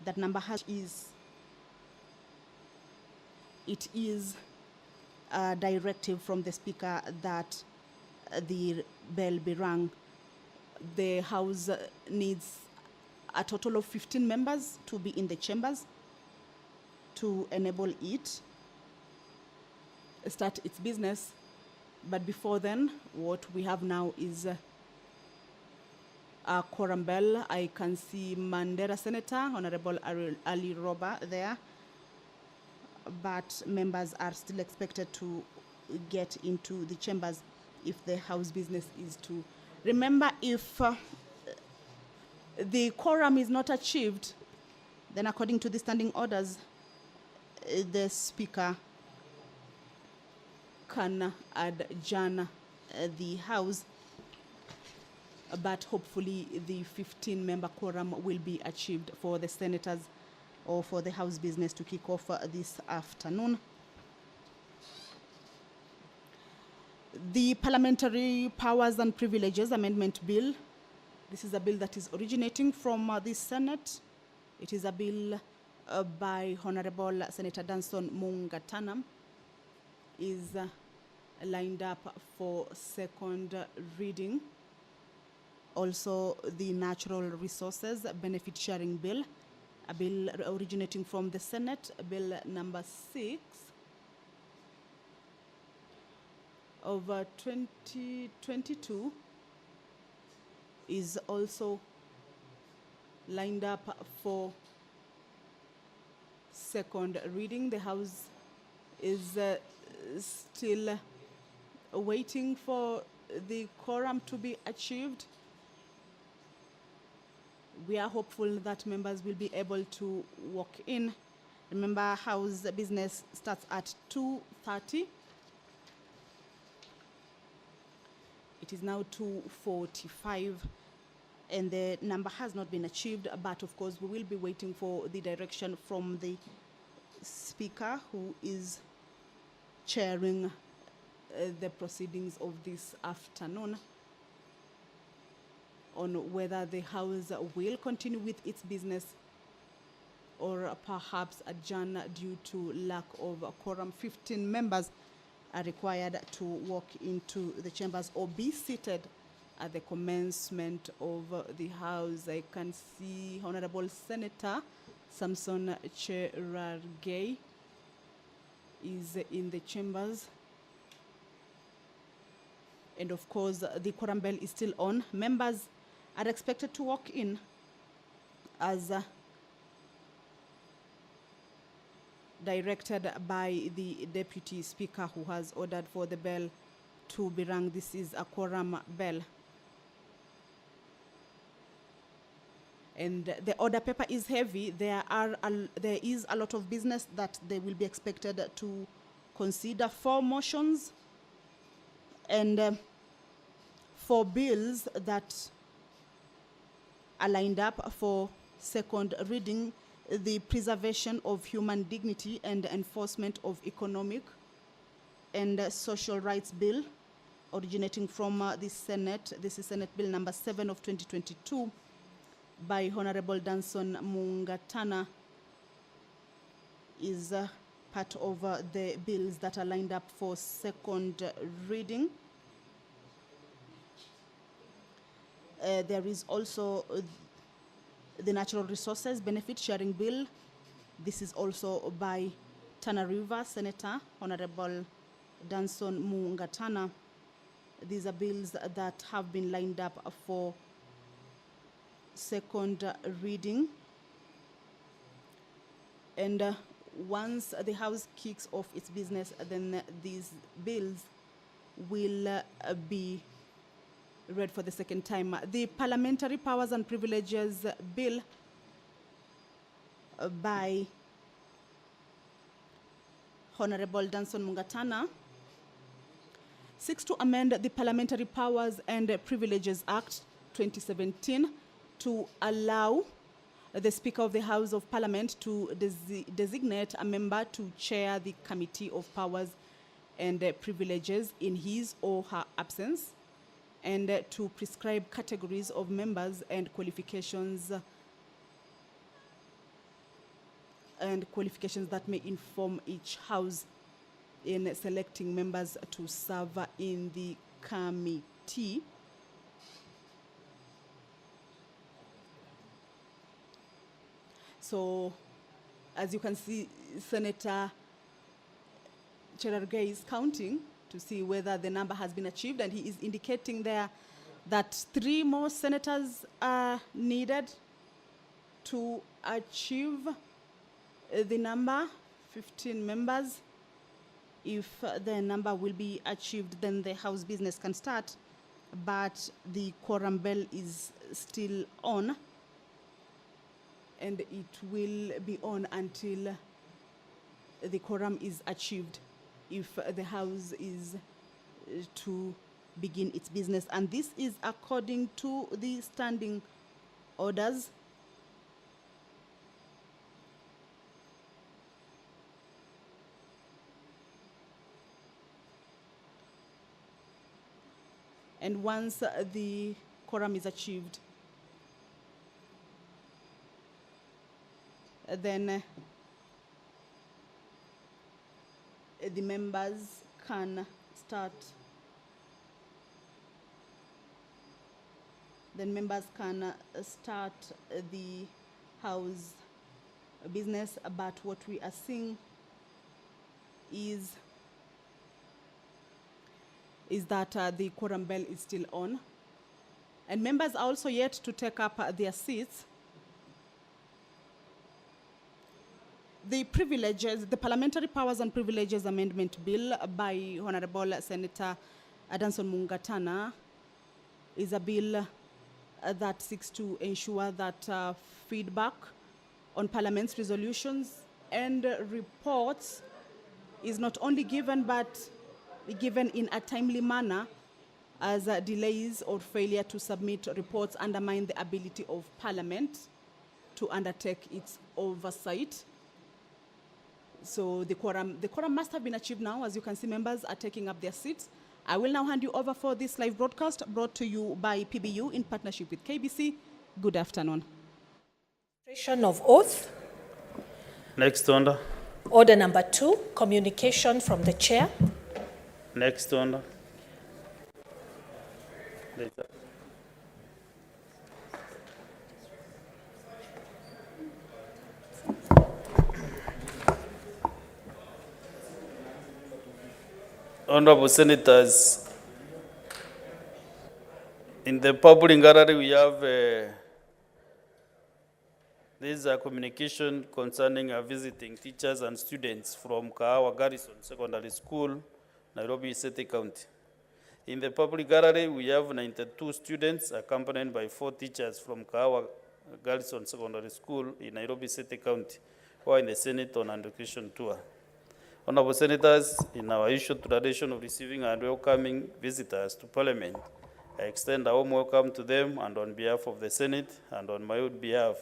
That number it is a directive from the Speaker that the bell be rung. The House needs a total of 15 members to be in the chambers to enable it start its business. But before then, what we have now is a quorum bell. I can see Mandera Senator, Honorable Ali Roba there, but members are still expected to get into the chambers if the House business is to. Remember, if the quorum is not achieved, then according to the standing orders, the Speaker can adjourn the House, but hopefully the 15-member quorum will be achieved for the senators or for the House business to kick off this afternoon. The Parliamentary Powers and Privileges Amendment Bill. This is a bill that is originating from the Senate. It is a bill by Honorable Senator Danson Mungatana. Is lined up for second reading. Also, the Natural Resources Benefit Sharing Bill, a bill originating from the Senate, Bill number 6 of 2022, is also lined up for second reading. The House is still waiting for the quorum to be achieved. We are hopeful that members will be able to walk in. Remember, House business starts at 2:30. It is now 2:45, and the number has not been achieved, but of course we will be waiting for the direction from the Speaker, who is chairing the proceedings of this afternoon, on whether the House will continue with its business or perhaps adjourn due to lack of a quorum. 15 members are required to walk into the chambers or be seated at the commencement of the House. I can see Honorable Senator Samson Cherargei is in the chambers. And of course, the quorum bell is still on. Members are expected to walk in as directed by the Deputy Speaker, who has ordered for the bell to be rung. This is a quorum bell. And the order paper is heavy. There is a lot of business that they will be expected to consider. 4 motions and 4 bills that are lined up for second reading. The Preservation of Human Dignity and Enforcement of Economic and Social Rights Bill, originating from the Senate. This is Senate Bill number 7 of 2022 by Honorable Danson Mungatana, is part of the bills that are lined up for second reading. There is also the Natural Resources Benefit Sharing Bill. This is also by Tana River Senator Honorable Danson Mungatana. These are bills that have been lined up for second reading. And once the House kicks off its business, then these bills will be read for the second time. The Parliamentary Powers and Privileges Bill by Honorable Danson Mungatana seeks to amend the Parliamentary Powers and Privileges Act 2017 to allow the Speaker of the House of Parliament to designate a member to chair the Committee of Powers and Privileges in his or her absence, and to prescribe categories of members and qualifications and qualifications that may inform each house in selecting members to serve in the committee. So, as you can see, Senator Cherargei is counting to see whether the number has been achieved, and he is indicating there that 3 more senators are needed to achieve the number, 15 members. If the number will be achieved, then the House business can start, but the quorum bell is still on, and it will be on until the quorum is achieved if the House is to begin its business. And this is according to the standing orders. And once the quorum is achieved, then the members can start. Then members can start the House business. But what we are seeing is that the quorum bell is still on, and members are also yet to take up their seats. The privileges, the Parliamentary Powers and Privileges Amendment Bill by Honorable Senator Adanson Mungatana is a bill that seeks to ensure that feedback on Parliament's resolutions and reports is not only given, but given in a timely manner, as delays or failure to submit reports undermine the ability of Parliament to undertake its oversight. So the quorum must have been achieved now. As you can see, members are taking up their seats. I will now hand you over for this live broadcast brought to you by PBU in partnership with KBC. Good afternoon. Of oath. Next order. Order number 2, communication from the chair. Next order. Later. Honorable Senators, in the public gallery we have this is a communication concerning visiting teachers and students from Kahawa Garrison Secondary School, Nairobi City County. In the public gallery, we have 92 students accompanied by 4 teachers from Kahawa Garrison Secondary School in Nairobi City County, who are in the Senate on education tour. Honorable Senators, in our usual tradition of receiving and welcoming visitors to Parliament, I extend a warm welcome to them, and on behalf of the Senate and on my own behalf,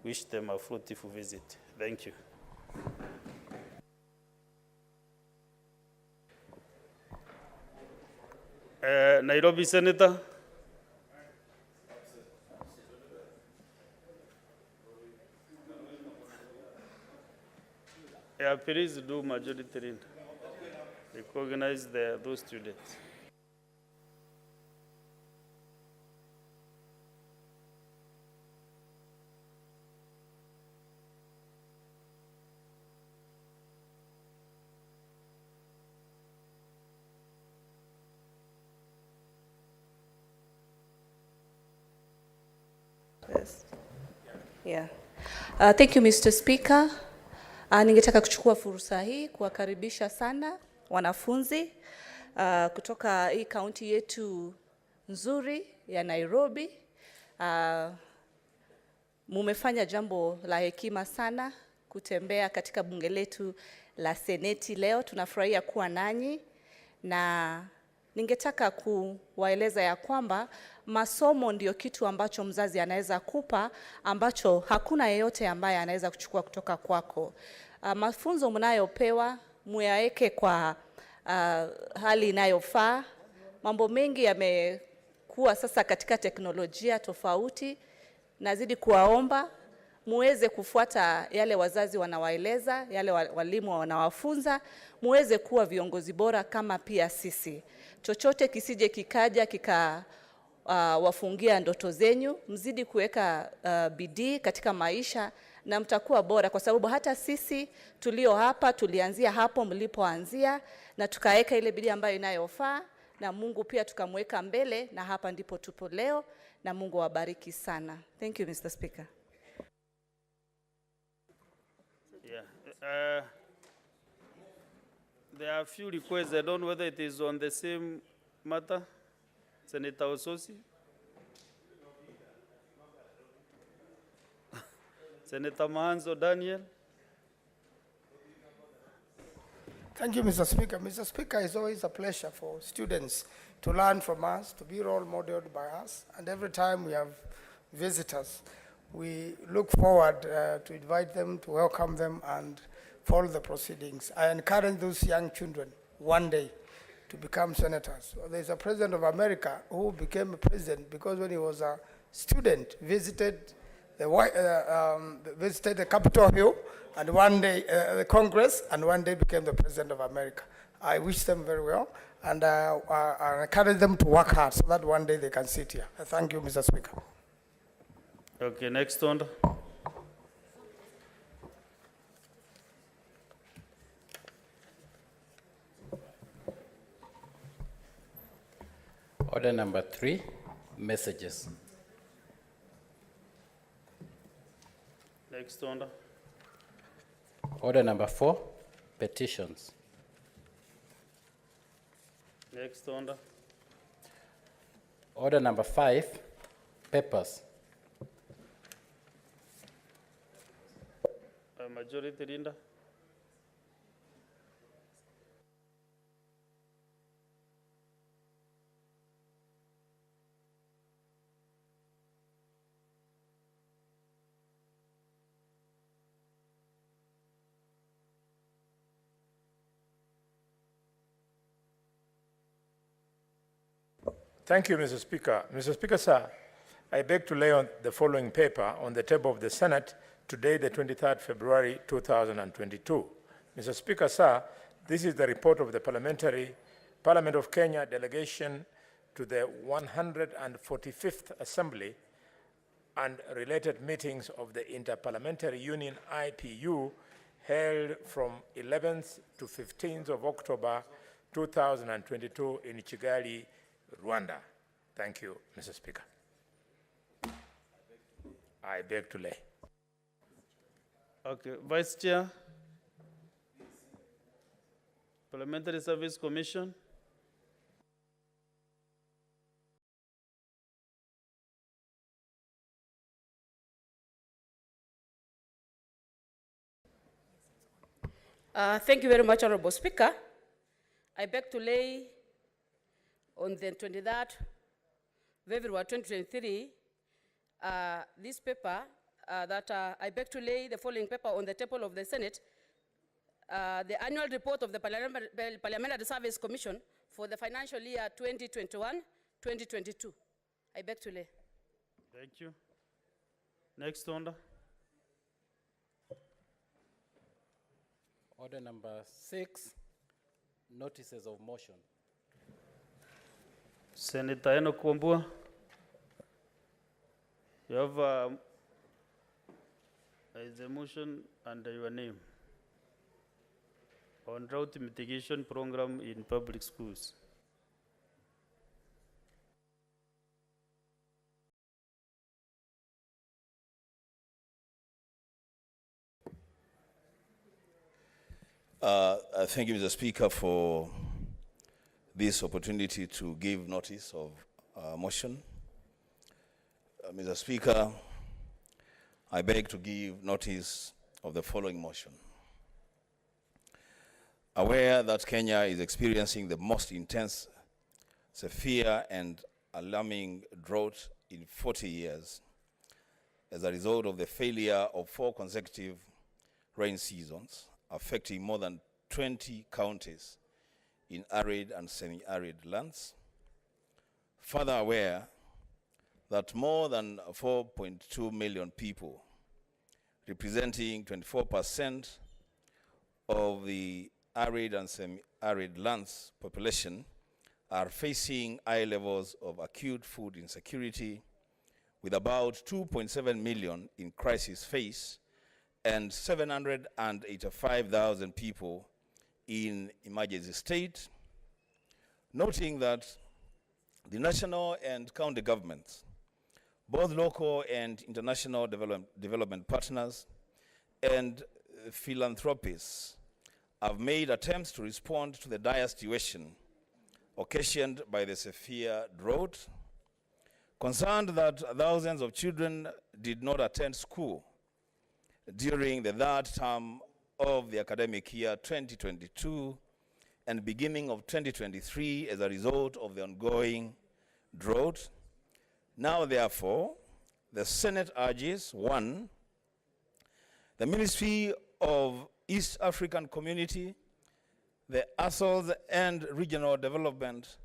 wish them a fruitful visit. Thank you. Nairobi Senator. Yeah, please do majority. Recognize those students. Yes. Yeah. Thank you, Mr. Speaker. Ningetaka kuchukua fursa hii kuwakaribisha sana wanafunzi kutoka hii kaunti yetu nzuri ya Nairobi. Mumefanya jambo la hekima sana kutembea katika bunge letu la Seneti leo. Tunafurahia kuwa nanyi, na ningetaka kuwaeleza ya kwamba masomo ndio kitu ambacho mzazi anaweza kupa, ambacho hakuna yeyote ambaye anaweza kuchukua kutoka kwako. Mafunzo mnayopewa muyaeke kwa hali inayofaa. Mambo mengi yamekuwa sasa katika teknolojia tofauti. Nazidi kuwaomba muweze kufuata yale wazazi wanawaeleza, yale walimu wanawafunza, muweze kuwa viongozi bora kama pia sisi. Chochote kisije kikaja kika wafungia ndoto zenyu, mzidi kuweka bidii katika maisha na mtakuwa bora, kwa sababu hata sisi tulio hapa tulianzia hapo mlipoanzia na tukaweka ile bidii ambayo inayofaa, na Mungu pia tukamweka mbele, na hapa ndipo tupo leo, na Mungu awabariki sana. Thank you, Mr. Speaker. Yeah. There are a few requests. I don't know whether it is on the same matter. Senator Ososi. Senator Mahanzo Daniel. Thank you, Mr. Speaker. Mr. Speaker, it's always a pleasure for students to learn from us, to be role modeled by us, and every time we have visitors, we look forward to invite them, to welcome them, and follow the proceedings. I encourage those young children one day to become senators. There's a president of America who became a president because when he was a student, visited the Capitol Hill, and one day the Congress, and one day became the president of America. I wish them very well, and I encourage them to work hard so that one day they can sit here. Thank you, Mr. Speaker. Okay, next one. Order number 3, messages. Next order. Order number 4, petitions. Next order. Order number 5, papers. Majority Linda. Thank you, Mr. Speaker. Mr. Speaker, sir, I beg to lay on the following paper on the table of the Senate today, the 23rd February 2022. Mr. Speaker, sir, this is the report of the Parliament of Kenya delegation to the 145th Assembly and related meetings of the Interparliamentary Union IPU held from 11th to 15th of October 2022 in Kigali, Rwanda. Thank you, Mr. Speaker. I beg to lay. Okay, Vice Chair. Parliamentary Service Commission. Thank you very much, Honorable Speaker. I beg to lay on the 23rd February 2023 this paper I beg to lay the following paper on the table of the Senate, the annual report of the Parliamentary Service Commission for the financial year 2021-2022. I beg to lay. Thank you. Next order. Order number 6, notices of motion. Senator Enoch Wambua, you have a motion under your name on drought mitigation program in public schools. Thank you, Mr. Speaker, for this opportunity to give notice of motion. Mr. Speaker, I beg to give notice of the following motion. Aware that Kenya is experiencing the most intense, severe, and alarming drought in 40 years as a result of the failure of 4 consecutive rain seasons, affecting more than 20 counties in arid and semi-arid lands. Further aware that more than 4.2 million people representing 24% of the arid and semi-arid lands population, are facing high levels of acute food insecurity, with about 2.7 million in crisis phase and 785,000 people in emergency state, noting that the national and county governments, both local and international development partners, and philanthropists have made attempts to respond to the dire situation occasioned by the severe drought, concerned that thousands of children did not attend school during the third term of the academic year 2022 and beginning of 2023 as a result of the ongoing drought. Now, therefore, the Senate urges, 1, the Ministry of East African Community, the ASOS and Regional Development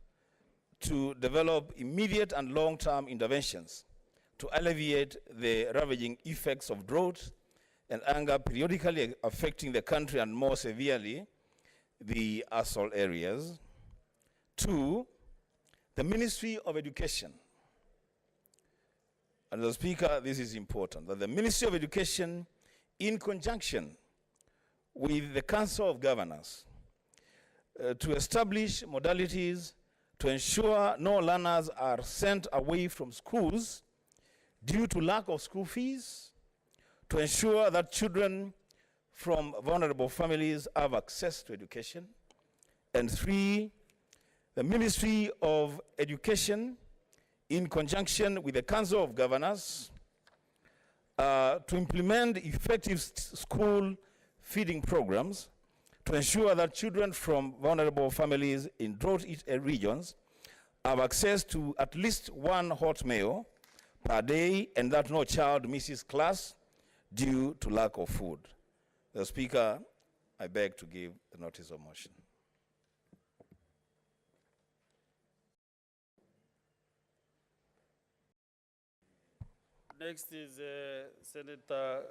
to develop immediate and long-term interventions to alleviate the ravaging effects of drought and hunger periodically affecting the country and more severely the ASOL areas. 2, the Ministry of Education. And the Speaker, this is important, that the Ministry of Education, in conjunction with the Council of Governors, to establish modalities to ensure no learners are sent away from schools due to lack of school fees, to ensure that children from vulnerable families have access to education. And 3, the Ministry of Education, in conjunction with the Council of Governors, to implement effective school feeding programs to ensure that children from vulnerable families in drought-hit regions have access to at least one hot meal per day and that no child misses class due to lack of food. The Speaker, I beg to give the notice of motion. Next is Senator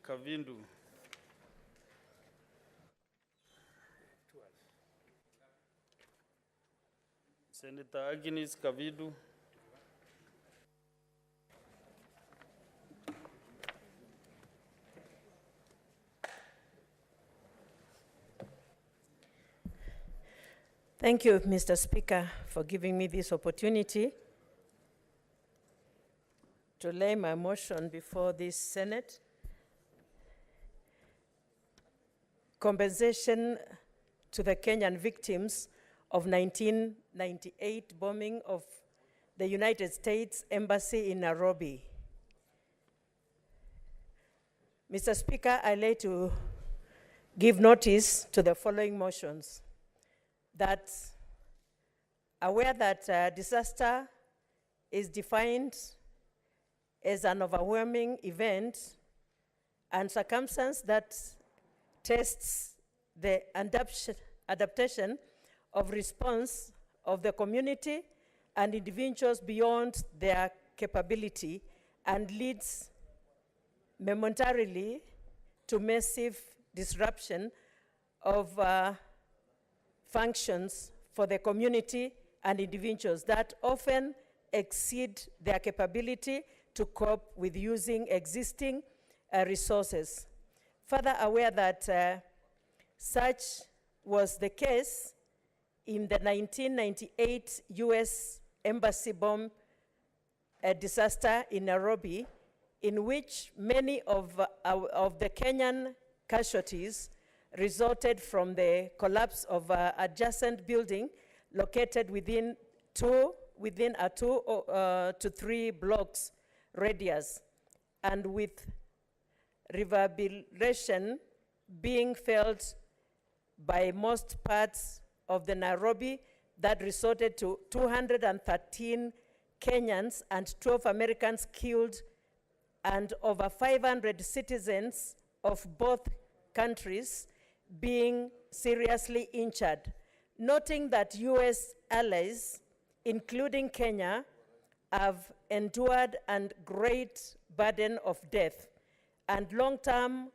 Kavindu. Senator Agnes Kavindu. Thank you, Mr. Speaker, for giving me this opportunity to lay my motion before this Senate. Compensation to the Kenyan victims of 1998 bombing of the United States Embassy in Nairobi. Mr. Speaker, I lay to give notice to the following motions: that aware that disaster is defined as an overwhelming event and circumstance that tests the adaptation of response of the community and individuals beyond their capability and leads momentarily to massive disruption of functions for the community and individuals that often exceed their capability to cope with using existing resources. Further aware that such was the case in the 1998 US Embassy bomb disaster in Nairobi, in which many of the Kenyan casualties resulted from the collapse of an adjacent building located within a 2 to 3 blocks radius, and with reverberation being felt by most parts of the Nairobi that resulted to 213 Kenyans and 12 Americans killed and over 500 citizens of both countries being seriously injured, noting that US allies, including Kenya, have endured a great burden of death and long-term,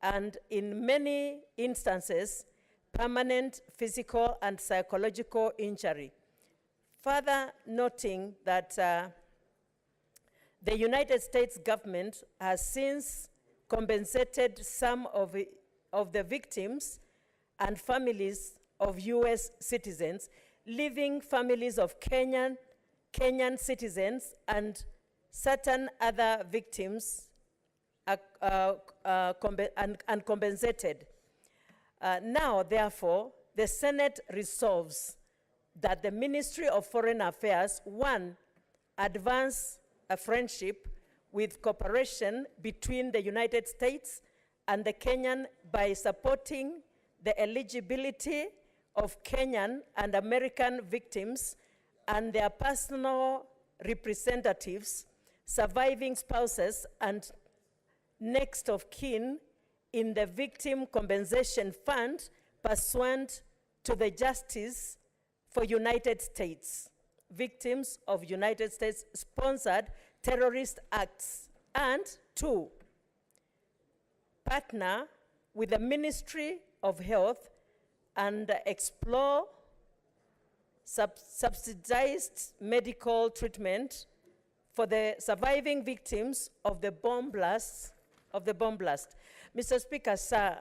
and in many instances, permanent physical and psychological injury. Further noting that the United States government has since compensated some of the victims and families of US citizens, leaving families of Kenyan citizens and certain other victims uncompensated. Now, therefore, the Senate resolves that the Ministry of Foreign Affairs, one, advance a friendship with cooperation between the United States and the Kenyan by supporting the eligibility of Kenyan and American victims and their personal representatives, surviving spouses, and next of kin in the Victim Compensation Fund pursuant to the Justice for United States, victims of United States-sponsored terrorist acts, and two, partner with the Ministry of Health and explore subsidized medical treatment for the surviving victims of the bomb blast. Mr. Speaker, sir,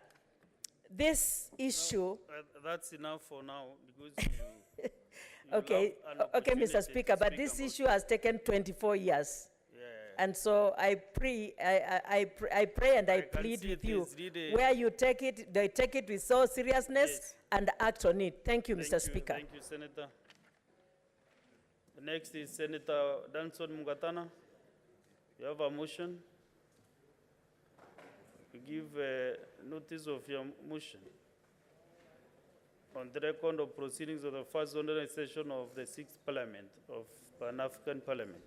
this issue. That's enough for now because you okay, okay, Mr. Speaker, but this issue has taken 24 years. And so I pray and I plead with you, where you take it, they take it with so seriousness and act on it. Thank you, Mr. Speaker. Thank you, Senator. The next is Senator Danson Mungatana. You have a motion. You give notice of your motion on the record of proceedings of the first ordinary session of the 6th Parliament of Pan-African Parliament.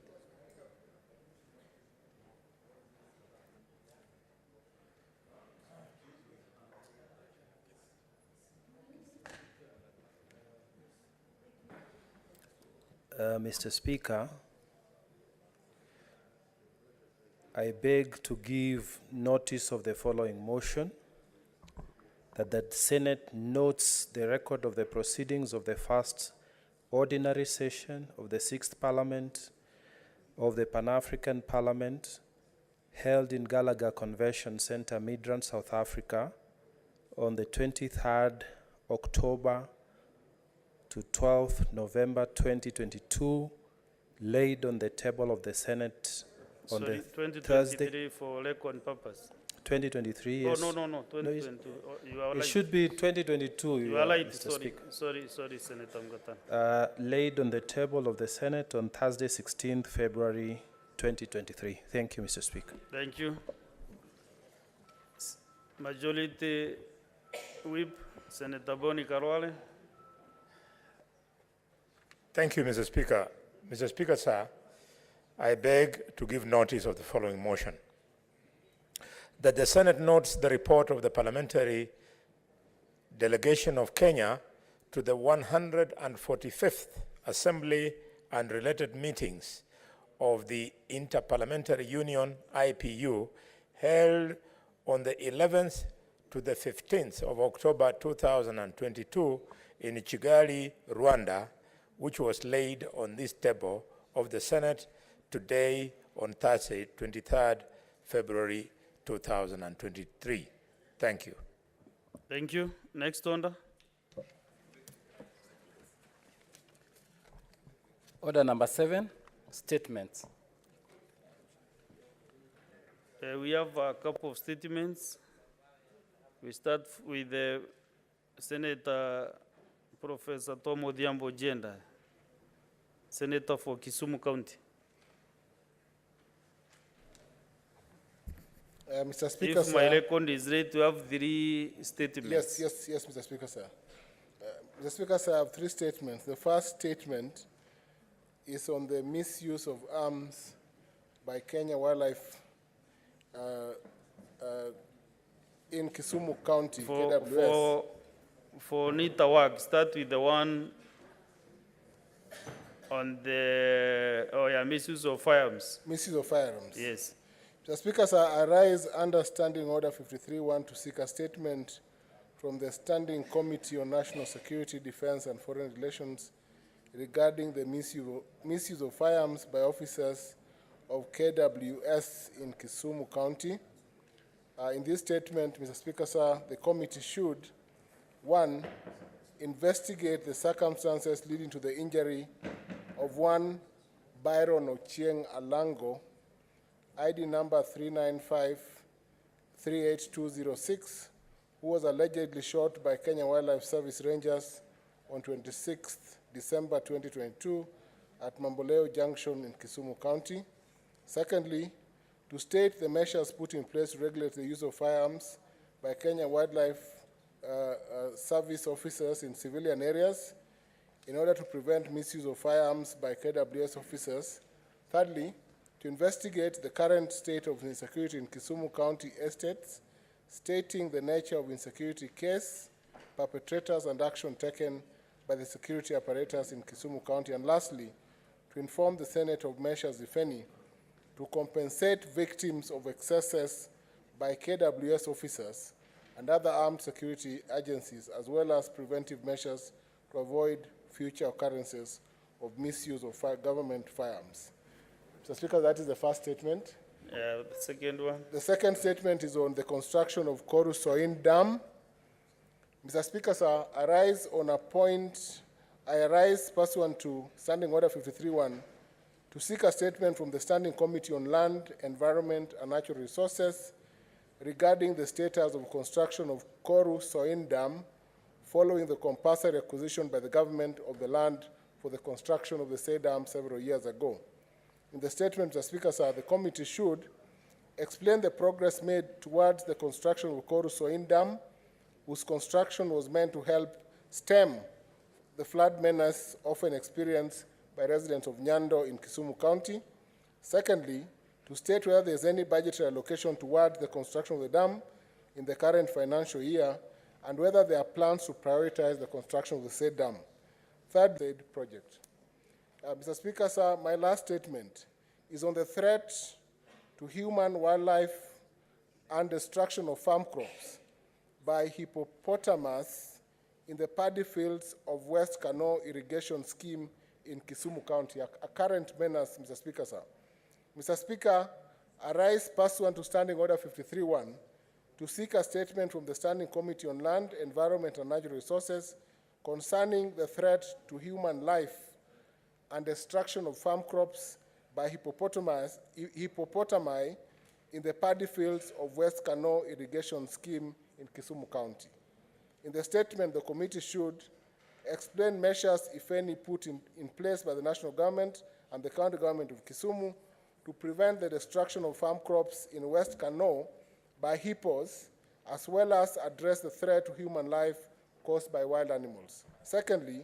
Mr. Speaker, I beg to give notice of the following motion, that the Senate notes the record of the proceedings of the first ordinary session of the 6th Parliament of the Pan-African Parliament held in Gallagher Convention Center, Midrand, South Africa on the 23rd October to 12th November 2022, laid on the table of the Senate on the 2023 Thursday. for record purpose. 2023, yes. Oh, no, 2022. You are It right. should be 2022, You are right. Mr. Speaker. Sorry, Senator Mungatana. Laid on the table of the Senate on Thursday, 16th February 2023. Thank you, Mr. Speaker. Thank you. Majority Whip, Senator Boni Karwale. Thank you, Mr. Speaker. Mr. Speaker, sir, I beg to give notice of the following motion. That the Senate notes the report of the Parliamentary Delegation of Kenya to the 145th Assembly and related meetings of the Interparliamentary Union, IPU, held on the 11th to the 15th of October 2022 in Kigali, Rwanda, which was laid on this table of the Senate today on Thursday, 23rd February 2023. Thank you. Thank you. Next order. Order number 7, statements. We have a couple of statements. We start with the Senator Professor Tom Odhiambo Jenda, Senator for Kisumu County. Mr. Speaker, If my record is ready to have 3 statements. Yes, Mr. Speaker, sir. Mr. Speaker, sir, I have 3 statements. The first statement is on the misuse of arms by Kenya Wildlife in Kisumu County, KWS. For NITA work, start with the one on the misuse of firearms. Misuse of firearms. Yes. Mr. Speaker, sir, I rise under Standing Order 53-1 to seek a statement from the Standing Committee on National Security, Defense and Foreign Relations regarding the misuse of firearms by officers of KWS in Kisumu County. In this statement, Mr. Speaker, sir, the committee should, 1, investigate the circumstances leading to the injury of one Byron Ochieng Alango, ID number 395-38206, who was allegedly shot by Kenya Wildlife Service Rangers on 26th December 2022 at Mamboleo Junction in Kisumu County. Secondly, to state the measures put in place to regulate the use of firearms by Kenya Wildlife Service officers in civilian areas in order to prevent misuse of firearms by KWS officers. Thirdly, to investigate the current state of insecurity in Kisumu County estates, stating the nature of insecurity case, perpetrators, and action taken by the security apparatus in Kisumu County. And lastly, to inform the Senate of measures, if any, to compensate victims of excesses by KWS officers and other armed security agencies, as well as preventive measures to avoid future occurrences of misuse of government firearms. Mr. Speaker, that is the first statement. The second one. The second statement is on the construction of Koru Soin Dam. Mr. Speaker, sir, I rise pursuant to Standing Order 53-1 to seek a statement from the Standing Committee on Land, Environment and Natural Resources regarding the status of construction of Koru Soin Dam following the compulsory acquisition by the government of the land for the construction of the said dam several years ago. In the statement, Mr. Speaker, sir, the committee should explain the progress made towards the construction of Koru Soin Dam, whose construction was meant to help stem the flood menace often experienced by residents of Nyando in Kisumu County. Secondly, to state whether there is any budgetary allocation towards the construction of the dam in the current financial year, and whether there are plans to prioritize the construction of the said dam. Third, the project. Mr. Speaker, sir, my last statement is on the threat to human, wildlife, and destruction of farm crops by hippopotamus in the paddy fields of West Kano Irrigation Scheme in Kisumu County, a current menace, Mr. Speaker, sir. Mr. Speaker, I rise pursuant to Standing Order 53-1 to seek a statement from the Standing Committee on Land, Environment and Natural Resources concerning the threat to human life and destruction of farm crops by hippopotami in the paddy fields of West Kano Irrigation Scheme in Kisumu County. In the statement, the committee should explain measures, if any, put in place by the national government and the county government of Kisumu to prevent the destruction of farm crops in West Kano by hippos, as well as address the threat to human life caused by wild animals. Secondly,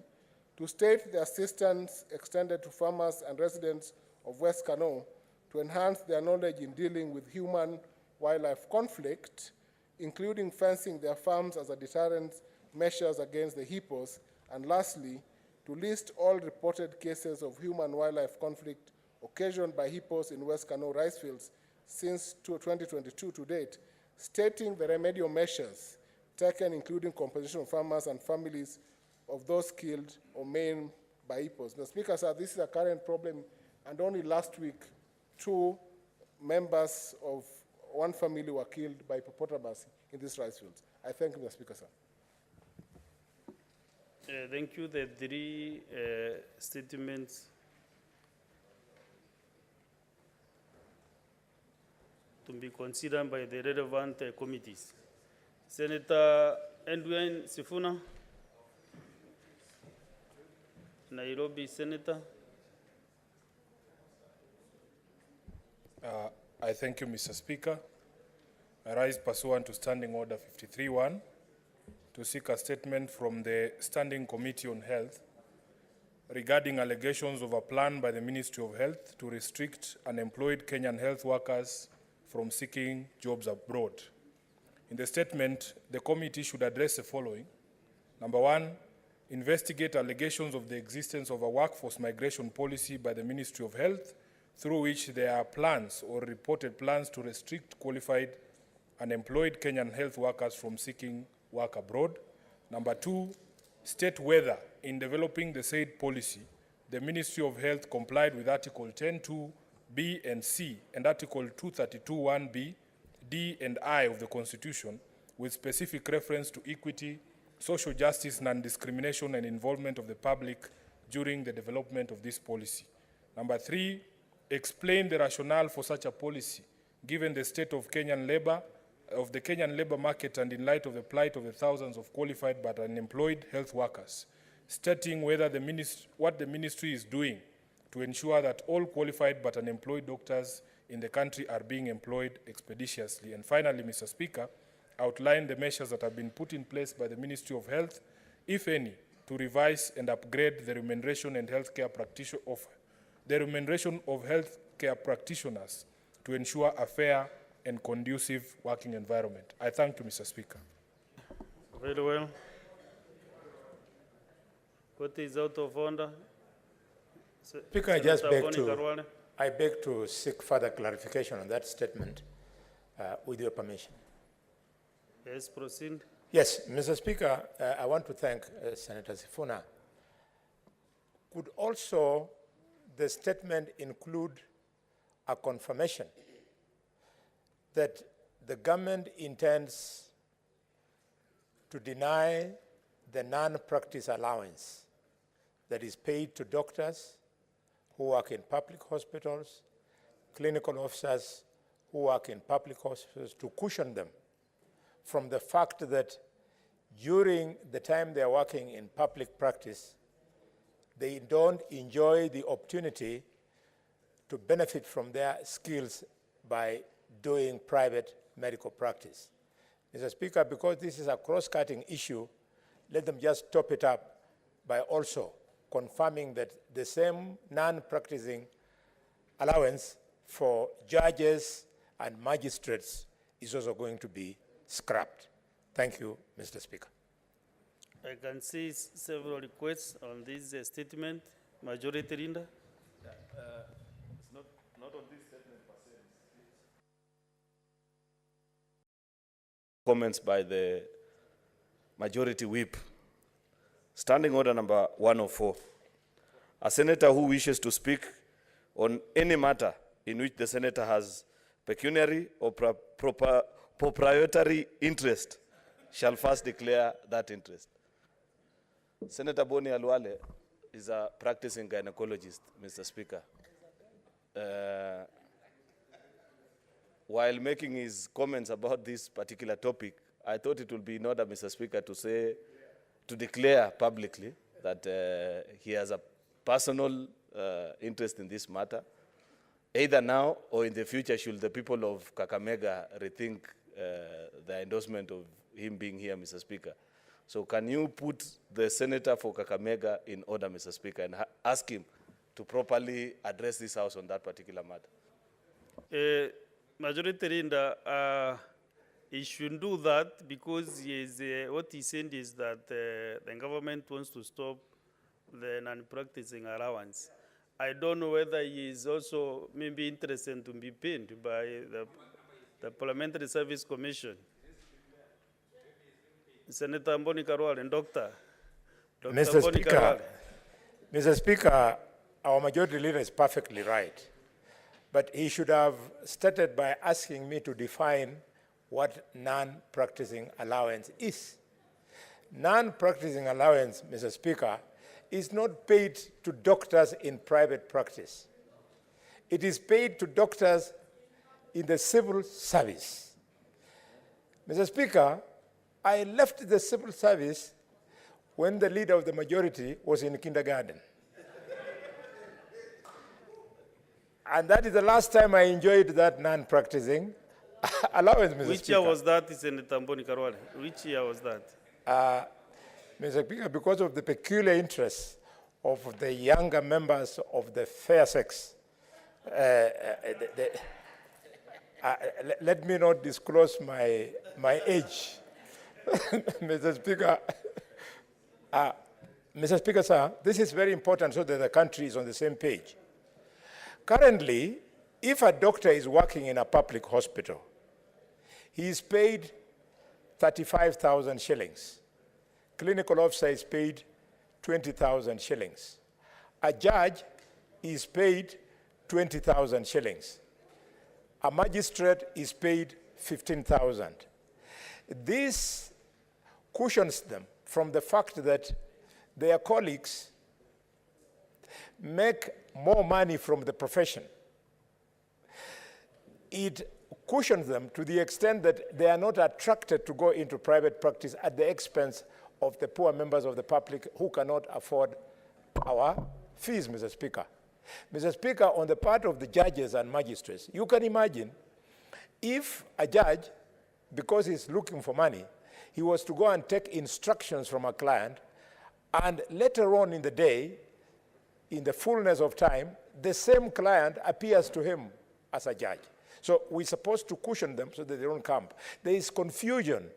to state the assistance extended to farmers and residents of West Kano to enhance their knowledge in dealing with human-wildlife conflict, including fencing their farms as a deterrent measures against the hippos. And lastly, to list all reported cases of human-wildlife conflict occasioned by hippos in West Kano rice fields since 2022 to date, stating the remedial measures taken, including compensation of farmers and families of those killed or maimed by hippos. Mr. Speaker, sir, this is a current problem, and only last week, 2 members of one family were killed by hippopotamus in these rice fields. I thank you, Mr. Speaker, sir. Thank you. The 3 statements to be considered by the relevant committees. Senator Edwin Sifuna, Nairobi Senator. I thank you, Mr. Speaker. I rise pursuant to Standing Order 53-1 to seek a statement from the Standing Committee on Health regarding allegations of a plan by the Ministry of Health to restrict unemployed Kenyan health workers from seeking jobs abroad. In the statement, the committee should address the following. Number 1, investigate allegations of the existence of a workforce migration policy by the Ministry of Health through which there are plans or reported plans to restrict qualified unemployed Kenyan health workers from seeking work abroad. Number 2, state whether, in developing the said policy, the Ministry of Health complied with Article 10(2)(b) and C and Article 232(1)(b), D and I of the Constitution, with specific reference to equity, social justice, non-discrimination, and involvement of the public during the development of this policy. Number 3, explain the rationale for such a policy, given the state of the Kenyan labor market and in light of the plight of the thousands of qualified but unemployed health workers, stating whether what the ministry is doing to ensure that all qualified but unemployed doctors in the country are being employed expeditiously. And finally, Mr. Speaker, outline the measures that have been put in place by the Ministry of Health, if any, to revise and upgrade the remuneration and healthcare of healthcare practitioners to ensure a fair and conducive working environment. I thank you, Mr. Speaker. Very well. What is out of order? Speaker, I beg to seek further clarification on that statement, with your permission. Yes, proceed. Yes, Mr. Speaker, I want to thank Senator Sifuna. Could also the statement include a confirmation that the government intends to deny the non-practice allowance that is paid to doctors who work in public hospitals, clinical officers who work in public hospitals, to cushion them from the fact that during the time they are working in public practice, they don't enjoy the opportunity to benefit from their skills by doing private medical practice. Mr. Speaker, because this is a cross-cutting issue, let them just top it up by also confirming that the same non-practicing allowance for judges and magistrates is also going to be scrapped. Thank you, Mr. Speaker. I can see several requests on this statement. Majority Leader. It's not on this statement per se. Comments by the Majority Whip. Standing order number 104. A senator who wishes to speak on any matter in which the senator has pecuniary or proprietary interest shall first declare that interest. Senator Boni Alwale is a practicing gynecologist, Mr. Speaker. While making his comments about this particular topic, I thought it would be in order, Mr. Speaker, to declare publicly that he has a personal interest in this matter, either now or in the future, should the people of Kakamega rethink the endorsement of him being here, Mr. Speaker. So can you put the senator for Kakamega in order, Mr. Speaker, and ask him to properly address this House on that particular matter? Majority Leader, he should do that because what he said is that the government wants to stop the non-practicing allowance. I don't know whether he is also maybe interested to be paid by the Parliamentary Service Commission. Senator Mboni Karwale and Dr. Mr. Speaker, Mr. Speaker, our Majority Leader is perfectly right. But he should have started by asking me to define what non-practicing allowance is. Non-practicing allowance, Mr. Speaker, is not paid to doctors in private practice. It is paid to doctors in the civil service. Mr. Speaker, I left the civil service when the leader of the majority was in kindergarten. And that is the last time I enjoyed that non-practicing allowance, Mr. Speaker. Which year was that, Senator Mboni Karwale? Which year was that? Mr. Speaker, because of the peculiar interests of the younger members of the fair sex, let me not disclose my age. Mr. Speaker, Mr. Speaker, sir, this is very important so that the country is on the same page. Currently, if a doctor is working in a public hospital, he is paid 35,000 shillings. Clinical officer is paid 20,000 shillings. A judge is paid 20,000 shillings. A magistrate is paid 15,000. This cushions them from the fact that their colleagues make more money from the profession. It cushions them to the extent that they are not attracted to go into private practice at the expense of the poor members of the public who cannot afford our fees, Mr. Speaker. Mr. Speaker, on the part of the judges and magistrates, you can imagine if a judge, because he's looking for money, he was to go and take instructions from a client, and later on in the day, in the fullness of time, the same client appears to him as a judge. So we're supposed to cushion them so that they don't come. There is confusion.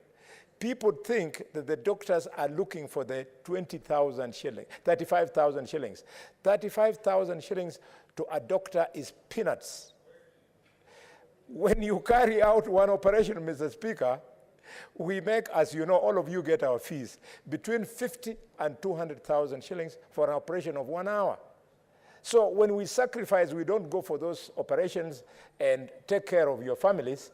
People think that the doctors are looking for the 20,000 shillings, 35,000 shillings. 35,000 shillings to a doctor is peanuts. When you carry out one operation, Mr. Speaker, we make, as you know, all of you get our fees, between 50 and 200,000 shillings for an operation of 1 hour. So when we sacrifice, we don't go for those operations and take care of your families.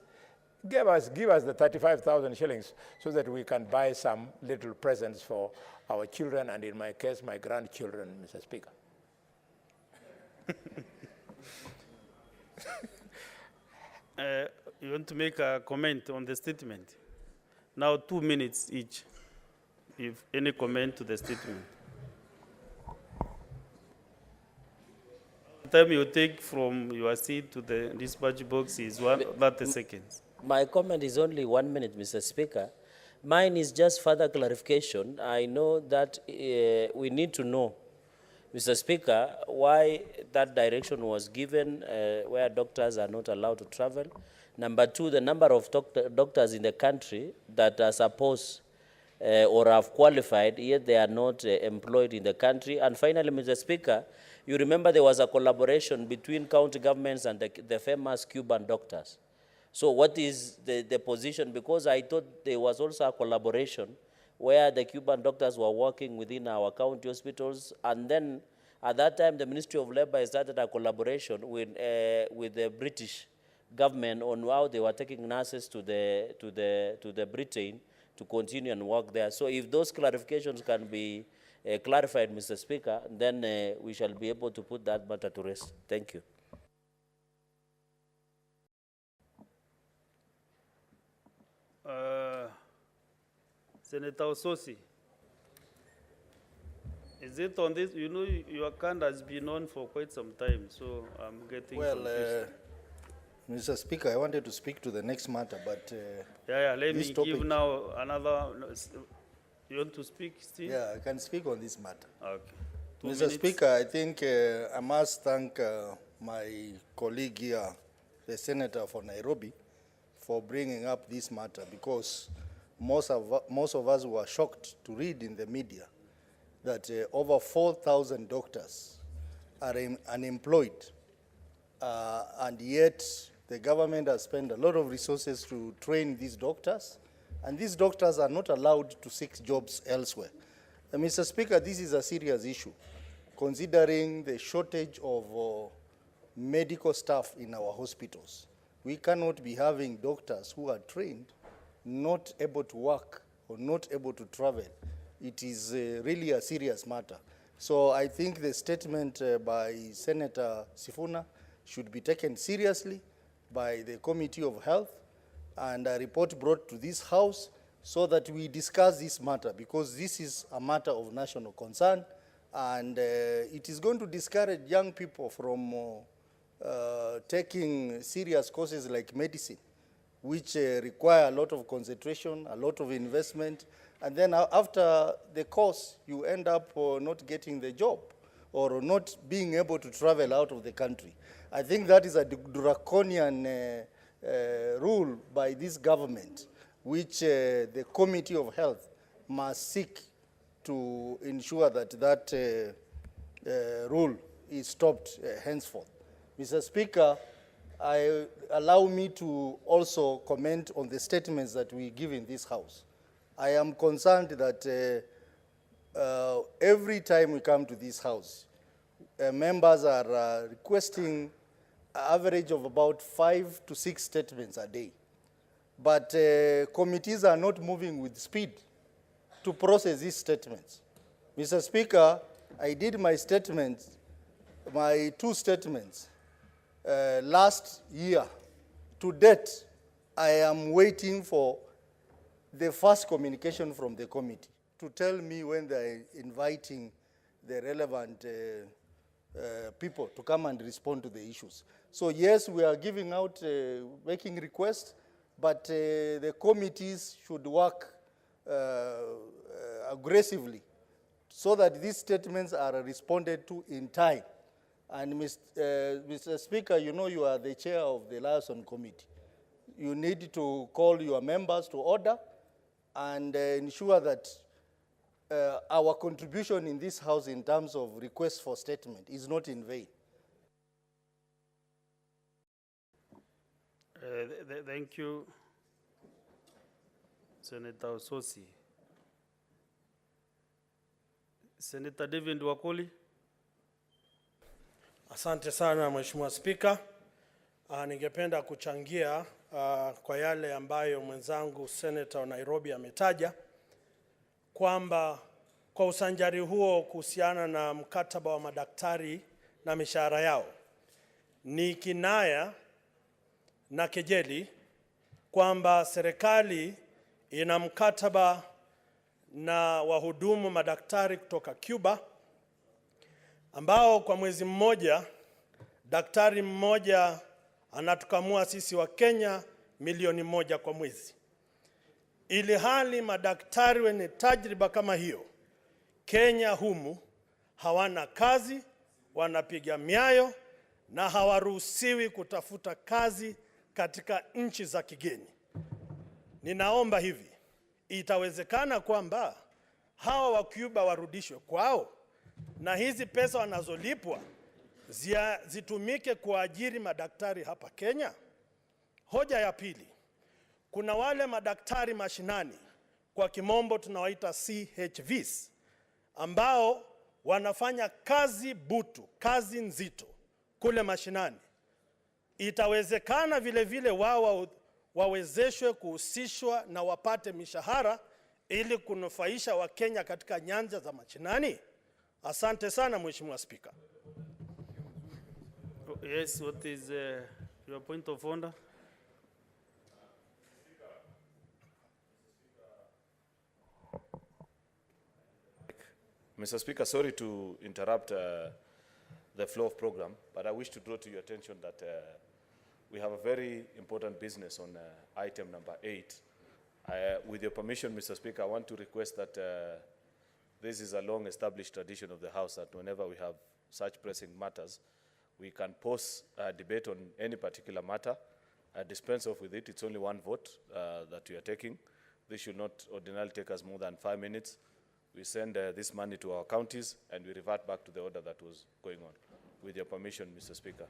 Give us the 35,000 shillings so that we can buy some little presents for our children, and in my case, my grandchildren, Mr. Speaker. You want to make a comment on the statement? Now 2 minutes each, if any comment to the statement. The time you take from your seat to the dispatch box is 30 seconds. My comment is only 1 minute, Mr. Speaker. Mine is just further clarification. I know that we need to know, Mr. Speaker, why that direction was given where doctors are not allowed to travel. Number two, the number of doctors in the country that are supposed or have qualified, yet they are not employed in the country. And finally, Mr. Speaker, you remember there was a collaboration between county governments and the famous Cuban doctors. So what is the position? Because I thought there was also a collaboration where the Cuban doctors were working within our county hospitals, and then at that time the Ministry of Labor started a collaboration with the British government on how they were taking nurses to the Britain to continue and work there. So if those clarifications can be clarified, Mr. Speaker, then we shall be able to put that matter to rest. Thank you. Senator Ososi, is it on this? You know, your hand has been on for quite some time, so I'm getting confused. Mr. Speaker, I wanted to speak to the next matter, but let me give now another. You want to speak still? Yeah, I can speak on this matter. Okay. Mr. Speaker, I think I must thank my colleague here, the Senator for Nairobi, for bringing up this matter, because most of us were shocked to read in the media that over 4,000 doctors are unemployed, and yet the government has spent a lot of resources to train these doctors, and these doctors are not allowed to seek jobs elsewhere. Mr. Speaker, this is a serious issue, considering the shortage of medical staff in our hospitals. We cannot be having doctors who are trained, not able to work or not able to travel. It is really a serious matter. So I think the statement by Senator Sifuna should be taken seriously by the Committee of Health, and a report brought to this House so that we discuss this matter, because this is a matter of national concern, and it is going to discourage young people from taking serious courses like medicine, which require a lot of concentration, a lot of investment, and then after the course, you end up not getting the job or not being able to travel out of the country. I think that is a draconian rule by this government, which the Committee of Health must seek to ensure that that rule is stopped henceforth. Mr. Speaker, allow me to also comment on the statements that we give in this House. I am concerned that every time we come to this House, members are requesting an average of about 5 to 6 statements a day. But committees are not moving with speed to process these statements. Mr. Speaker, I did my statements, my 2 statements, last year. To date, I am waiting for the first communication from the committee to tell me when they're inviting the relevant people to come and respond to the issues. So yes, we are giving out, making requests, but the committees should work aggressively so that these statements are responded to in time. And Mr. Speaker, you know you are the chair of the liaison committee. You need to call your members to order and ensure that our contribution in this House in terms of requests for statement is not in vain. Thank you, Senator Ososi. Senator David Wakoli. Asante sana Mheshimiwa Spika. Ningependa kuchangia kwa yale ambayo mwenzangu Senator wa Nairobi ametaja kwamba kwa usanjari huo kuhusiana na mkataba wa madaktari na mishahara yao ni kinaya na kejeli kwamba serikali ina mkataba na wahudumu madaktari kutoka Cuba ambao kwa mwezi mmoja daktari mmoja anatukamua sisi wa Kenya milioni 1 kwa mwezi. Ili hali madaktari wenye tajriba kama hiyo Kenya humu hawana kazi, wanapiga miayo na hawaruhusiwi kutafuta kazi katika nchi za kigeni. Ninaomba hivi, itawezekana kwamba hawa wa Cuba warudishwe kwao na hizi pesa wanazolipwa zitumike kuajiri madaktari hapa Kenya. Hoja ya pili, kuna wale madaktari mashinani, kwa kimombo tunawaita CHVs, ambao wanafanya kazi butu, kazi nzito kule mashinani. Itawezekana vile vile wao wawezeshwe kuhusishwa na wapate mishahara ili kunufaisha wa Kenya katika nyanja za mashinani. Asante sana Mheshimiwa Spika. Yes, what is your point of order? Mr. Speaker, sorry to interrupt the flow of program, but I wish to draw to your attention that we have a very important business on item number 8. With your permission, Mr. Speaker, I want to request that this is a long-established tradition of the House that whenever we have such pressing matters, we can pause a debate on any particular matter, dispense off with it. It's only one vote that we are taking. This should not ordinarily take us more than 5 minutes. We send this money to our counties and we revert back to the order that was going on. With your permission, Mr. Speaker.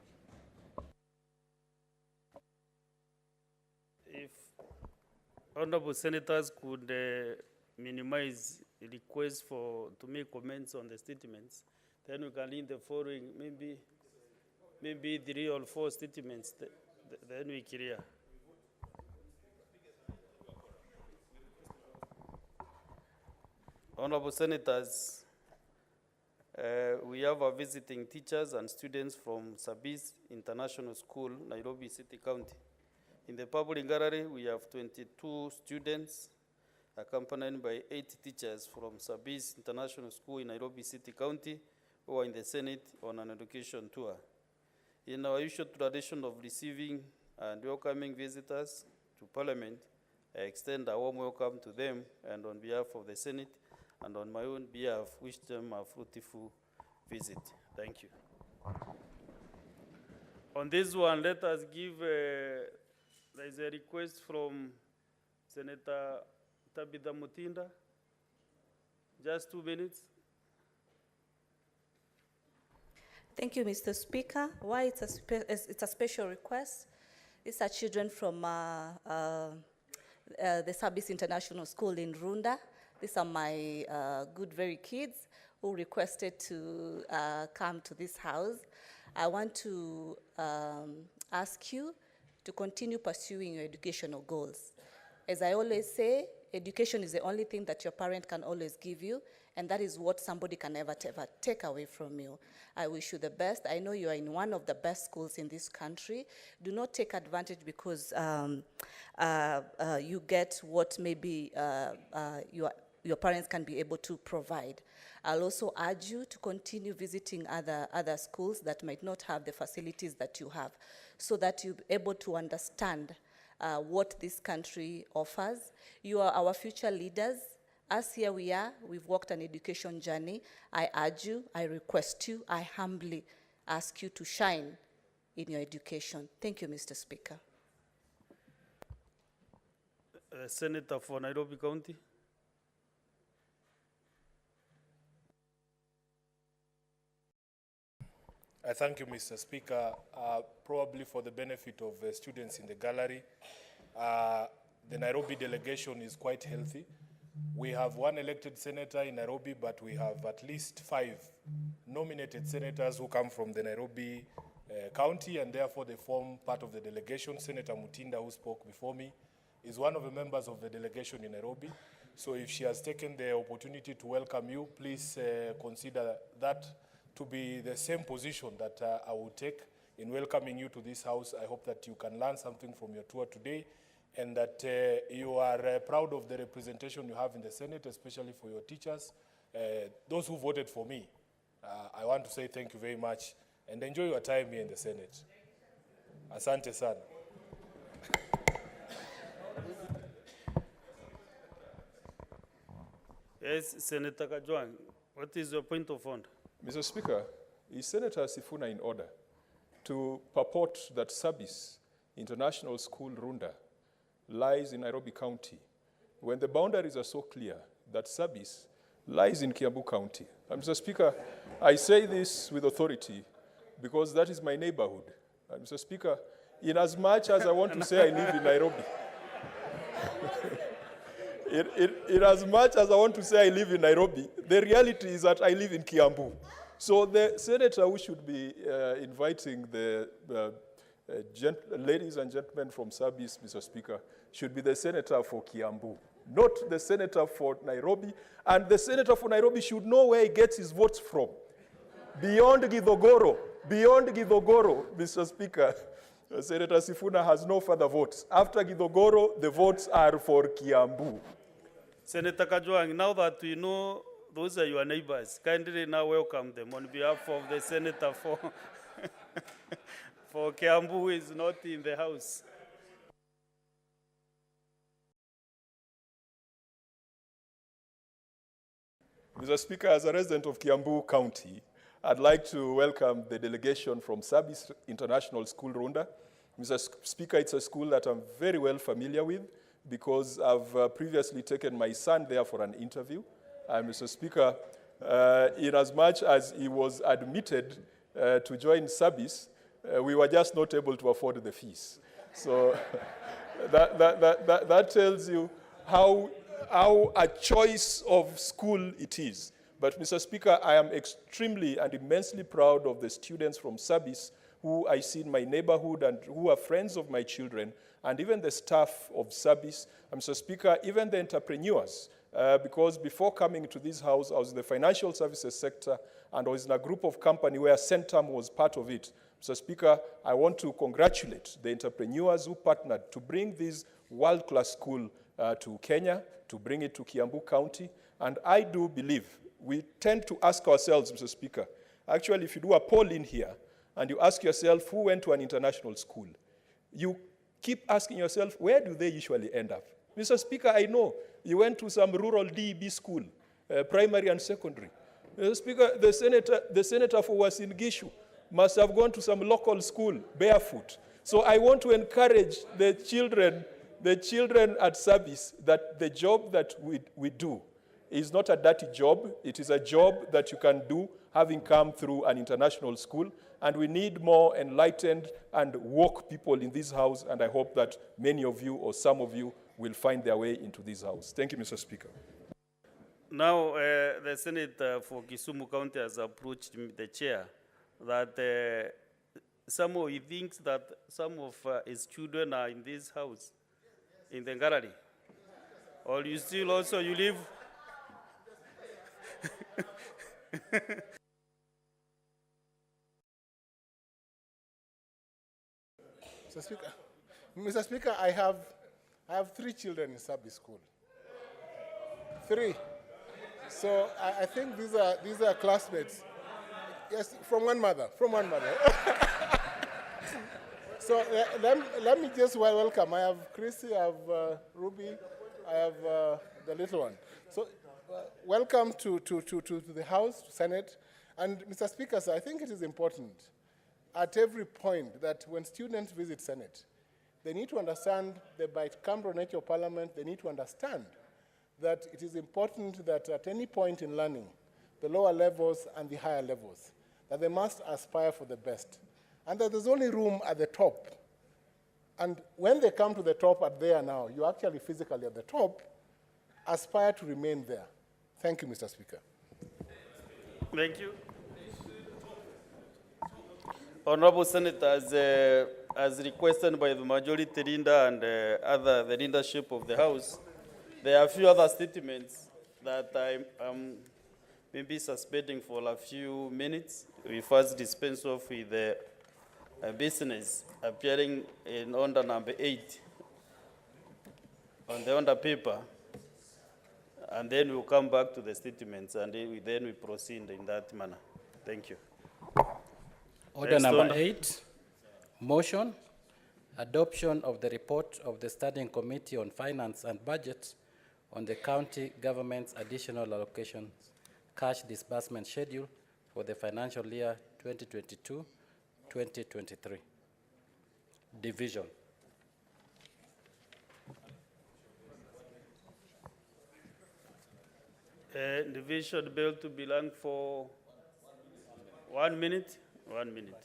If honorable senators could minimize requests to make comments on the statements, then we can leave the following, maybe 3 or 4 statements, then we clear. Honorable senators, we have our visiting teachers and students from Sabis International School, Nairobi City County. In the public gallery, we have 22 students accompanied by 8 teachers from Sabis International School in Nairobi City County who are in the Senate on an education tour. In our usual tradition of receiving and welcoming visitors to Parliament, I extend a warm welcome to them, and on behalf of the Senate and on my own behalf, wish them a fruitful visit. Thank you. On this one, let us give, there is a request from Senator Tabitha Mutinda. Just 2 minutes. Thank you, Mr. Speaker. Why it's a special request? These are children from the Sabis International School in Runda. These are my good, very kids who requested to come to this house. I want to ask you to continue pursuing your educational goals. As I always say, education is the only thing that your parent can always give you, and that is what somebody can never take away from you. I wish you the best. I know you are in one of the best schools in this country. Do not take advantage because you get what maybe your parents can be able to provide. I'll also urge you to continue visiting other schools that might not have the facilities that you have, so that you're able to understand what this country offers. You are our future leaders. As here we are, we've walked an education journey. I urge you, I request you, I humbly ask you to shine in your education. Thank you, Mr. Speaker. Senator for Nairobi County. I thank you, Mr. Speaker. Probably for the benefit of students in the gallery, the Nairobi delegation is quite healthy. We have one elected senator in Nairobi, but we have at least 5 nominated senators who come from the Nairobi county, and therefore they form part of the delegation. Senator Mutinda, who spoke before me, is one of the members of the delegation in Nairobi. So if she has taken the opportunity to welcome you, please consider that to be the same position that I will take in welcoming you to this house. I hope that you can learn something from your tour today, and that you are proud of the representation you have in the Senate, especially for your teachers, those who voted for me. I want to say thank you very much, and enjoy your time here in the Senate. Asante sana. Yes, Senator Kajwang, what is your point of order? Mr. Speaker, is Senator Sifuna in order to purport that Sabis International School Runda lies in Nairobi County when the boundaries are so clear that Sabis lies in Kiambu County? Mr. Speaker, I say this with authority because that is my neighborhood. Mr. Speaker, in as much as I want to say I live in Nairobi, in as much as I want to say I live in Nairobi, the reality is that I live in Kiambu. So the senator who should be inviting the ladies and gentlemen from Sabis, Mr. Speaker, should be the senator for Kiambu, not the senator for Nairobi. And the senator for Nairobi should know where he gets his votes from. Beyond Githogoro, Mr. Speaker, Senator Sifuna has no further votes. After Githogoro, the votes are for Kiambu. Senator Kajwang, now that we know those are your neighbors, kindly now welcome them on behalf of the senator for, for Kiambu, who is not in the house. Mr. Speaker, as a resident of Kiambu County, I'd like to welcome the delegation from Sabis International School Runda. Mr. Speaker, it's a school that I'm very well familiar with because I've previously taken my son there for an interview. And Mr. Speaker, in as much as he was admitted to join Sabis, we were just not able to afford the fees. So that tells you how a choice of school it is. But Mr. Speaker, I am extremely and immensely proud of the students from Sabis who I see in my neighborhood and who are friends of my children, and even the staff of Sabis. Mr. Speaker, even the entrepreneurs, because before coming to this house, I was in the financial services sector, and I was in a group of company where Centum was part of it. Mr. Speaker, I want to congratulate the entrepreneurs who partnered to bring this world-class school to Kenya, to bring it to Kiambu County. And I do believe, we tend to ask ourselves, Mr. Speaker, actually, if you do a poll in here, and you ask yourself who went to an international school, you keep asking yourself, where do they usually end up? Mr. Speaker, I know you went to some rural DEB school, primary and secondary. Mr. Speaker, the senator for Uasin Gishu must have gone to some local school barefoot. So I want to encourage the children at Sabis that the job that we do is not a dirty job. It is a job that you can do having come through an international school. And we need more enlightened and woke people in this house, and I hope that many of you or some of you will find their way into this house. Thank you, Mr. Speaker. Now, the Senate for Kisumu County has approached the chair that somehow he thinks that some of his children are in this house, in the gallery. Or you still also, you live? Mr. Speaker, I have 3 children in Sabi School. 3. So I think these are classmates. Yes, from one mother. So let me just welcome. I have Chrissy, I have Ruby, I have the little one. So welcome to the House, to Senate. And Mr. Speaker, sir, I think it is important at every point that when students visit Senate, they need to understand the bicameral nature of Parliament. They need to understand that it is important that at any point in learning, the lower levels and the higher levels, that they must aspire for the best. And that there's only room at the top. And when they come to the top at there now, you're actually physically at the top, aspire to remain there. Thank you, Mr. Speaker. Thank you. Honorable Senator, as requested by the majority leader and the leadership of the House, there are a few other statements that I'm maybe suspending for a few minutes. We first dispense off with the business appearing in order number 8 on the order paper, and then we'll come back to the statements, and then we proceed in that manner. Thank you. Order number 8, motion, adoption of the report of the Standing Committee on Finance and Budget on the county government's additional allocations cash disbursement schedule for the financial year 2022-2023. Division. Division bill to belong for 1 minute. 1 minute.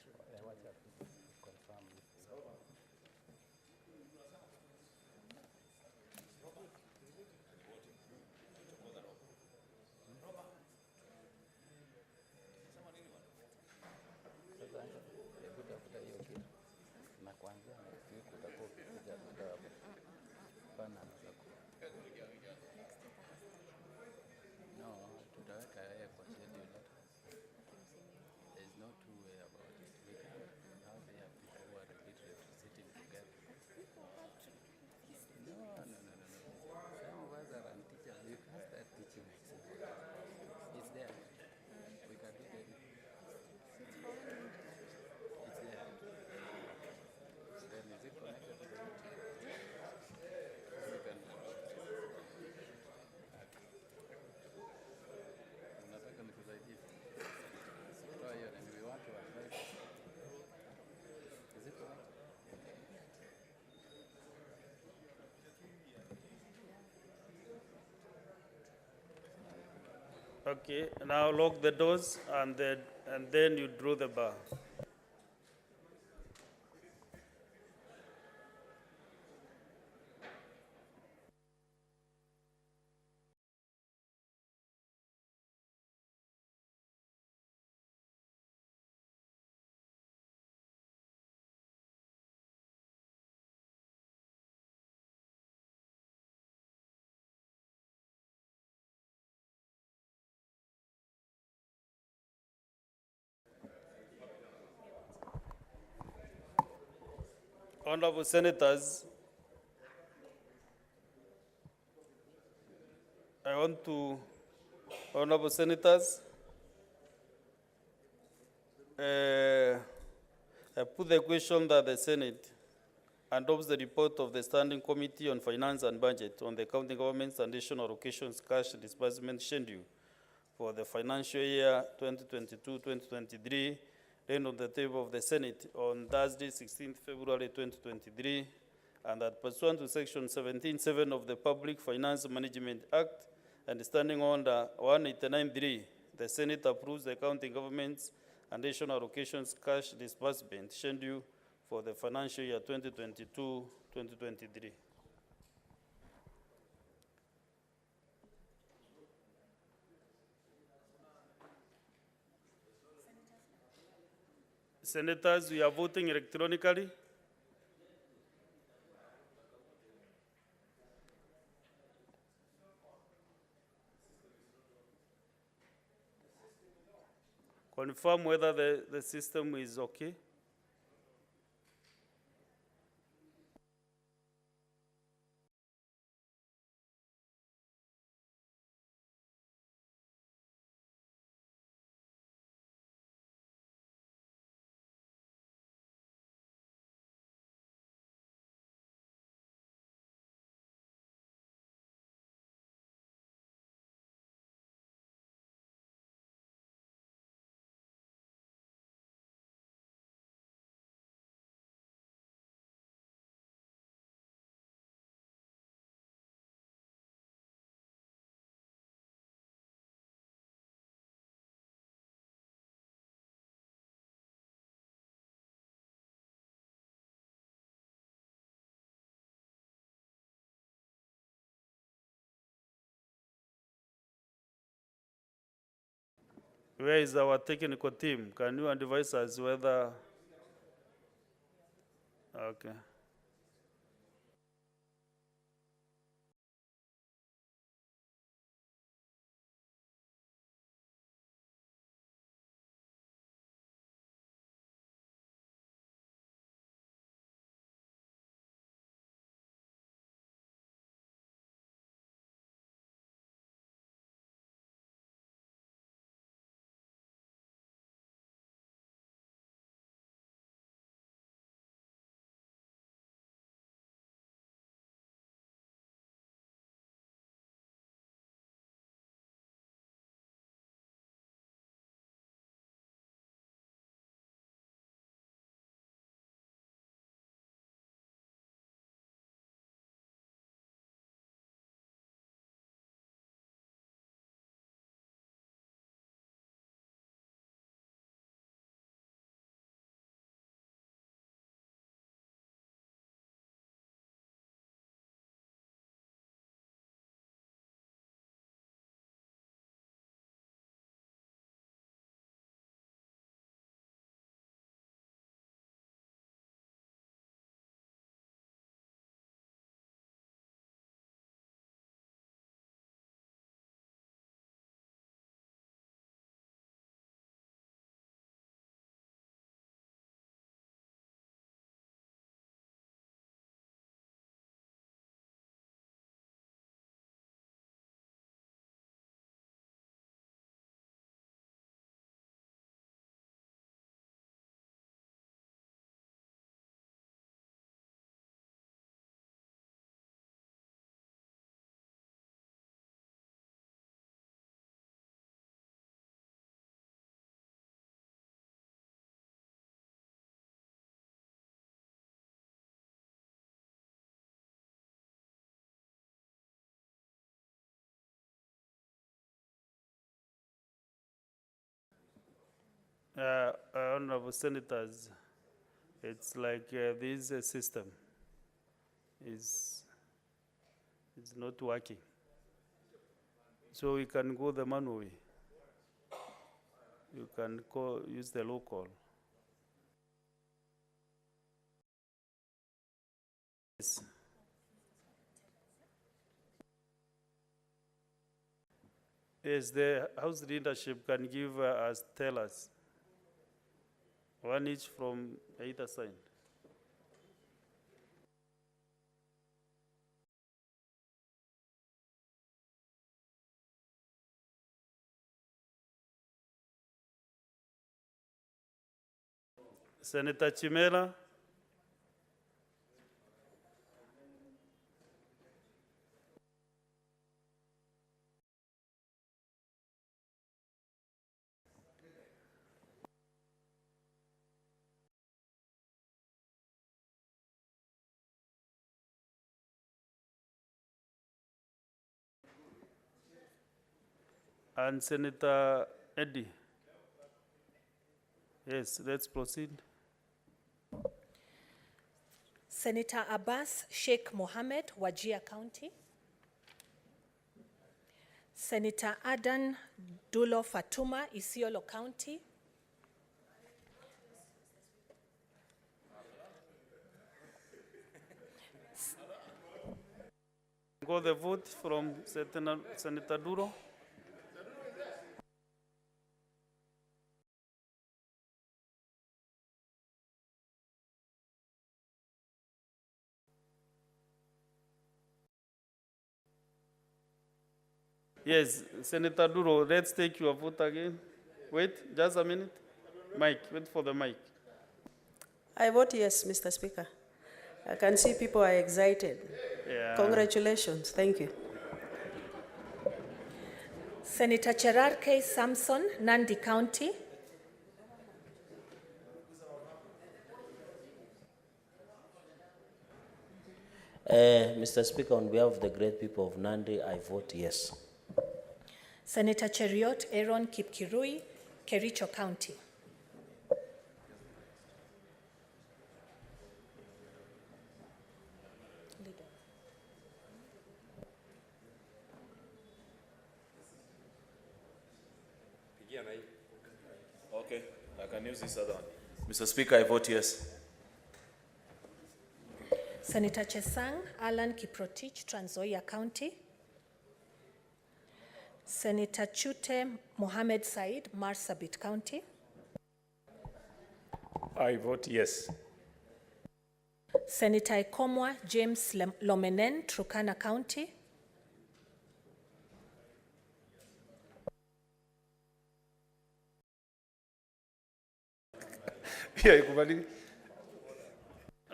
Okay, now lock the doors and then you draw the bar. Honorable Senators, Honorable Senators, I put the question that the Senate adopts the report of the Standing Committee on Finance and Budget on the county government's additional allocations cash disbursement schedule for the financial year 2022-2023, laid on the table of the Senate on Thursday, 16th February 2023, and that pursuant to Section 17(7) of the Public Finance Management Act and Standing Order 1893, The Senate approves the county government's additional allocations cash disbursement schedule for the financial year 2022-2023. Senators, we are voting electronically. Confirm whether the system is okay. Where is our technical team? Can you advise us whether? Okay. Honorable Senators, it's like this system is not working. So we can go the manual way. You can use the local. Yes. Yes, the House leadership can give us, tell us. One each from either side. Senator Chimela. And Senator Eddie. Yes, let's proceed. Senator Abbas Sheikh Mohammed, Wajir County. Senator Adan Dulo Fatuma, Isiolo County. Go the vote from Senator Duro. Yes, Senator Duro, let's take your vote again. Wait, just a minute. Mike, wait for the mic. I vote yes, Mr. Speaker. I can see people are excited. Yeah. Congratulations. Thank you. Senator Cherarke Samson, Nandi County. Mr. Speaker, on behalf of the great people of Nandi, I vote yes. Senator Cheriot Aaron Kipkirui, Kericho County. Okay, I can use this other one. Mr. Speaker, I vote yes. Senator Chesang Alan Kiprotich, Trans Nzoia County. Senator Chute Mohammed Said, Marsabit County. I vote yes. Senator Ikomwa James Lomenen, Turkana County.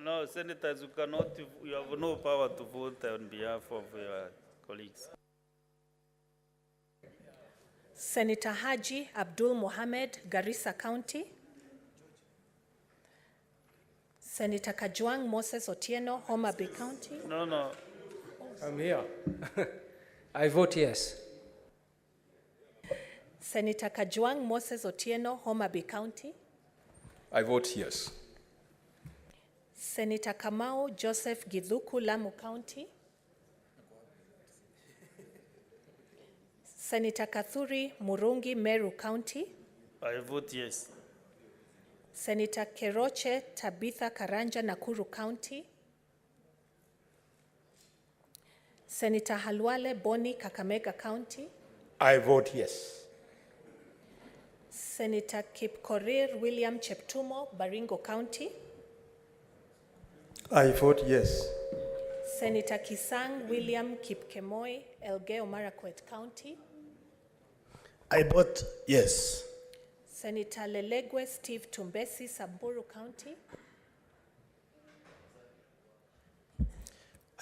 No, senators, you have no power to vote on behalf of your colleagues. Senator Haji Abdul Mohammed, Garissa County. Senator Kajwang Moses Otieno, Homa Bay County. No. I'm here. I vote yes. Senator Kajwang Moses Otieno, Homa Bay County. I vote yes. Senator Kamau Joseph Githuku, Lamu County. Senator Kathuri Murungi, Meru County. I vote yes. Senator Keroche Tabitha Karanja, Nakuru County. Senator Halwale Boni, Kakamega County. I vote yes. Senator Kipkorir William Cheptumo, Baringo County. I vote yes. Senator Kisang William Kipkemoi, Elgeyo Marakwet County. I vote yes. Senator Lelegwe Steve Tumbesi, Samburu County.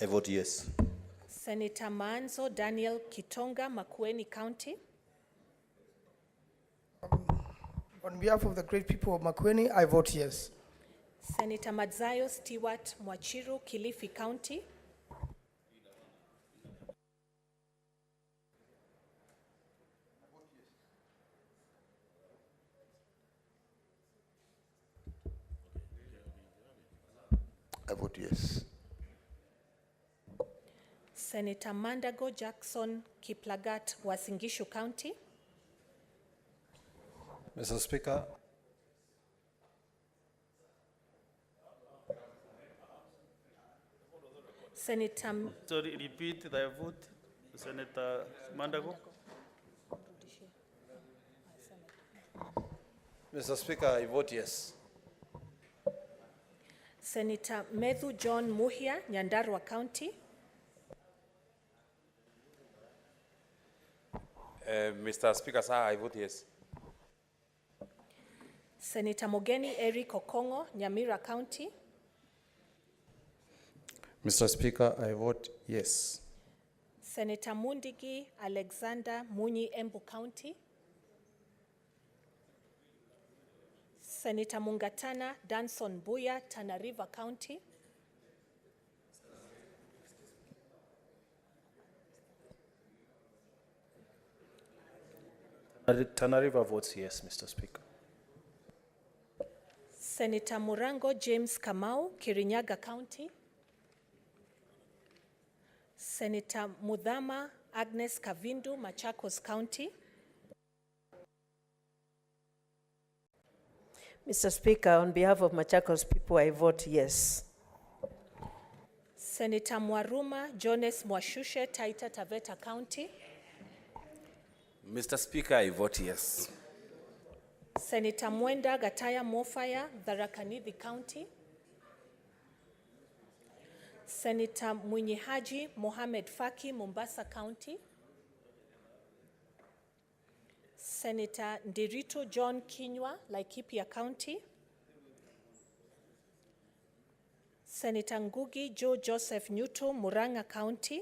I vote yes. Senator Manzo Daniel Kitonga, Makueni County. On behalf of the great people of Makueni, I vote yes. Senator Madzayo Stewart Mwachiru, Kilifi County. I vote yes. Senator Mandago Jackson Kiplagat, Wasingishu County. Mr. Speaker, Senator Sorry, repeat the vote. Senator Mandago. Mr. Speaker, I vote yes. Senator Methu John Muhia, Nyandarua County. Mr. Speaker, sir, I vote yes. Senator Mogeni Eric Okongo, Nyamira County. Mr. Speaker, I vote yes. Senator Mundigi Alexander Munyi, Embu County. Senator Mungatana Danson Buya, Tana River County. Tana River votes yes, Mr. Speaker. Senator Murango James Kamau, Kirinyaga County. Senator Mudhama Agnes Kavindu, Machakos County. Mr. Speaker, on behalf of Machakos people, I vote yes. Senator Mwaruma Jones Mwashushe, Taita Taveta County. Mr. Speaker, I vote yes. Senator Mwenda Gataya Mofaya, Tharaka Nithi County. Senator Mwinyihaji Mohamed Faki, Mombasa County. Senator Ndirito John Kinywa, Laikipia County. Senator Ngugi Joe Joseph Nyuto, Murang'a County.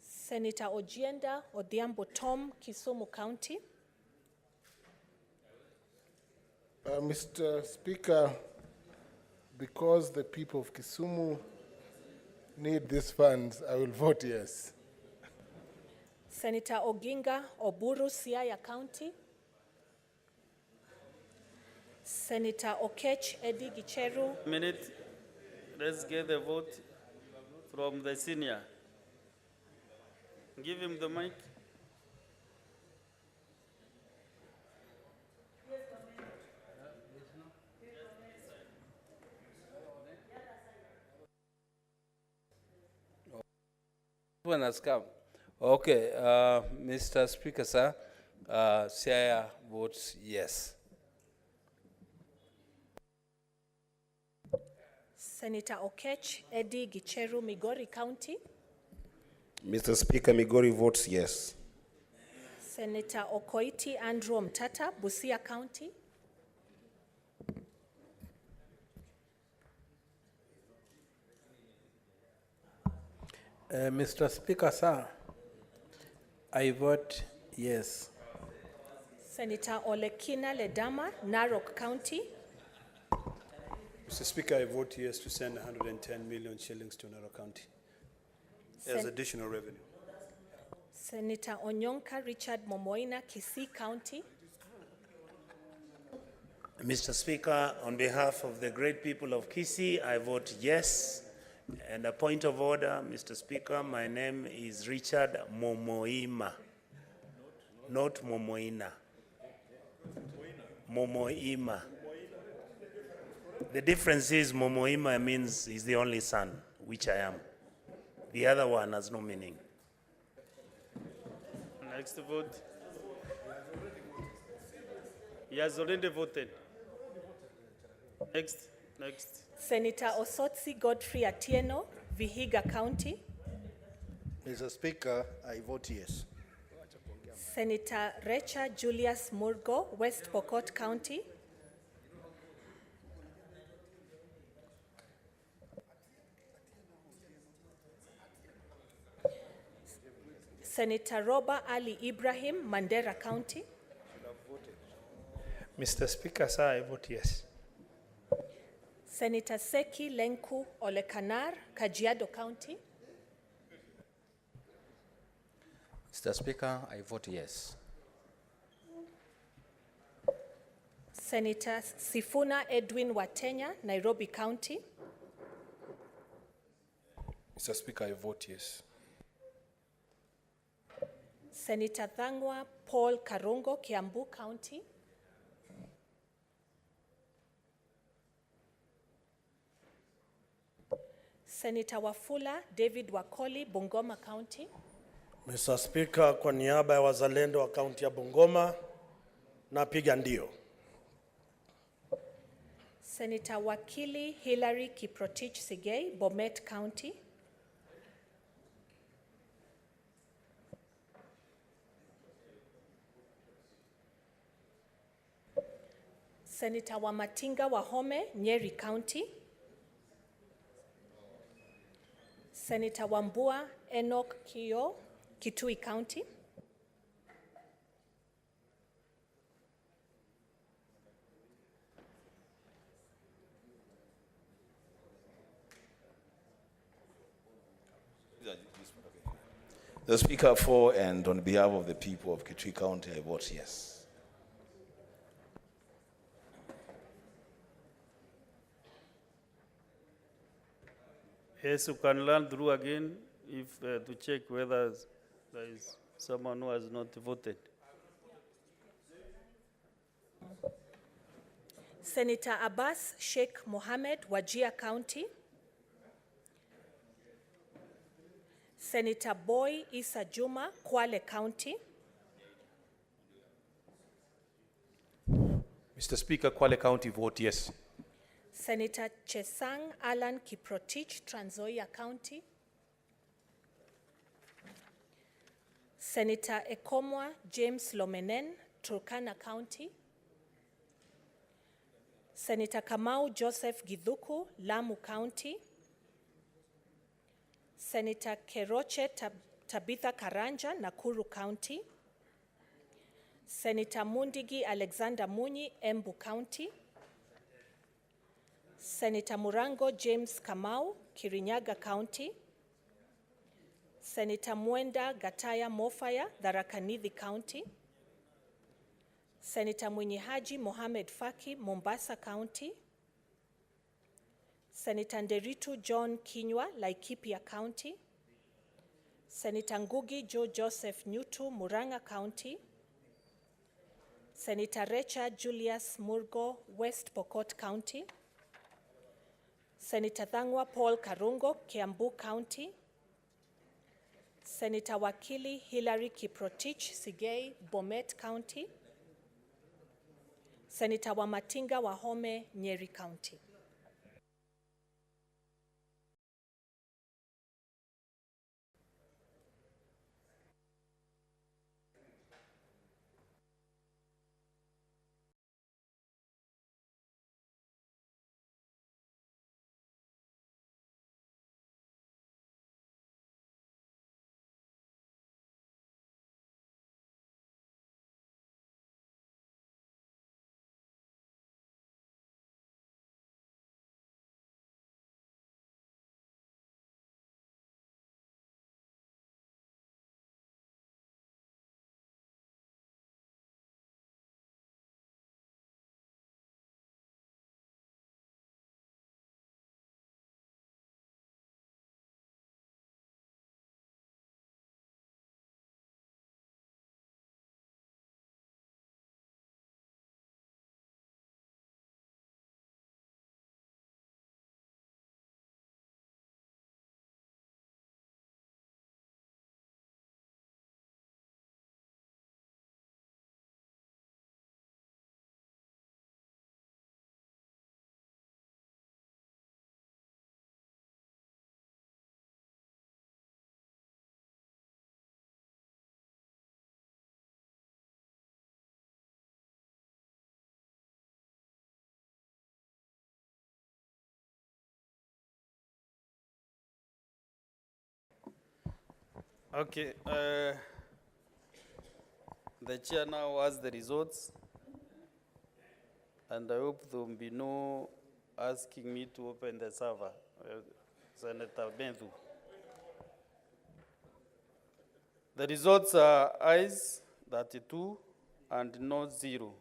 Senator Ojienda Odhiambo Tom, Kisumu County. Mr. Speaker, because the people of Kisumu need these funds, I will vote yes. Senator Oginga Oburu, Siaya County. Senator Okech Eddie Gicheru. Minute, let's get the vote from the senior. Give him the mic. One has come. Okay, Mr. Speaker, sir, Siaya votes yes. Senator Okech Eddie Gicheru, Migori County. Mr. Speaker, Migori votes yes. Senator Okoiti Andrew Mtata, Busia County. Mr. Speaker, sir, I vote yes. Senator Olekina Ledama, Narok County. Mr. Speaker, I vote yes to send 110 million shillings to Narok County as additional revenue. Senator Onyonka Richard Momoina, Kisii County. Mr. Speaker, on behalf of the great people of Kisii, I vote yes. And a point of order, Mr. Speaker, my name is Richard Momoima, not Momoina. Momoima. The difference is Momoima means he's the only son, which I am. The other one has no meaning. Next vote. He has already voted. Next. Senator Osotsi Godfrey Atieno, Vihiga County. Mr. Speaker, I vote yes. Senator Recha Julius Murgo, West Pokot County. Senator Roba Ali Ibrahim, Mandera County. Mr. Speaker, sir, I vote yes. Senator Seki Lenku Olekanar, Kajiado County. Mr. Speaker, I vote yes. Senator Sifuna Edwin Watenya, Nairobi County. Mr. Speaker, I vote yes. Senator Thangwa Paul Karungo, Kiambu County. Senator Wafula David Wakoli, Bungoma County. Mr. Speaker, kwa niaba ya wazalendo wa kaunti ya Bungoma, napiga ndio. Senator Wakili Hillary Kiprotich Sigei, Bomet County. Senator Wamatinga Wahome, Nyeri County. Senator Wambua Enoch Kio, Kitui County. The Speaker, for and on behalf of the people of Kitui County, I vote yes. Yes, you can learn through again if to check whether there is someone who has not voted. Senator Abbas Sheikh Mohammed, Wajir County. Senator Boy Issa Juma, Kwale County. Mr. Speaker, Kwale County, vote yes. Senator Chesang Alan Kiprotich, Trans Nzoia County. Senator Ekomwa James Lomenen, Turkana County. Senator Kamau Joseph Githuku, Lamu County. Senator Keroche Tabitha Karanja, Nakuru County. Senator Mundigi Alexander Munyi, Embu County. Senator Murango James Kamau, Kirinyaga County. Senator Mwenda Gataya Mofaya, Tharaka Nithi County. Senator Mwinyihaji Mohamed Faki, Mombasa County. Senator Nderitu John Kinywa, Laikipia County. Senator Ngugi Joe Joseph Nyutu, Murang'a County. Senator Recha Julius Murgo, West Pokot County. Senator Thangwa Paul Karungo, Kiambu County. Senator Wakili Hilary Kiprotich, Sigei, Bomet County. Senator Wamatinga Wahome, Nyeri County. Okay, the chair now has the results, and I hope there will be no asking me to open the server. Senator Bendu. The results are ayes 32 and no 0,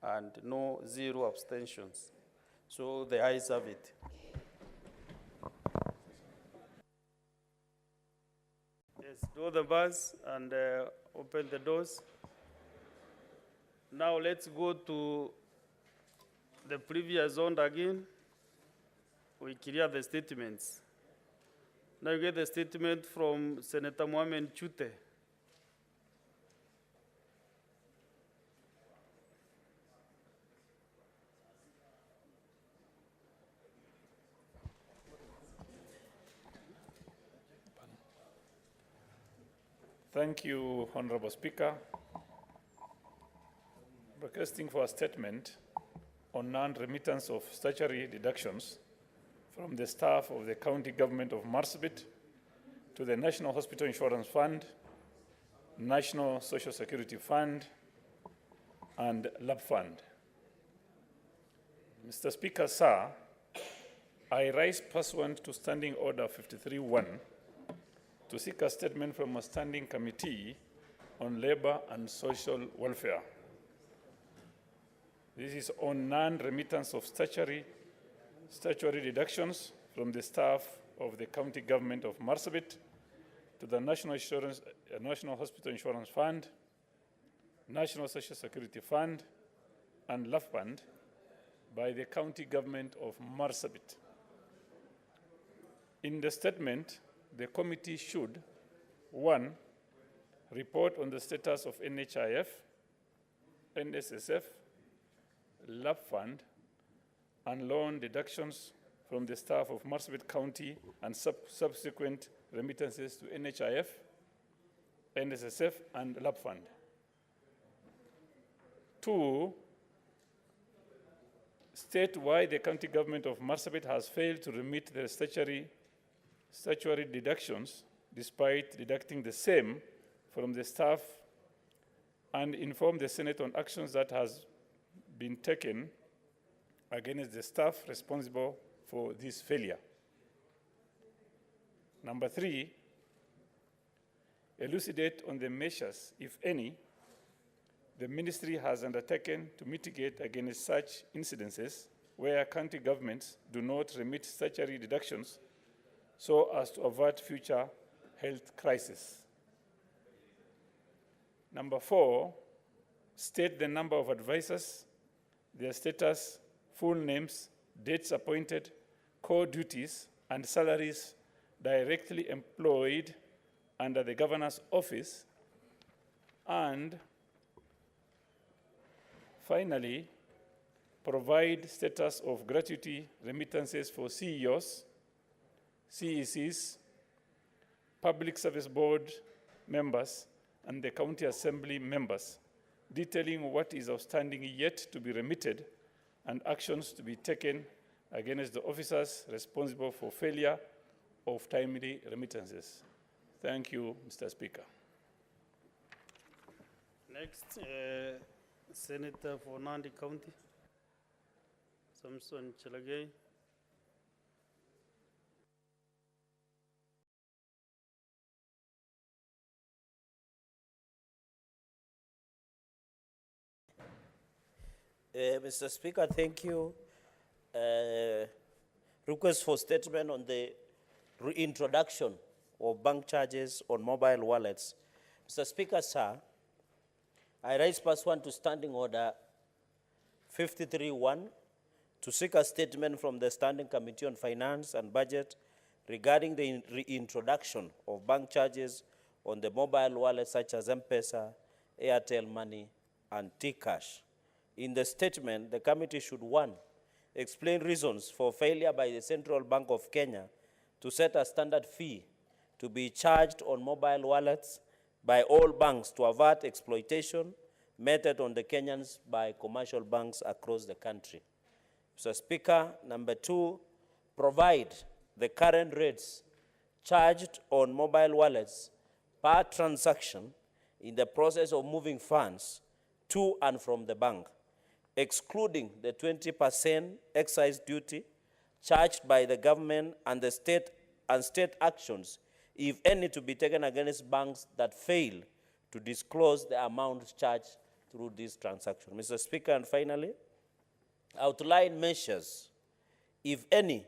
and no 0 abstentions. So the ayes have it. Yes, do the bars and open the doors. Now let's go to the previous zone again. We clear the statements. Now you get the statement from Senator Mohamed Chute. Thank you, Honorable Speaker. Requesting for a statement on non-remittance of statutory deductions from the staff of the County Government of Marsabit to the National Hospital Insurance Fund, National Social Security Fund, and LAB Fund. Mr. Speaker, sir, I rise pursuant to Standing Order 53-1 to seek a statement from a standing committee on labor and social welfare. This is on non-remittance of statutory deductions from the staff of the county government of Marsabit to the National Hospital Insurance Fund, National Social Security Fund, and LAF Fund by the county government of Marsabit. In the statement, the committee should, 1, report on the status of NHIF, NSSF, LAF Fund, and loan deductions from the staff of Marsabit County and subsequent remittances to NHIF, NSSF, and LAP Fund. 2, state why the county government of Marsabit has failed to remit the statutory deductions despite deducting the same from the staff, and inform the Senate on actions that has been taken against the staff responsible for this failure. Number 3, elucidate on the measures, if any, the ministry has undertaken to mitigate against such incidences where county governments do not remit statutory deductions so as to avert future health crises. Number 4, state the number of advisors, their status, full names, dates appointed, core duties, and salaries directly employed under the governor's office. And finally, provide status of gratuity remittances for CEOs, CECs, Public Service Board members, and the County Assembly members, detailing what is outstanding yet to be remitted and actions to be taken against the officers responsible for failure of timely remittances. Thank you, Mr. Speaker. Next, Senator for Nandi County, Samson Chelagay. Mr. Speaker, thank you. Request for statement on the reintroduction of bank charges on mobile wallets. Mr. Speaker, sir, I raise pursuant to Standing Order 53-1 to seek a statement from the Standing Committee on Finance and Budget regarding the reintroduction of bank charges on the mobile wallets such as M-Pesa, Airtel Money, and T-Cash. In the statement, the committee should, 1, explain reasons for failure by the Central Bank of Kenya to set a standard fee to be charged on mobile wallets by all banks to avert exploitation meted on the Kenyans by commercial banks across the country. Mr. Speaker, number 2, provide the current rates charged on mobile wallets per transaction in the process of moving funds to and from the bank, excluding the 20% excise duty charged by the government and the state actions, if any, to be taken against banks that fail to disclose the amounts charged through this transaction. Mr. Speaker, and finally, outline measures, if any,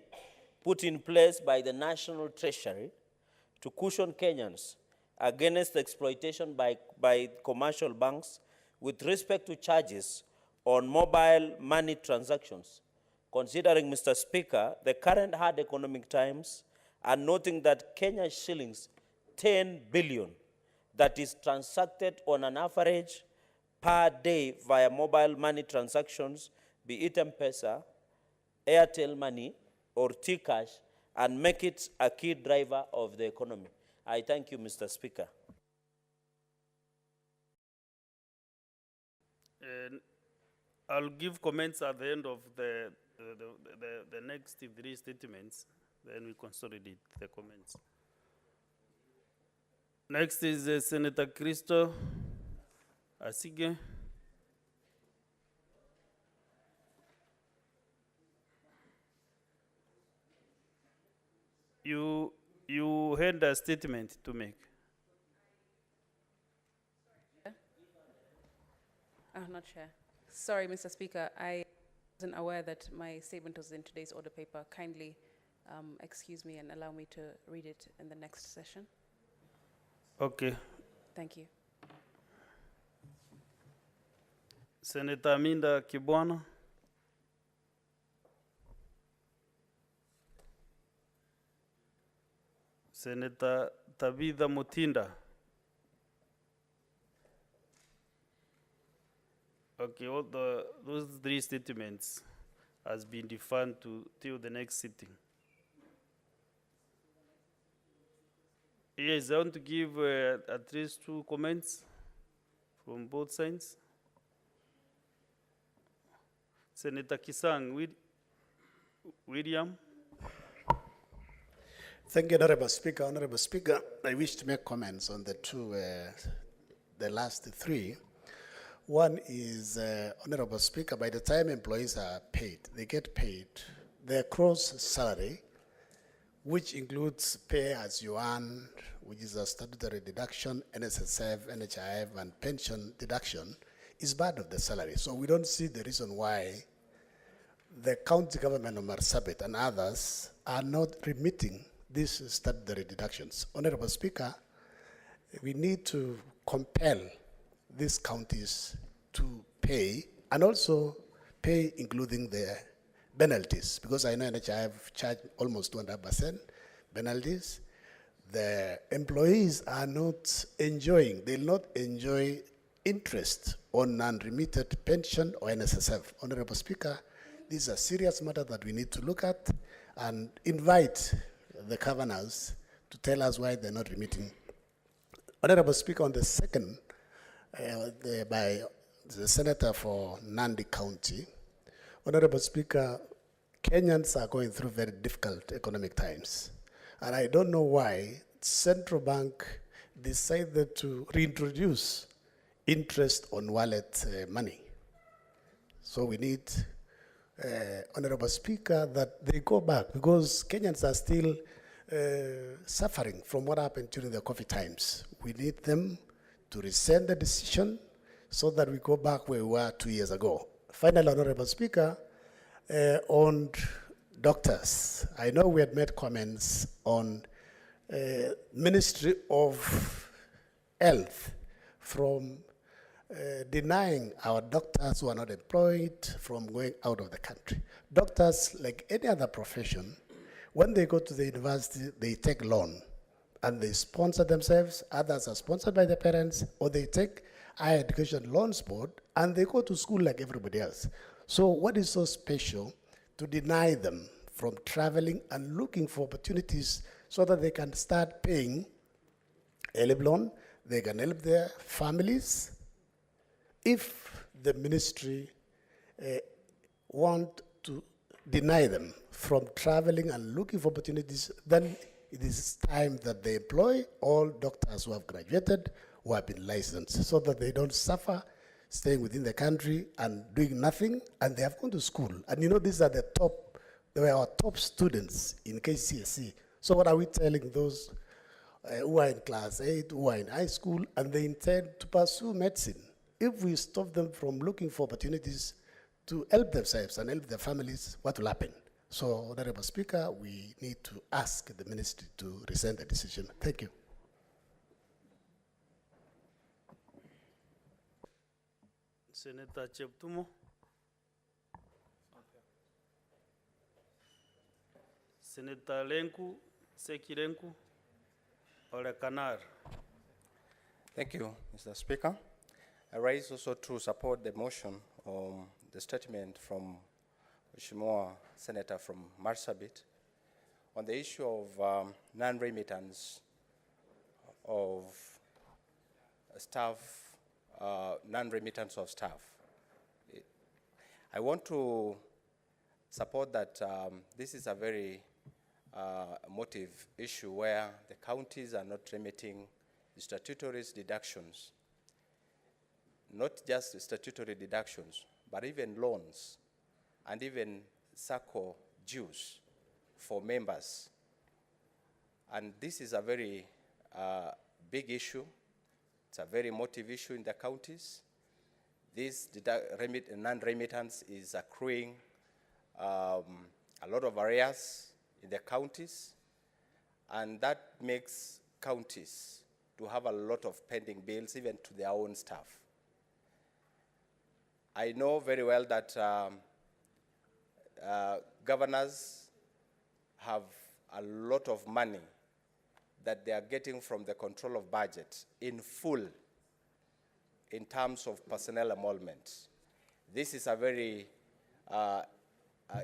put in place by the National Treasury to cushion Kenyans against exploitation by commercial banks with respect to charges on mobile money transactions, considering, Mr. Speaker, the current hard economic times, and noting that Kenya's shillings 10 billion that is transacted on an average per day via mobile money transactions, be it M-Pesa, Airtel Money, or T-Cash, and make it a key driver of the economy. I thank you, Mr. Speaker. I'll give comments at the end of the next 3 statements, then we consolidate the comments. Next is Senator Christo Asige. You You had a statement to make. Not Chair. Sorry, Mr. Speaker. I wasn't aware that my statement was in today's order paper. Kindly excuse me and allow me to read it in the next session. Okay. Thank you. Senator Aminda Kibwana. Senator Tabitha Mutinda. Okay, those three statements has been deferred till the next sitting. Yes, I want to give at least 2 comments from both sides. Senator Kisang, William. Thank you, Honorable Speaker. Honorable Speaker, I wish to make comments on the last 3. One is, Honorable Speaker, by the time employees are paid, they get paid their gross salary, which includes pay as you earn, which is a statutory deduction, NSSF, NHIF, and pension deduction, is part of the salary. So we don't see the reason why the county government of Marsabit and others are not remitting these statutory deductions. Honorable Speaker, we need to compel these counties to pay, and also pay including the penalties, because I know NHIF charged almost 200% penalties. The employees are not enjoying, they'll not enjoy interest on non-remitted pension or NSSF. Honorable Speaker, this is a serious matter that we need to look at and invite the governors to tell us why they're not remitting. Honorable Speaker, on the second, by the Senator for Nandi County, Honorable Speaker, Kenyans are going through very difficult economic times. And I don't know why Central Bank decided to reintroduce interest on wallet money. So we need, Honorable Speaker, that they go back, because Kenyans are still suffering from what happened during the COVID times. We need them to rescind the decision so that we go back where we were 2 years ago. Finally, Honorable Speaker, on doctors, I know we had made comments on Ministry of Health from denying our doctors who are not employed from going out of the country. Doctors, like any other profession, when they go to the university, they take loan and they sponsor themselves. Others are sponsored by their parents, or they take higher education loans board and they go to school like everybody else. So what is so special to deny them from traveling and looking for opportunities so that they can start paying a loan, they can help their families? If the ministry want to deny them from traveling and looking for opportunities, then it is time that they employ all doctors who have graduated, who have been licensed, so that they don't suffer staying within the country and doing nothing, and they have gone to school. And you know, these are the top, they were our top students in KCSE. So what are we telling those who are in class 8, who are in high school, and they intend to pursue medicine? If we stop them from looking for opportunities to help themselves and help their families, what will happen? So, Honorable Speaker, we need to ask the ministry to rescind the decision. Thank you. Senator Cheptumo. Senator Lenku, Sekirenku, Olekanar. Thank you, Mr. Speaker. I rise also to support the motion on the statement from Mheshimiwa Senator from Marsabit on the issue of non-remittance of staff, non-remittance of staff. I want to support that this is a very motive issue where the counties are not remitting the statutory deductions, not just statutory deductions, but even loans and even SACCO dues for members. And this is a very big issue. It's a very emotive issue in the counties. This non-remittance is accruing a lot of arrears in the counties, and that makes counties to have a lot of pending bills, even to their own staff. I know very well that governors have a lot of money that they are getting from the control of budget in full in terms of personnel emolument. This is a very,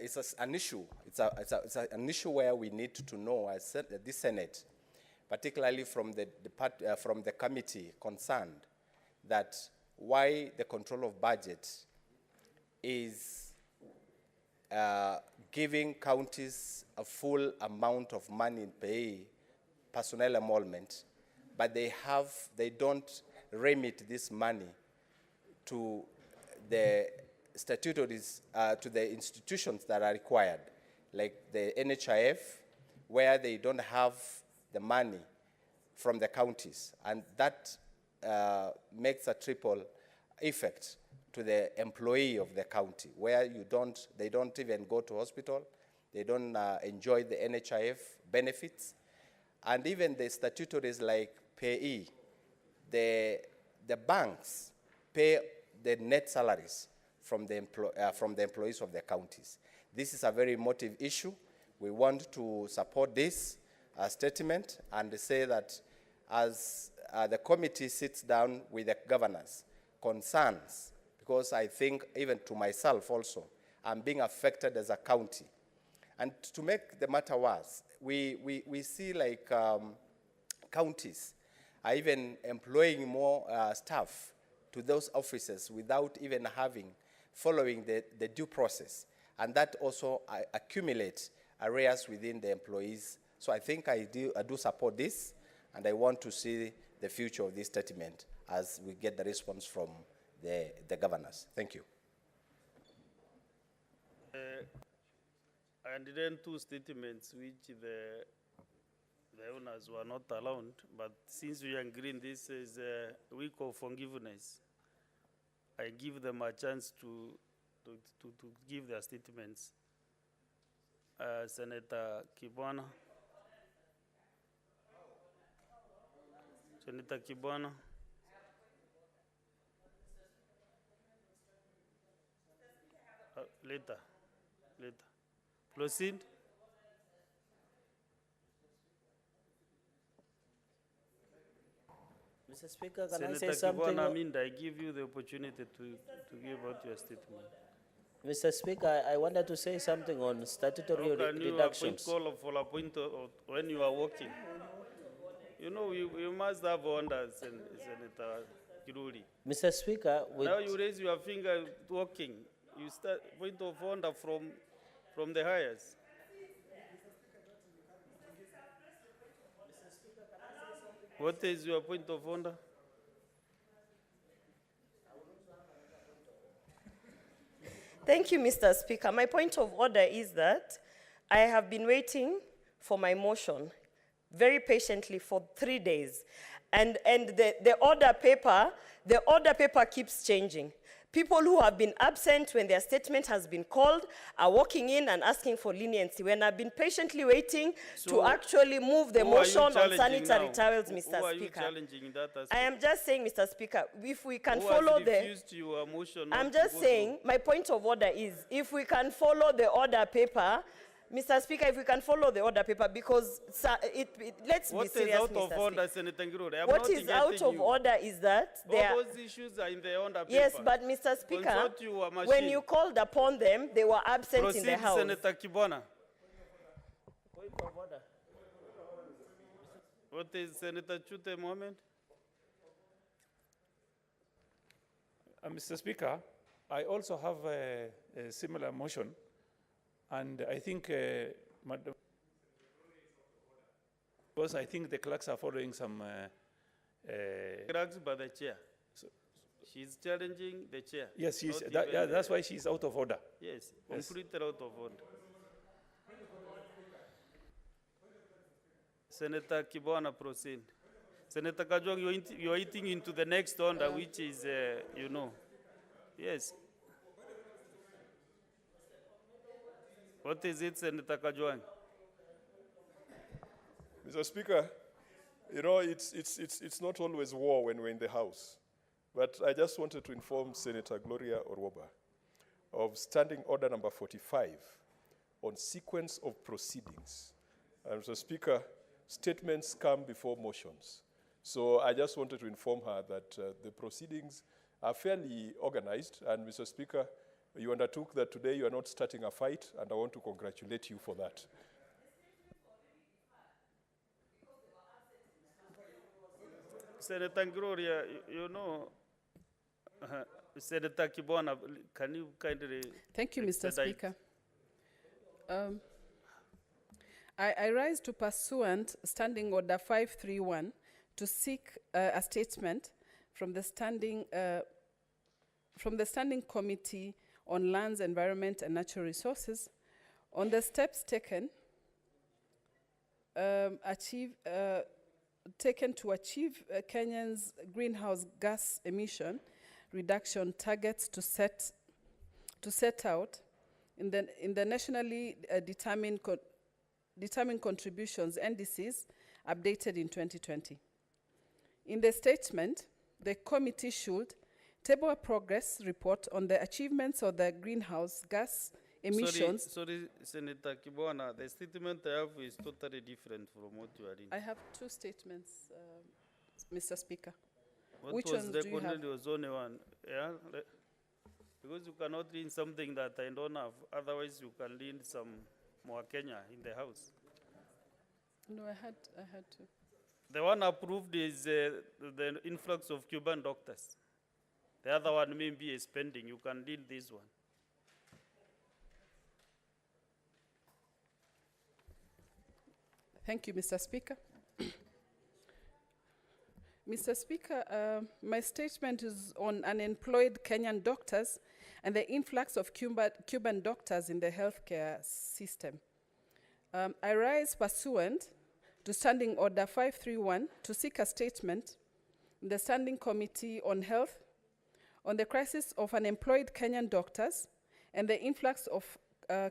it's an issue. It's an issue where we need to know as the Senate, particularly from the committee concerned, that why the control of budget is giving counties a full amount of money in pay personnel emolument, but they don't remit this money to the statutories, to the institutions that are required, like the NHIF, where they don't have the money from the counties. And that makes a triple effect to the employee of the county, where they don't even go to hospital, they don't enjoy the NHIF benefits, and even the statutories like payee, the banks pay the net salaries from the employees of the counties. This is a very emotive issue. We want to support this statement and say that as the committee sits down with the governors, concerns, because I think even to myself also, I'm being affected as a county. And to make the matter worse, we see like counties are even employing more staff to those offices without even following the due process. And that also accumulates arrears within the employees. So I think I do support this, and I want to see the future of this statement as we get the response from the governors. Thank you. And then two statements which the owners were not allowed, but since we agree this is a week of forgiveness, I give them a chance to give their statements. Senator Kibwana. Senator Kibwana. Later. Proceed. Mr. Speaker, can Senator I say something? Kibwana, I give you the opportunity to give out your statement. Mr. Speaker, I wanted to say something on statutory How can you reductions. call for a point when you are working? You know, you must have orders, Senator Kiruri. Mr. Speaker, Now you raise your finger working. You start point of order from the highest. What is your point of order? Thank you, Mr. Speaker. My point of order is that I have been waiting for my motion very patiently for 3 days. And the order paper keeps changing. People who have been absent when their statement has been called are walking in and asking for leniency when I've been patiently waiting to actually move the motion on sanitary towels, Mr. Who are you Speaker. challenging that aspect? I am just saying, Mr. Speaker, if we can Who follow has the... refused your motion not I'm to just go saying, my point of order is, if we can follow the order paper, Mr. Speaker, if we can follow the order paper, because let's be serious, What is out Mr. of order, Speaker. Senator Ngirore? I'm What not is out getting of you. order is that there All those issues are in the order paper. Yes, but Mr. Speaker, Consult your when machine. you called upon them, they were absent Proceed, in the House. Senator Kibwana. Point of order. What is Senator Chute moment? Mr. Speaker, I also have a similar motion, and I think, Madam, because I think the clerks are following some... Clerks by the chair. She's challenging the chair. Yes, not yeah, even that's why she's out of order. Yes, Yes. completely out of order. Senator Kibwana, proceed. Senator Kajwang, you're eating into the next order, which is, you know. Yes. What is it, Senator Kajwang? Mr. Speaker, you know, it's not always war when we're in the House. But I just wanted to inform Senator Gloria Orwoba of Standing Order number 45 on sequence of proceedings. And Mr. Speaker, statements come before motions. So I just wanted to inform her that the proceedings are fairly organized. And Mr. Speaker, you undertook that today you are not starting a fight, and I want to congratulate you for that. Senator Gloria, you know, Senator Kibwana, can you kindly... Thank you, Mr. expedite? Speaker. I rise to pursuant Standing Order 531 to seek a statement from the Standing Committee on Lands, Environment and Natural Resources on the steps taken to achieve Kenya's greenhouse gas emission reduction targets to set out in the nationally determined contributions NDCs updated in 2020. In the statement, the committee should table a progress report on the achievements of the greenhouse gas emissions. Sorry, Senator Kibwana, the statement I have is totally different from what you are in. I have two statements, Mr. Speaker. What Which was one do you have? recorded was only one. Yeah? Because you cannot read something that I don't have. Otherwise, you can read some more Kenya in the House. No, I had to. The one approved is the influx of Cuban doctors. The other one may be a spending. You can read this one. Thank you, Mr. Speaker. Mr. Speaker, my statement is on unemployed Kenyan doctors and the influx of Cuban doctors in the healthcare system. I rise pursuant to Standing Order 531 to seek a statement in the Standing Committee on Health on the crisis of unemployed Kenyan doctors and the influx of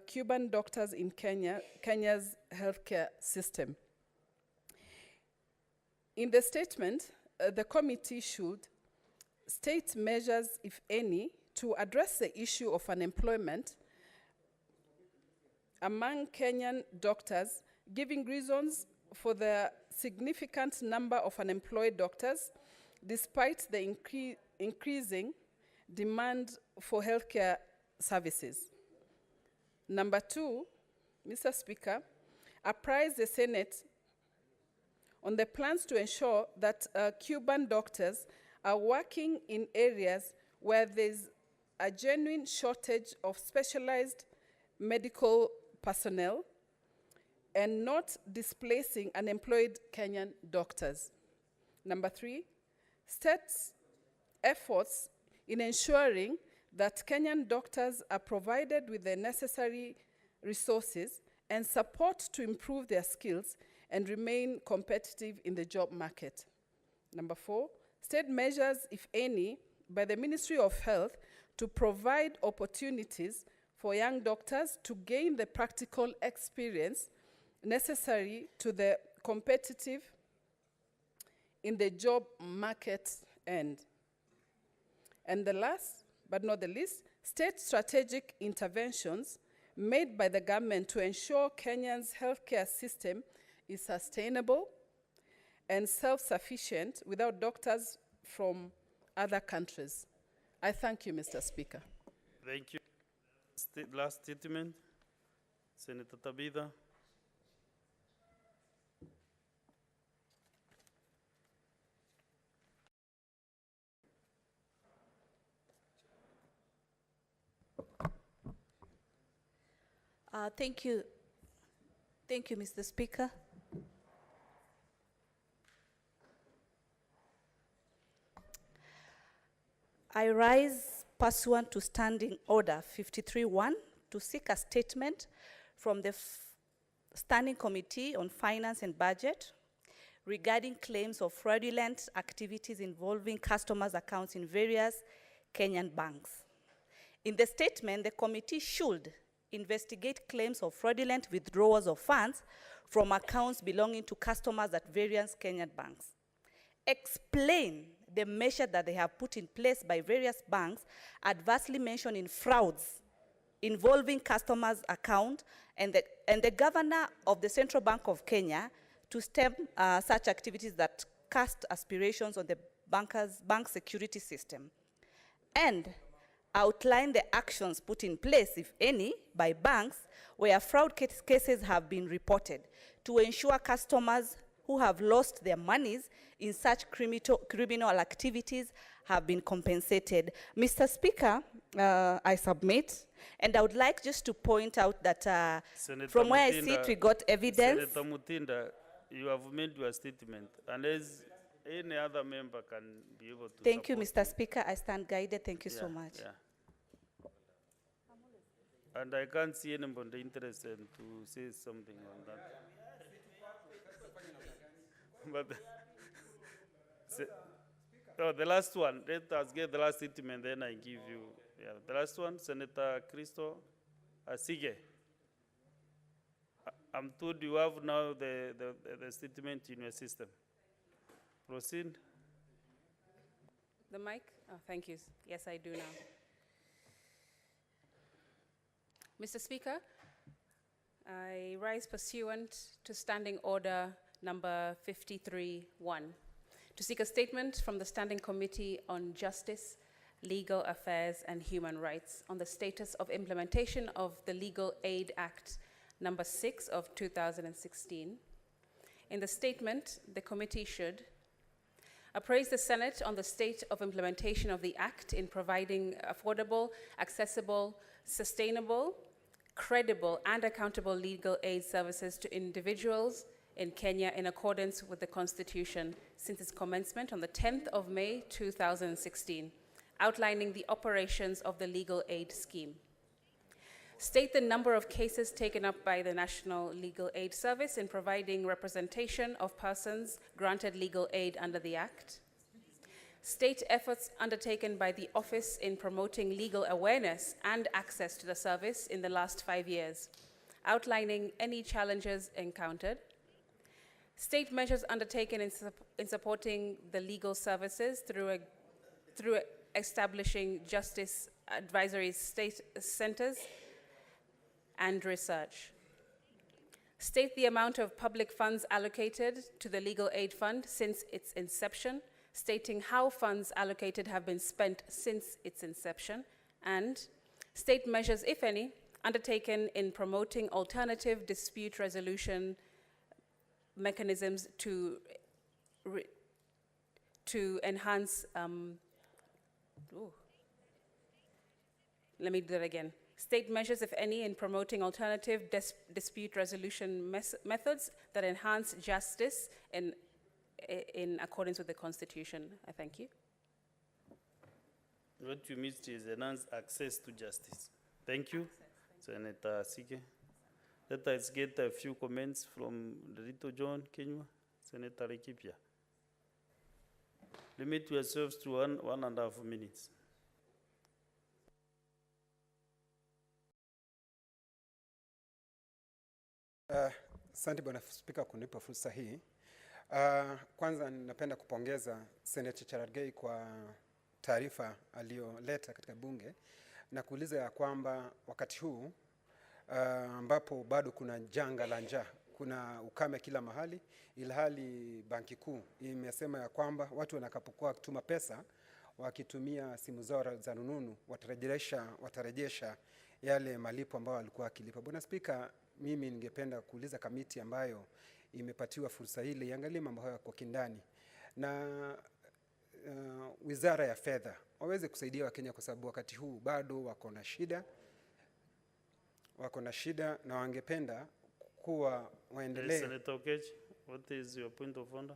Cuban doctors in Kenya's healthcare system. In the statement, the committee should state measures, if any, to address the issue of unemployment among Kenyan doctors, giving reasons for the significant number of unemployed doctors despite the increasing demand for healthcare services. Number two, Mr. Speaker, apprise the Senate on the plans to ensure that Cuban doctors are working in areas where there's a genuine shortage of specialized medical personnel and not displacing unemployed Kenyan doctors. Number three, states efforts in ensuring that Kenyan doctors are provided with the necessary resources and support to improve their skills and remain competitive in the job market. Number four, state measures, if any, by the Ministry of Health to provide opportunities for young doctors to gain the practical experience necessary to the competitive in the job market end. And the last, but not the least, state strategic interventions made by the government to ensure Kenya's healthcare system is sustainable and self-sufficient without doctors from other countries. I thank you, Mr. Speaker. Thank you. Last statement, Senator Tabitha. Thank you. Thank you, Mr. Speaker. I rise pursuant to Standing Order 53-1 to seek a statement from the Standing Committee on Finance and Budget regarding claims of fraudulent activities involving customers' accounts in various Kenyan banks. In the statement, the committee should investigate claims of fraudulent withdrawals of funds from accounts belonging to customers at various Kenyan banks. Explain the measure that they have put in place by various banks adversely mentioned in frauds involving customers' account and the governor of the Central Bank of Kenya to stem such activities that cast aspirations on the bank security system, and outline the actions put in place, if any, by banks where fraud cases have been reported to ensure customers who have lost their monies in such criminal activities have been compensated. Mr. Speaker, I submit, and I would like just to point out that from where I sit, we got evidence. Senator Mutinda, you have made your statement, unless any other member can be able to Thank you, support Mr. Speaker. I stand guided. Thank you so much. Yeah. And I can't see anybody interested to say something on that. But the last one, let us get the last statement, then I give you. Yeah, the last one, Senator Christo Asige. I'm told you have now the statement in your system. Proceed. The mic? Oh, thank you. Yes, I do now. Mr. Speaker, I rise pursuant to Standing Order number 53-1 to seek a statement from the Standing Committee on Justice, Legal Affairs and Human Rights on the status of implementation of the Legal Aid Act number 6 of 2016. In the statement, the committee should appraise the Senate on the state of implementation of the Act in providing affordable, accessible, sustainable, credible, and accountable legal aid services to individuals in Kenya in accordance with the Constitution since its commencement on the 10th of May 2016, outlining the operations of the legal aid scheme. State the number of cases taken up by the National Legal Aid Service in providing representation of persons granted legal aid under the Act. State efforts undertaken by the office in promoting legal awareness and access to the service in the last 5 years, outlining any challenges encountered. State measures undertaken in supporting the legal services through establishing justice advisory state centers and research. State the amount of public funds allocated to the Legal Aid Fund since its inception, stating how funds allocated have been spent since its inception, and state measures, if any, undertaken in promoting alternative dispute resolution mechanisms to enhance, let me do that again. State measures, if any, in promoting alternative dispute resolution methods that enhance justice in accordance with the Constitution. I thank you. What you missed is enhanced access to justice. Thank you, Senator Sige. Let us get a few comments from Rito John Kenywa, Senator Rekipia. Limit yourselves to 1.5 minutes. Asante Bwana Spika kunipa fursa hii. Kwanza napenda kupongeza Senator Cherargei kwa taarifa aliyoleta katika bunge na kuuliza ya kwamba wakati huu ambapo bado kuna janga la njaa, kuna ukame kila mahali, ilhali Banki Kuu imesema ya kwamba watu wanakapokuwa kutuma pesa wakitumia simu zao za rununu watarejesha yale malipo ambayo walikuwa wakilipa. Bwana Spika, mimi ningependa kuuliza kamiti ambayo imepatiwa fursa hili iangalie mambo haya kwa kindani na Wizara ya Fedha waweze kusaidia Wakenya kwa sababu wakati huu bado wako na shida na wangependa kuwa waendelee. Senator Okech, what is your point of order?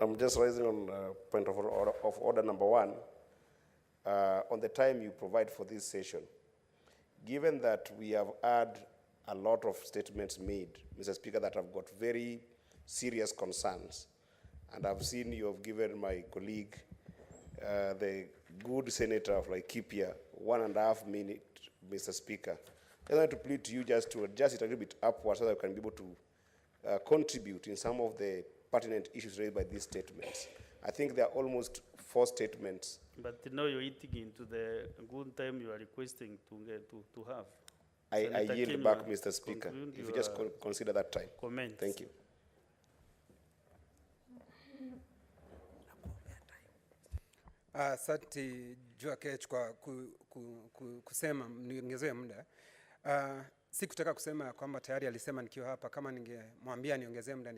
I'm just raising on point of order number 1 on the time you provide for this session. Given that we have had a lot of statements made, Mr. Speaker, that have got very serious concerns. And I've seen you have given my colleague, the good senator of Laikipia, 1.5 minutes, Mr. Speaker. I want to plead to you just to adjust it a little bit upwards so that we can be able to contribute in some of the pertinent issues raised by these statements. I think there are almost 4 statements. But now you're eating into the good time you are requesting to have. I yield Kinyua, back, Mr. Speaker, if you just your consider that time. comments. Thank you. Asante Jua Kech kwa kusema niongezee muda. Si kutaka kusema kwamba tayari alisema nikiwa hapa, kama ningemwambia niongezee muda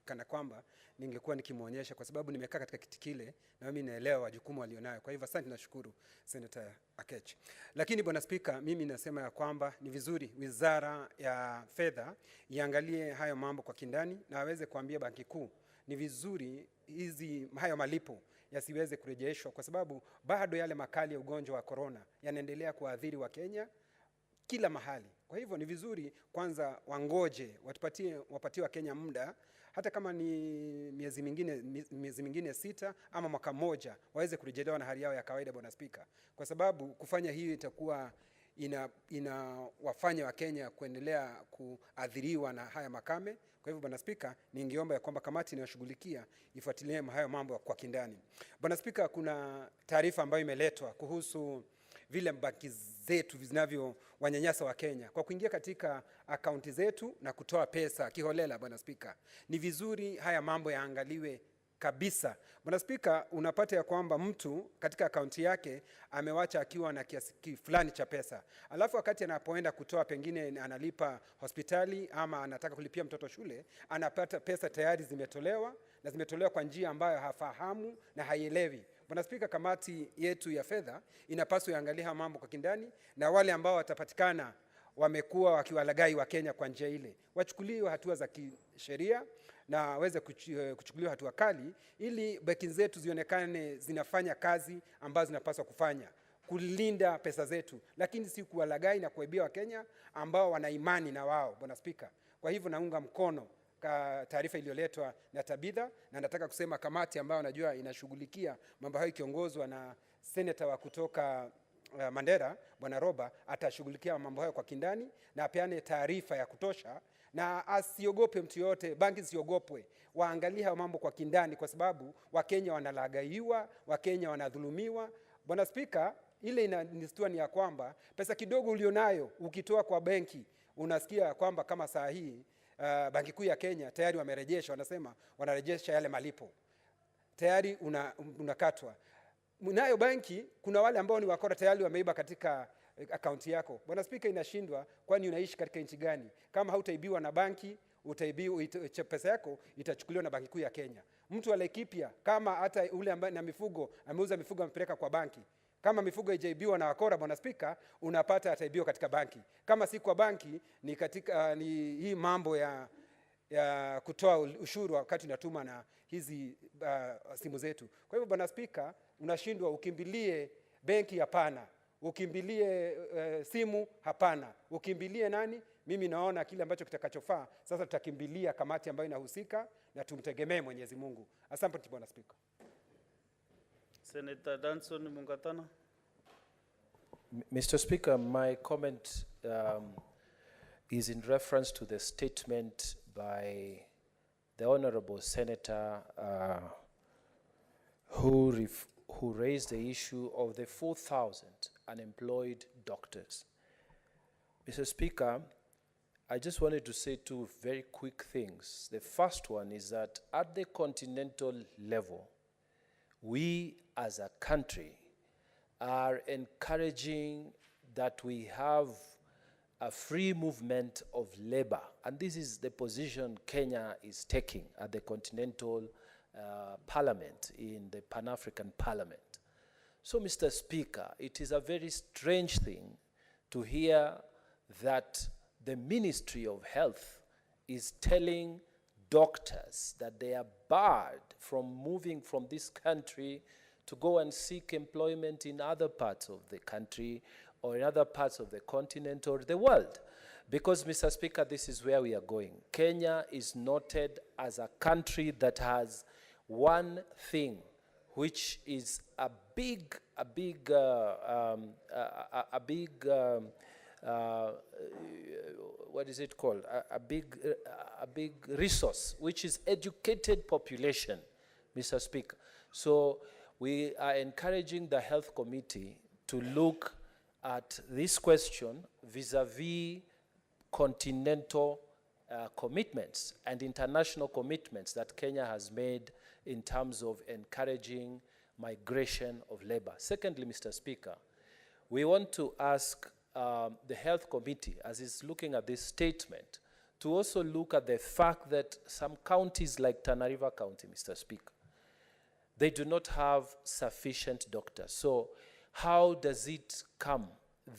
kana kwamba ningekuwa nikimuonyesha, kwa sababu nimekaa katika kiti kile na mimi naelewa jukumu alionayo. Kwa hivyo asante, nashukuru Senator Akech. Lakini Bwana Spika, mimi nasema ya kwamba ni vizuri Wizara ya Fedha iangalie hayo mambo kwa kindani na aweze kuambia Banki Kuu ni vizuri hayo malipo yasiweze kurejeshwa, kwa sababu bado yale makali ya ugonjwa wa corona yanaendelea kuadhiri wa Kenya kila mahali. Kwa hivyo ni vizuri kwanza wangoje, wapatie wa Kenya muda, hata kama ni miezi mingine 6 ama mwaka mmoja, waweze kurejelewa na hali yao ya kawaida, Bwana Spika. Kwa sababu kufanya hiyo itakuwa wafanya wa Kenya kuendelea kuadhiriwa na haya makame. Kwa hivyo Bwana Spika, ningeomba ya kwamba kamati inayoshughulikia ifuatilie hayo mambo kwa kindani. Bwana Spika, kuna taarifa ambayo imeletwa kuhusu vile banki zetu zinavyowanyanyasa wa Kenya kwa kuingia katika akaunti zetu na kutoa pesa kiholela. Bwana Spika, ni vizuri haya mambo yaangaliwe kabisa. Bwana Spika, unapata ya kwamba mtu katika akaunti yake amewacha akiwa na kiasi fulani cha pesa, alafu wakati anapoenda kutoa, pengine analipa hospitali ama anataka kulipia mtoto shule, anapata pesa tayari zimetolewa, na zimetolewa kwa njia ambayo hafahamu na haielewi. Bwana Spika, kamati yetu ya fedha inapaswa iangalie mambo kwa kindani, na wale ambao watapatikana wamekuwa wakiwalagai wa Kenya kwa njia ile, wachukuliwe hatua za kisheria na waweze kuchukuliwa hatua kali, ili benki zetu zionekane zinafanya kazi ambazo zinapaswa kufanya, kulinda pesa zetu, lakini si kuwalagai na kuibia wa Kenya ambao wana imani na wao. Bwana Spika, kwa hivyo naunga mkono taarifa iliyoletwa na Tabitha, na nataka kusema kamati ambayo najua inashughulikia mambo hayo ikiongozwa na senator wa kutoka Mandera, Bwana Roba, atashughulikia mambo hayo kwa kindani na apeane taarifa ya kutosha, na asiogope mtu yote, banki ziogopwe, waangalie hayo mambo kwa kindani, kwa sababu Wakenya wanalagaiwa, Wakenya wanadhulumiwa. Bwana Spika, ile inanistua ni ya kwamba pesa kidogo ulionayo ukitoa kwa benki, unasikia kwamba kama saa hii Banki Kuu ya Kenya tayari wamerejesha, wanasema wanarejesha yale malipo, tayari unakatwa. Mnayo banki, kuna wale ambao ni wakora tayari wameiba katika akaunti yako. Bwana Spika, inashindwa, kwani unaishi katika nchi gani? Kama hautaibiwa na banki, utaibiwa, pesa yako itachukuliwa na Banki Kuu ya Kenya. Mtu wa Laikipia, kama hata ule ambaye na mifugo ameuza mifugo amepeleka kwa banki, kama mifugo haijaibiwa na wakora, Bwana Spika, unapata ataibiwa katika banki. Kama si kwa banki, ni katika ni hii mambo ya kutoa ushuru wakati unatuma na hizi simu zetu. Kwa hivyo Bwana Spika, unashindwa, ukimbilie benki hapana, ukimbilie simu hapana, ukimbilie nani? Mimi naona kile ambacho kitakachofaa sasa, tutakimbilia kamati ambayo inahusika na tumtegemee Mwenyezi Mungu. Asante Bwana Spika. Senator Danson Mungatana. Mr. Speaker, my comment is in reference to the statement by the Honorable Senator who raised the issue of the 4,000 unemployed doctors. Mr. Speaker, I just wanted to say 2 very quick things. The first one is that at the continental level, we as a country are encouraging that we have a free movement of labor. And this is the position Kenya is taking at the Continental Parliament, in the Pan-African Parliament. So, Mr. Speaker, it is a very strange thing to hear that the Ministry of Health is telling doctors that they are barred from moving from this country to go and seek employment in other parts of the country or in other parts of the continent or the world, Because, Mr. Speaker, this is where we are going. Kenya is noted as a country that has one thing, which is a big what is it called? A big resource, which is educated population, Mr. Speaker. So we are encouraging the Health Committee to look at this question vis-a-vis continental commitments and international commitments that Kenya has made in terms of encouraging migration of labor. Secondly, Mr. Speaker, we want to ask the Health Committee, as is looking at this statement, to also look at the fact that some counties like Tana River County, Mr. Speaker, they do not have sufficient doctors. So how does it come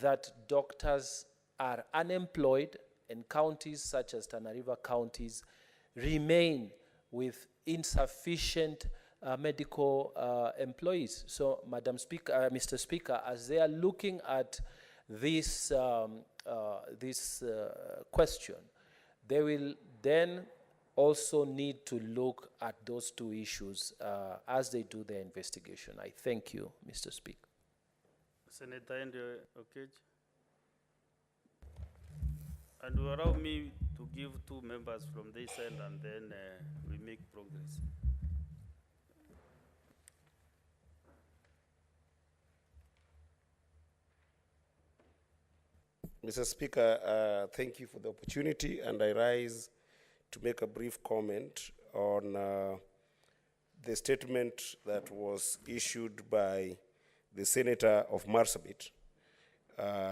that doctors are unemployed and counties such as Tana River counties remain with insufficient medical employees? So, Madam Speaker, Mr. Speaker, as they are looking at this, question, they will then also need to look at those two issues as they do their investigation. I thank you, Mr. Speaker. Senator Andrew Okej. And allow me to give two members from this end, and then we make progress. Mr. Speaker, thank you for the opportunity, and I rise to make a brief comment on the statement that was issued by the Senator of Marsabit,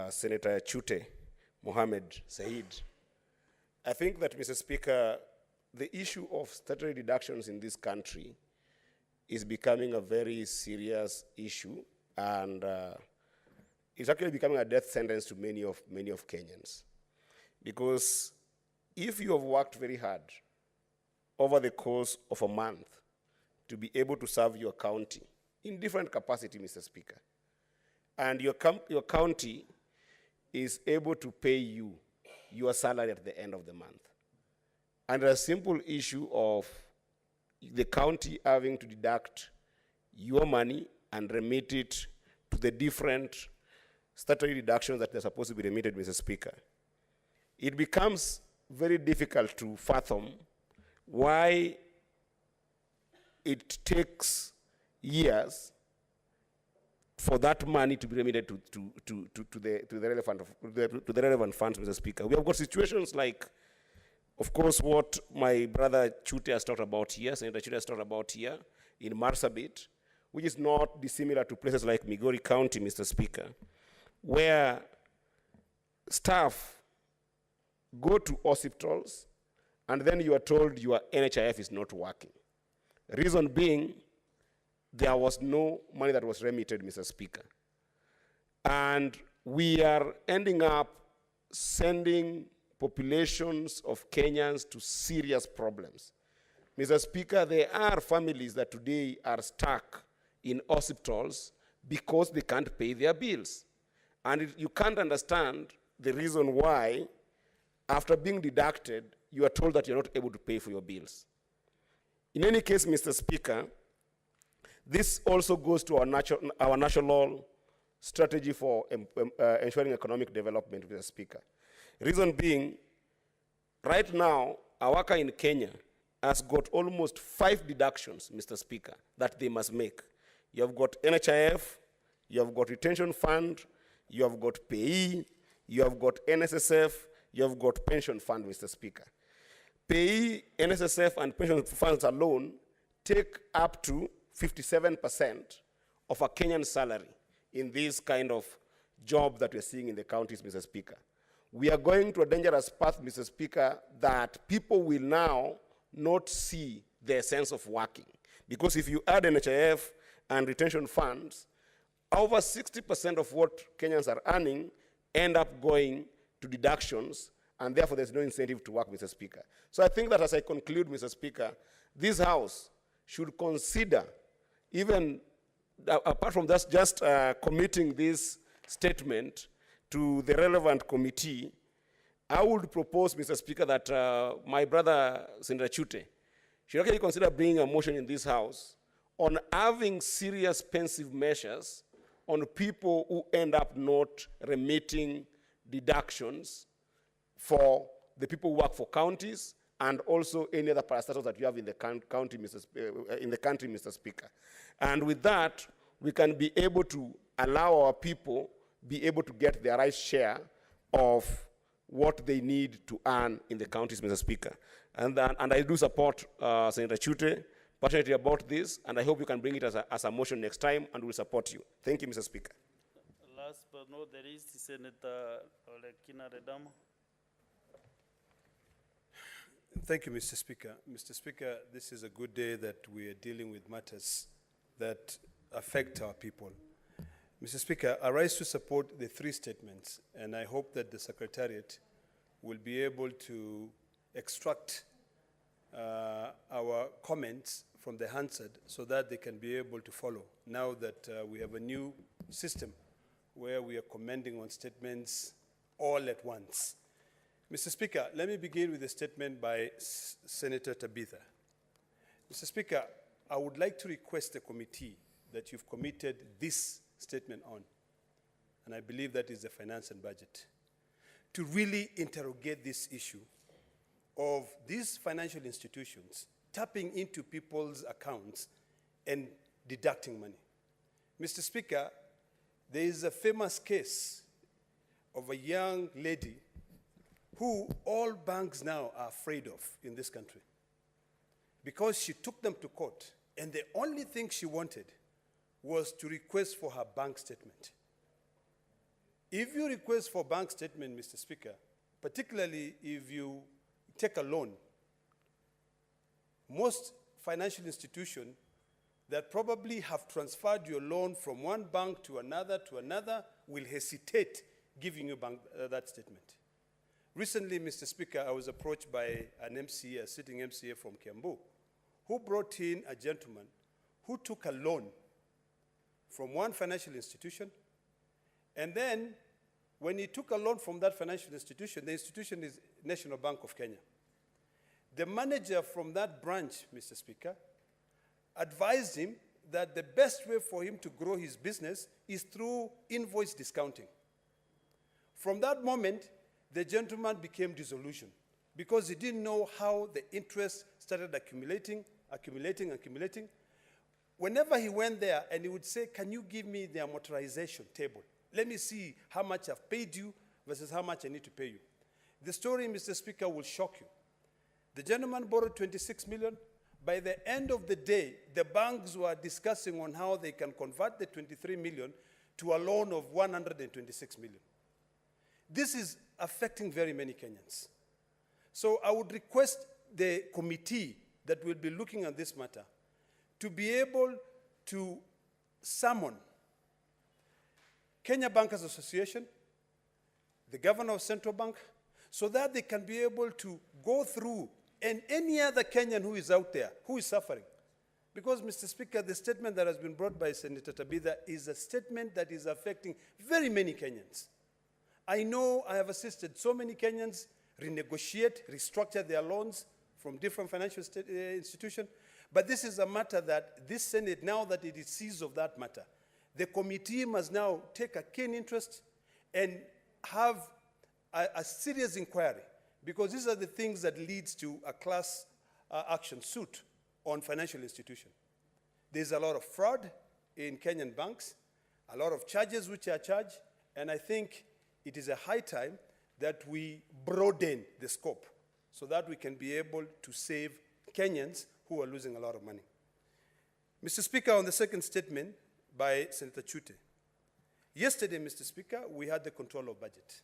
Senator Chute Mohammed Said. I think that, Mr. Speaker, the issue of statutory deductions in this country is becoming a very serious issue, and it's actually becoming a death sentence to many of Kenyans. Because if you have worked very hard over the course of a month to be able to serve your county in different capacity, Mr. Speaker, and your county is able to pay you your salary at the end of the month, and a simple issue of the county having to deduct your money and remit it to the different statutory deductions that they're supposed to be remitted, Mr. Speaker, it becomes very difficult to fathom why it takes years for that money to be remitted to the relevant funds, Mr. Speaker. We have got situations like, of course, what my brother Chute has talked about here, Senator Chute has talked about here, in Marsabit, which is not dissimilar to places like Migori County, Mr. Speaker, where staff go to hospitals and then you are told your NHIF is not working. Reason being, there was no money that was remitted, Mr. Speaker. And we are ending up sending populations of Kenyans to serious problems. Mr. Speaker, there are families that today are stuck in hospitals because they can't pay their bills. And you can't understand the reason why, after being deducted, you are told that you're not able to pay for your bills. In any case, Mr. Speaker, this also goes to our national strategy for ensuring economic development, Mr. Speaker. Reason being, right now, a worker in Kenya has got almost 5 deductions, Mr. Speaker, that they must make. You have got NHIF, you have got retention fund, you have got payee, you have got NSSF, you have got pension fund, Mr. Speaker. Payee, NSSF, and pension funds alone take up to 57% of a Kenyan salary in this kind of job that we're seeing in the counties, Mr. Speaker. We are going to a dangerous path, Mr. Speaker, that people will now not see their sense of working. Because if you add NHIF and retention funds, over 60% of what Kenyans are earning end up going to deductions, and therefore there's no incentive to work, Mr. Speaker. So I think that as I conclude, Mr. Speaker, this House should consider, even apart from that, just committing this statement to the relevant committee, I would propose, Mr. Speaker, that my brother, Senator Chute, should actually consider bringing a motion in this House on having serious pensive measures on people who end up not remitting deductions for the people who work for counties and also any other parastatals that you have in the country, Mr. Speaker. And with that, we can be able to allow our people be able to get their right share of what they need to earn in the counties, Mr. Speaker. And I do support Senator Chute passionately about this, and I hope you can bring it as a motion next time, and we'll support you. Thank you, Mr. Speaker. Last but not the least, Senator Olekina Redama. Thank you, Mr. Speaker. Mr. Speaker, this is a good day that we are dealing with matters that affect our people. Mr. Speaker, I rise to support the three statements, and I hope that the Secretariat will be able to extract our comments from the Hansard so that they can be able to follow, now that we have a new system where we are commenting on statements all at once. Mr. Speaker, let me begin with a statement by Senator Tabitha. Mr. Speaker, I would like to request the committee that you've committed this statement on, and I believe that is the finance and budget, to really interrogate this issue of these financial institutions tapping into people's accounts and deducting money. Mr. Speaker, there is a famous case of a young lady who all banks now are afraid of in this country because she took them to court, and the only thing she wanted was to request for her bank statement. If you request for bank statement, Mr. Speaker, particularly if you take a loan, most financial institutions that probably have transferred your loan from one bank to another will hesitate giving you that statement. Recently, Mr. Speaker, I was approached by an MCA, a sitting MCA from Kiambu, who brought in a gentleman who took a loan from one financial institution, and then when he took a loan from that financial institution, the institution is National Bank of Kenya. The manager from that branch, Mr. Speaker, advised him that the best way for him to grow his business is through invoice discounting. From that moment, the gentleman became disillusioned because he didn't know how the interest started accumulating. Whenever he went there and he would say, "Can you give me the amortization table? Let me see how much I've paid you versus how much I need to pay you." The story, Mr. Speaker, will shock you. The gentleman borrowed 26 million. By the end of the day, the banks were discussing on how they can convert the 23 million to a loan of 126 million. This is affecting very many Kenyans. So I would request the committee that will be looking at this matter to be able to summon Kenya Bankers Association, the governor of Central Bank, so that they can be able to go through, and any other Kenyan who is out there who is suffering. Because, Mr. Speaker, the statement that has been brought by Senator Tabitha is a statement that is affecting very many Kenyans. I know I have assisted so many Kenyans renegotiate, restructure their loans from different financial institutions, but this is a matter that this Senate, now that it is seized of that matter, the committee must now take a keen interest and have a serious inquiry, because these are the things that leads to a class action suit on financial institutions. There's a lot of fraud in Kenyan banks, a lot of charges which are charged, and I think it is a high time that we broaden the scope so that we can be able to save Kenyans who are losing a lot of money. Mr. Speaker, on the second statement by Senator Chute. Yesterday, Mr. Speaker, we had the control of budget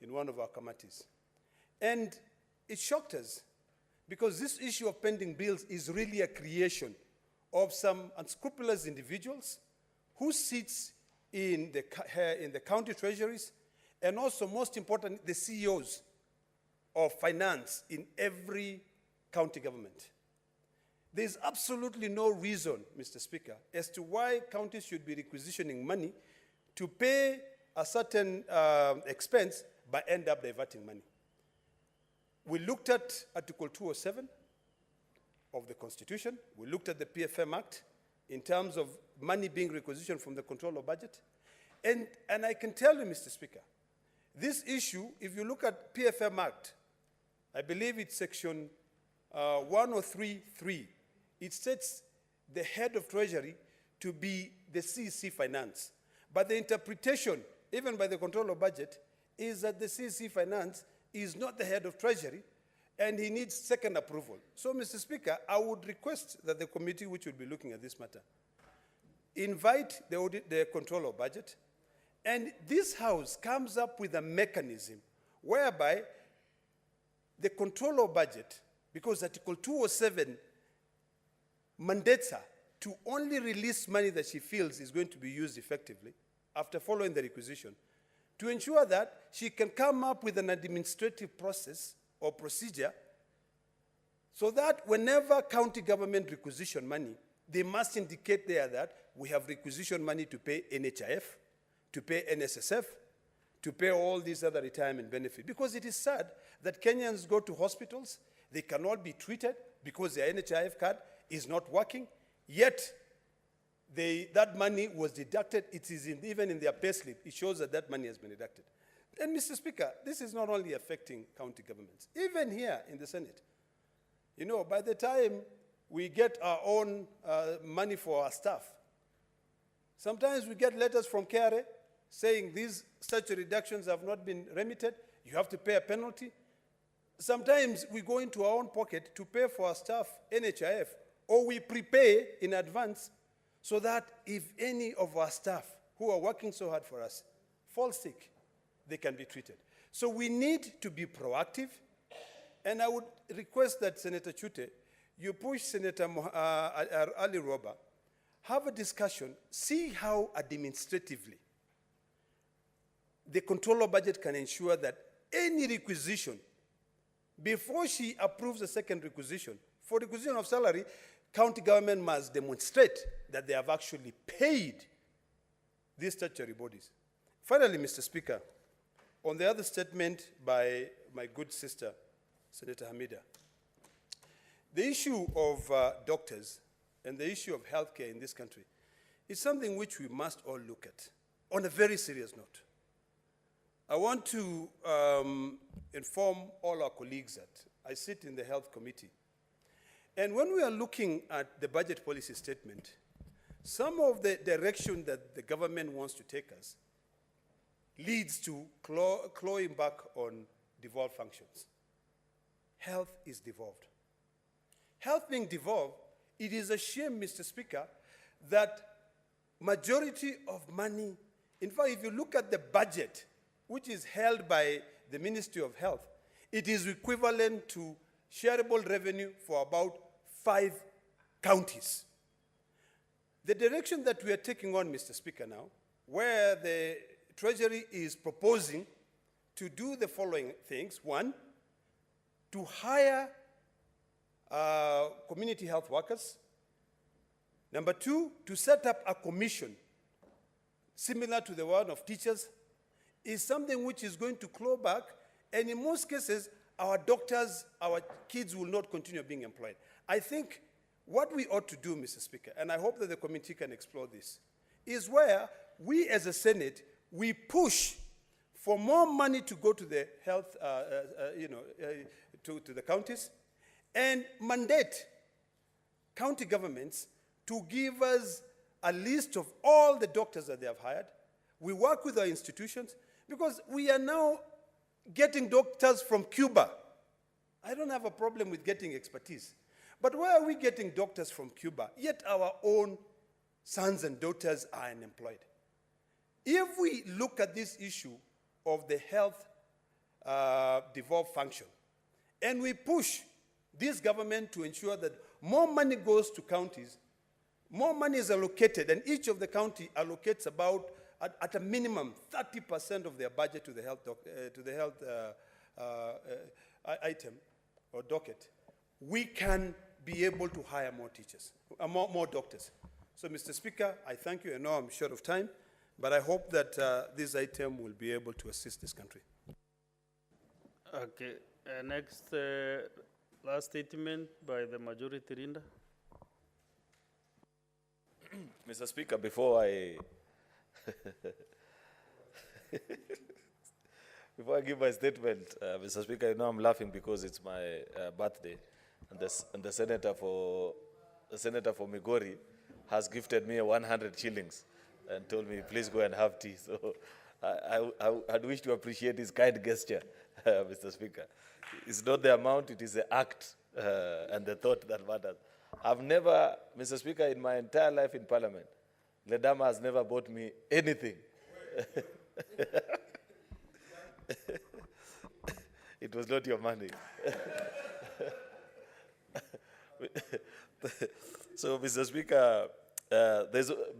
in one of our committees. And it shocked us because this issue of pending bills is really a creation of some unscrupulous individuals who sits in the county treasuries, and also, most important, the CEOs of finance in every county government. There's absolutely no reason, Mr. Speaker, as to why counties should be requisitioning money to pay a certain expense, but end up diverting money. We looked at Article 207 of the Constitution. We looked at the PFM Act in terms of money being requisitioned from the control of budget. And I can tell you, Mr. Speaker, this issue, if you look at PFM Act, I believe it's section 103.3, it states the head of Treasury to be the CEC Finance. But the interpretation, even by the control of budget, is that the CEC Finance is not the head of Treasury, and he needs second approval. So, Mr. Speaker, I would request that the committee which will be looking at this matter invite the control of budget, and this House comes up with a mechanism whereby the control of budget, because Article 207 mandates her to only release money that she feels is going to be used effectively after following the requisition, to ensure that she can come up with an administrative process or procedure so that whenever county government requisition money, they must indicate there that we have requisition money to pay NHIF, to pay NSSF, to pay all these other retirement benefits. Because it is sad that Kenyans go to hospitals, they cannot be treated because their NHIF card is not working, yet that money was deducted. It is even in their payslip. It shows that that money has been deducted. And Mr. Speaker, this is not only affecting county governments, even here in the Senate. You know, by the time we get our own money for our staff, sometimes we get letters from KRA saying these statutory reductions have not been remitted, you have to pay a penalty. Sometimes we go into our own pocket to pay for our staff NHIF, or we prepay in advance so that if any of our staff who are working so hard for us fall sick, they can be treated. So we need to be proactive, and I would request that Senator Chute, you push Senator Ali Roba, have a discussion, see how administratively the controller budget can ensure that any requisition, before she approves a second requisition, for requisition of salary, county government must demonstrate that they have actually paid these statutory bodies. Finally, Mr. Speaker, on the other statement by my good sister, Senator Hamida, the issue of doctors and the issue of healthcare in this country is something which we must all look at on a very serious note. I want to inform all our colleagues that I sit in the Health Committee. And when we are looking at the budget policy statement, some of the direction that the government wants to take us leads to clawing back on devolved functions. Health is devolved. Health being devolved, it is a shame, Mr. Speaker, that majority of money, in fact, if you look at the budget, which is held by the Ministry of Health, it is equivalent to shareable revenue for about 5 counties. The direction that we are taking on, Mr. Speaker, now, where the Treasury is proposing to do the following things. One, to hire community health workers. Number two, to set up a commission similar to the one of teachers, is something which is going to claw back, and in most cases, our doctors, our kids will not continue being employed. I think what we ought to do, Mr. Speaker, and I hope that the committee can explore this, is where we as a Senate, we push for more money to go to the health, to the counties, and mandate county governments to give us a list of all the doctors that they have hired. We work with our institutions, because we are now getting doctors from Cuba. I don't have a problem with getting expertise. But where are we getting doctors from Cuba, yet our own sons and daughters are unemployed? If we look at this issue of the health devolved function, and we push this government to ensure that more money goes to counties, more money is allocated, and each of the county allocates about, at a minimum, 30% of their budget to the health, item or docket, we can be able to hire more teachers, more doctors. So, Mr. Speaker, I thank you. I know I'm short of time, but I hope that this item will be able to assist this country. Okay, next, last statement by the majority leader. Mr. Speaker, before I before I give my statement, Mr. Speaker, you know I'm laughing because it's my birthday, and the senator for Migori has gifted me 100 shillings and told me, please go and have tea. So I'd wish to appreciate his kind gesture, Mr. Speaker. It's not the amount, it is the act and the thought that matters. I've never, Mr. Speaker, in my entire life in Parliament, Ledama has never bought me anything. It was not your money. So, Mr. Speaker,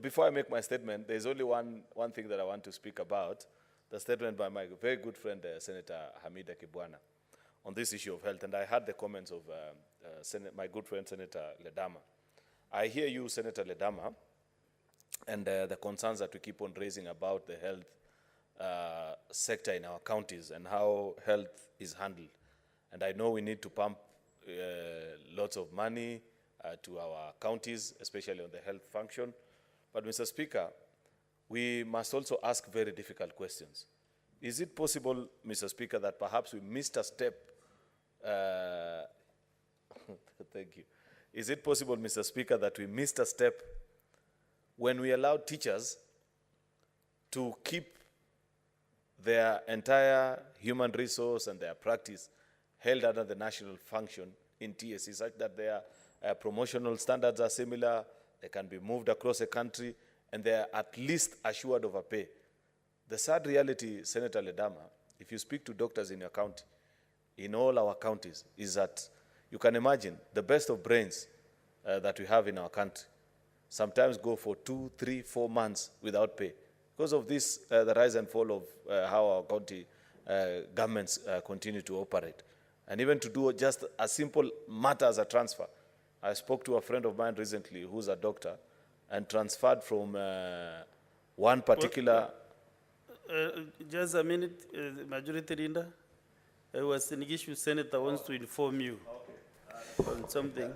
before I make my statement, there's only one thing that I want to speak about, the statement by my very good friend, Senator Hamida Kibwana, on this issue of health. And I heard the comments of my good friend, Senator Ledama. I hear you, Senator Ledama, and the concerns that we keep on raising about the health sector in our counties and how health is handled. And I know we need to pump lots of money to our counties, especially on the health function. But, Mr. Speaker, we must also ask very difficult questions. Is it possible, Mr. Speaker, that perhaps we missed a step? Thank you. Is it possible, Mr. Speaker, that we missed a step when we allowed teachers to keep their entire human resource and their practice held under the national function in TSC, such that their promotional standards are similar, they can be moved across the country, and they are at least assured of a pay? The sad reality, Senator Ledama, if you speak to doctors in your county, in all our counties, is that you can imagine the best of brains that we have in our country sometimes go for 2, 3, 4 months without pay. Because of this, the rise and fall of how our county governments continue to operate. And even to do just a simple matter as a transfer. I spoke to a friend of mine recently who's a doctor and transferred from one particular... Just a minute, Majority Leader. I was an issue Senator wants to inform you on something.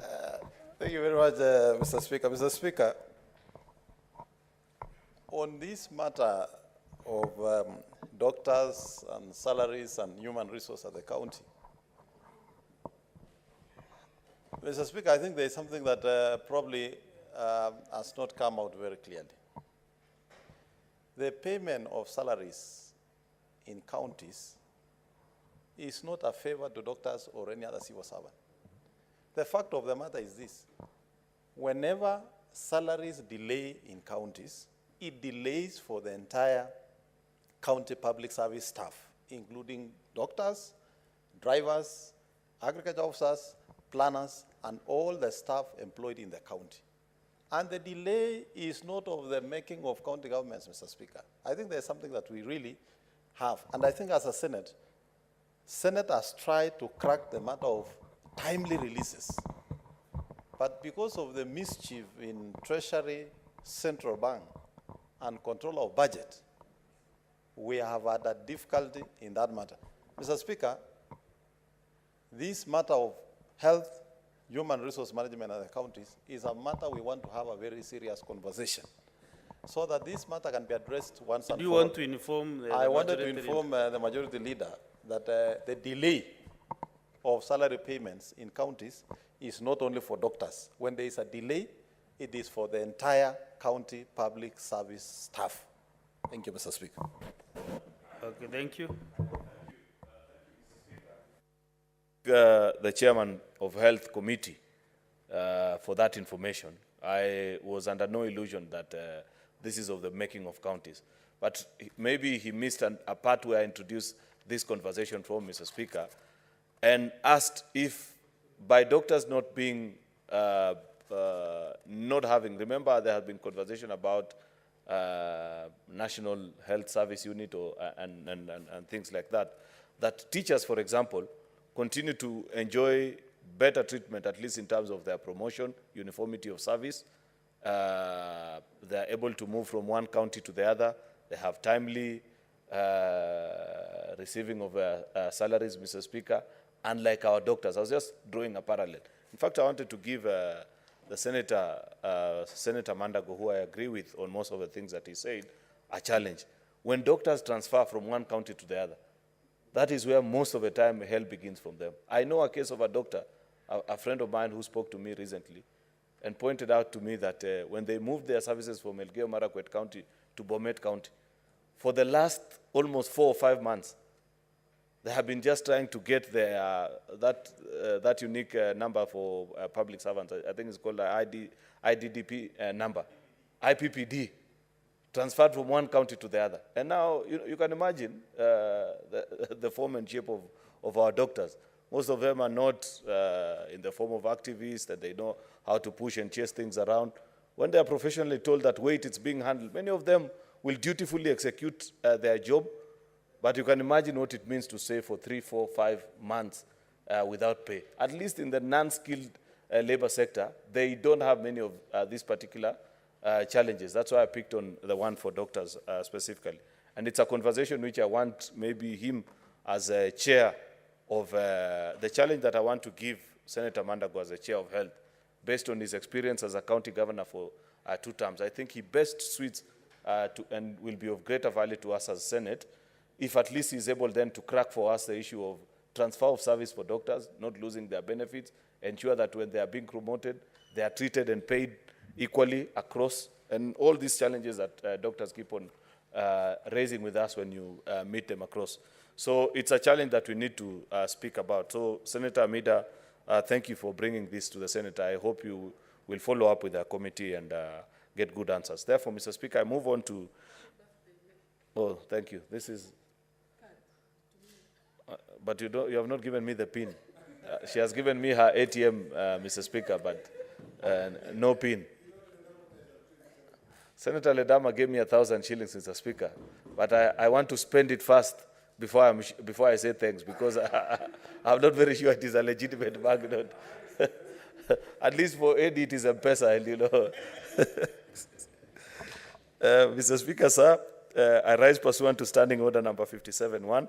Thank you very much, Mr. Speaker. Mr. Speaker, on this matter of doctors and salaries and human resources at the county, Mr. Speaker, I think there is something that probably has not come out very clearly. The payment of salaries in counties is not a favor to doctors or any other civil servant. The fact of the matter is this: whenever salaries delay in counties, it delays for the entire county public service staff, including doctors, drivers, agriculture officers, planners, and all the staff employed in the county. And the delay is not of the making of county governments, Mr. Speaker. I think there's something that we really have. And I think as a Senate has tried to crack the matter of timely releases. But because of the mischief in Treasury, Central Bank, and control of budget, we have had a difficulty in that matter. Mr. Speaker, this matter of health, human resource management at the counties is a matter we want to have a very serious conversation so that this matter can be addressed once and for all. Do you want to inform the I wanted to inform the majority leader that the delay of salary payments in counties is not only for doctors. When there is a delay, it is for the entire county public service staff. Thank you, Mr. Speaker. Okay, thank you. The chairman of Health Committee for that information. I was under no illusion that this is of the making of counties. But maybe he missed a part where I introduced this conversation from Mr. Speaker and asked if by doctors not being, not having, remember there had been conversation about National Health Service Unit or, and things like that, that teachers, for example, continue to enjoy better treatment, at least in terms of their promotion, uniformity of service. They're able to move from one county to the other. They have timely receiving of salaries, Mr. Speaker, unlike our doctors. I was just drawing a parallel. In fact, I wanted to give the Senator Mandago, who I agree with on most of the things that he said, a challenge. When doctors transfer from one county to the other, that is where most of the time hell begins from them. I know a case of a doctor, a friend of mine who spoke to me recently and pointed out to me that when they moved their services from Elgeyo Marakwet County to Bomet County, for the last almost 4 or 5 months, they have been just trying to get their, that unique number for public servants. I think it's called the IDDP number, IPPD, transferred from one county to the other. And now you can imagine the form and shape of our doctors. Most of them are not in the form of activists, and they know how to push and chase things around. When they are professionally told that, wait, it's being handled, many of them will dutifully execute their job, but you can imagine what it means to stay for 3, 4, 5 months without pay. At least in the non-skilled labor sector, they don't have many of these particular challenges. That's why I picked on the one for doctors specifically. And it's a conversation which I want maybe him as a chair of the challenge that I want to give Senator Mandago as a chair of health, based on his experience as a county governor for 2 terms. I think he best suits and will be of greater value to us as Senate, if at least he's able then to crack for us the issue of transfer of service for doctors, not losing their benefits, ensure that when they are being promoted, they are treated and paid equally across, and all these challenges that doctors keep on raising with us when you meet them across. So it's a challenge that we need to speak about. So Senator Amida, thank you for bringing this to the Senate. I hope you will follow up with the committee and get good answers. Therefore, Mr. Speaker, I move on to, oh, thank you. This is, but you have not given me the PIN. She has given me her ATM, Mr. Speaker, but no PIN. Senator Ledama gave me 1,000 shillings, Mr. Speaker, but I want to spend it first before I say thanks, because I'm not very sure it is a legitimate banknote. At least for AD, it is a M-Pesa, you know. Mr. Speaker, sir, I rise pursuant to Standing Order number 57-1.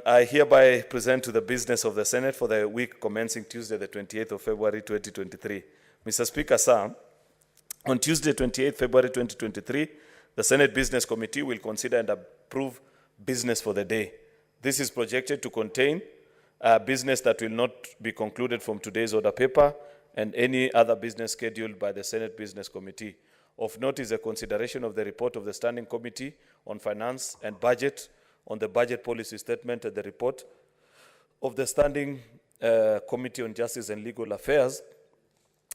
I hereby present to the business of the Senate for the week commencing Tuesday, the 28th of February, 2023. Mr. Speaker, sir, on Tuesday, 28th February, 2023, the Senate Business Committee will consider and approve business for the day. This is projected to contain business that will not be concluded from today's order paper and any other business scheduled by the Senate Business Committee. Of note is a consideration of the report of the Standing Committee on Finance and Budget on the Budget Policy Statement and the report of the Standing Committee on Justice and Legal Affairs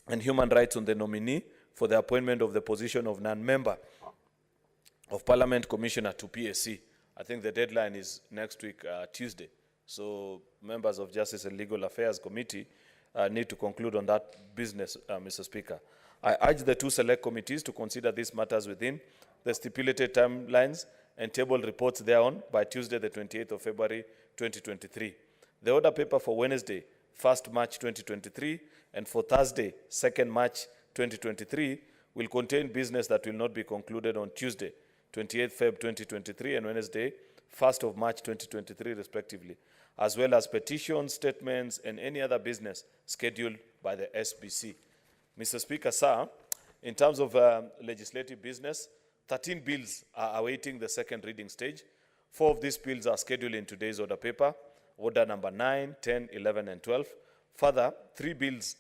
and Human Rights on the nominee for the appointment of the position of non-member of Parliament Commissioner to PSC. I think the deadline is next week, Tuesday. So members of Justice and Legal Affairs Committee need to conclude on that business, Mr. Speaker. I urge the 2 select committees to consider these matters within the stipulated timelines and table reports thereon by Tuesday, the 28th of February, 2023. The order paper for Wednesday, 1st March 2023, and for Thursday, 2nd March 2023, will contain business that will not be concluded on Tuesday, 28th Feb 2023, and Wednesday, 1st of March 2023, respectively, as well as petitions, statements, and any other business scheduled by the SBC. Mr. Speaker, sir, in terms of legislative business, 13 bills are awaiting the second reading stage. 4 of these bills are scheduled in today's order paper, order number 9, 10, 11, and 12. Further, 3 bills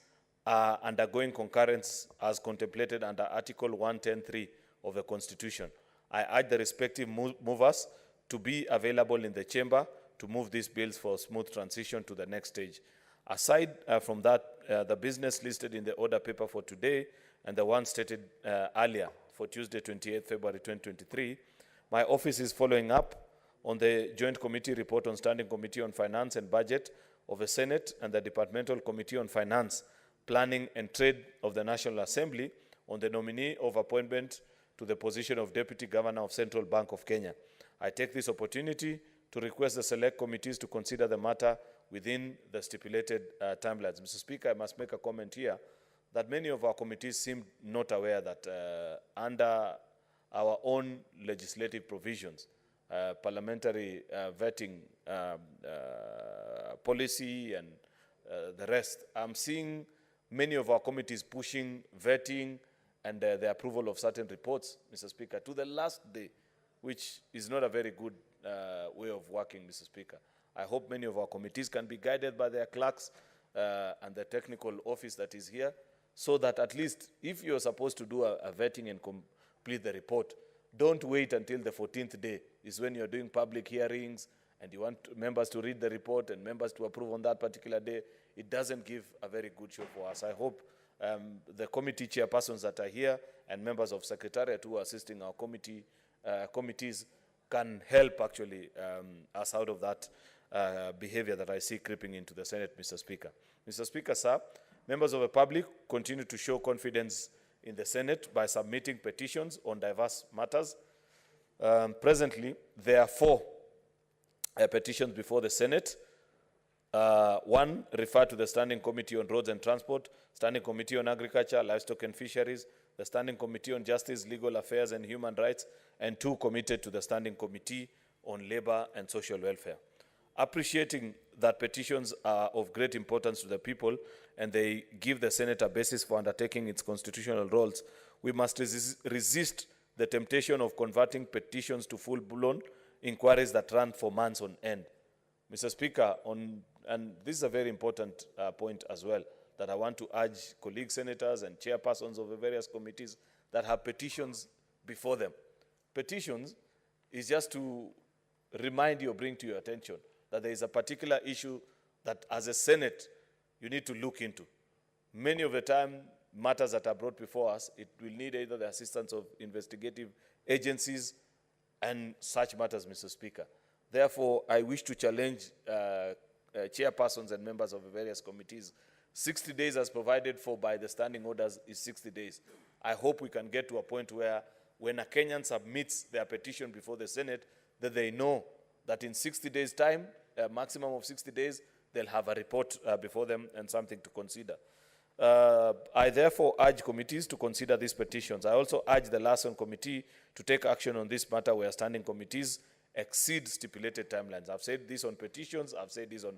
are undergoing concurrence as contemplated under Article 110(3) of the Constitution. I urge the respective movers to be available in the chamber to move these bills for a smooth transition to the next stage. Aside from that, the business listed in the order paper for today and the one stated earlier for Tuesday, 28th February 2023, my office is following up on the Joint Committee report on Standing Committee on Finance and Budget of the Senate and the Departmental Committee on Finance, Planning and Trade of the National Assembly on the nominee of appointment to the position of Deputy Governor of Central Bank of Kenya. I take this opportunity to request the select committees to consider the matter within the stipulated timelines. Mr. Speaker, I must make a comment here that many of our committees seem not aware that under our own legislative provisions, parliamentary vetting policy and the rest. I'm seeing many of our committees pushing vetting and the approval of certain reports, Mr. Speaker, to the last day, which is not a very good way of working, Mr. Speaker. I hope many of our committees can be guided by their clerks and the technical office that is here, so that at least if you're supposed to do a vetting and complete the report, don't wait until the 14th day is when you're doing public hearings and you want members to read the report and members to approve on that particular day. It doesn't give a very good show for us. I hope the committee chairpersons that are here and members of Secretariat who are assisting our committees can help actually us out of that behavior that I see creeping into the Senate, Mr. Speaker. Mr. Speaker, sir, members of the public continue to show confidence in the Senate by submitting petitions on diverse matters. Presently, there are 4 petitions before the Senate. One referred to the Standing Committee on Roads and Transport, Standing Committee on Agriculture, Livestock and Fisheries, the Standing Committee on Justice, Legal Affairs and Human Rights, and 2 committed to the Standing Committee on Labor and Social Welfare. Appreciating that petitions are of great importance to the people and they give the Senate a basis for undertaking its constitutional roles, we must resist the temptation of converting petitions to full-blown inquiries that run for months on end. Mr. Speaker, and this is a very important point as well, that I want to urge colleague senators and chairpersons of the various committees that have petitions before them. Petitions is just to remind you or bring to your attention that there is a particular issue that as a Senate you need to look into. Many of the time, matters that are brought before us, it will need either the assistance of investigative agencies and such matters, Mr. Speaker. Therefore, I wish to challenge chairpersons and members of the various committees. 60 days as provided for by the standing orders is 60 days. I hope we can get to a point where when a Kenyan submits their petition before the Senate, that they know that in 60 days' time, a maximum of 60 days, they'll have a report before them and something to consider. I therefore urge committees to consider these petitions. I also urge the Larson Committee to take action on this matter where standing committees exceed stipulated timelines. I've said this on petitions, I've said this on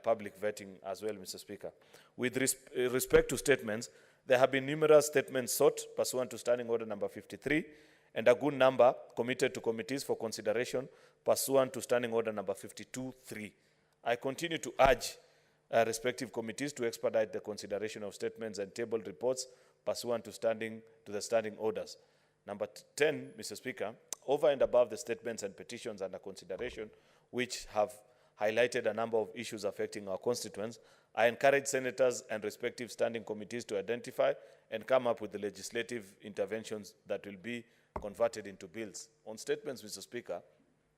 public vetting as well, Mr. Speaker. With respect to statements, there have been numerous statements sought pursuant to Standing Order number 53 and a good number committed to committees for consideration pursuant to Standing Order number 52.3. I continue to urge respective committees to expedite the consideration of statements and tabled reports pursuant to the standing orders. Number 10, Mr. Speaker, over and above the statements and petitions under consideration, which have highlighted a number of issues affecting our constituents, I encourage senators and respective standing committees to identify and come up with the legislative interventions that will be converted into bills. On statements, Mr. Speaker,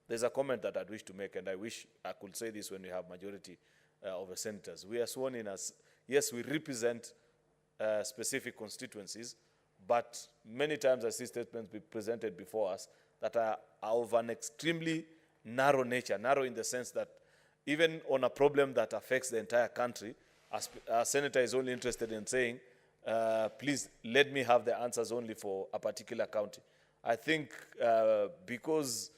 there's a comment that I'd wish to make, and I wish I could say this when we have majority of the senators. We are sworn in as, yes, we represent specific constituencies, but many times I see statements be presented before us that are of an extremely narrow nature, narrow in the sense that even on a problem that affects the entire country, a senator is only interested in saying, please let me have the answers only for a particular county. I think because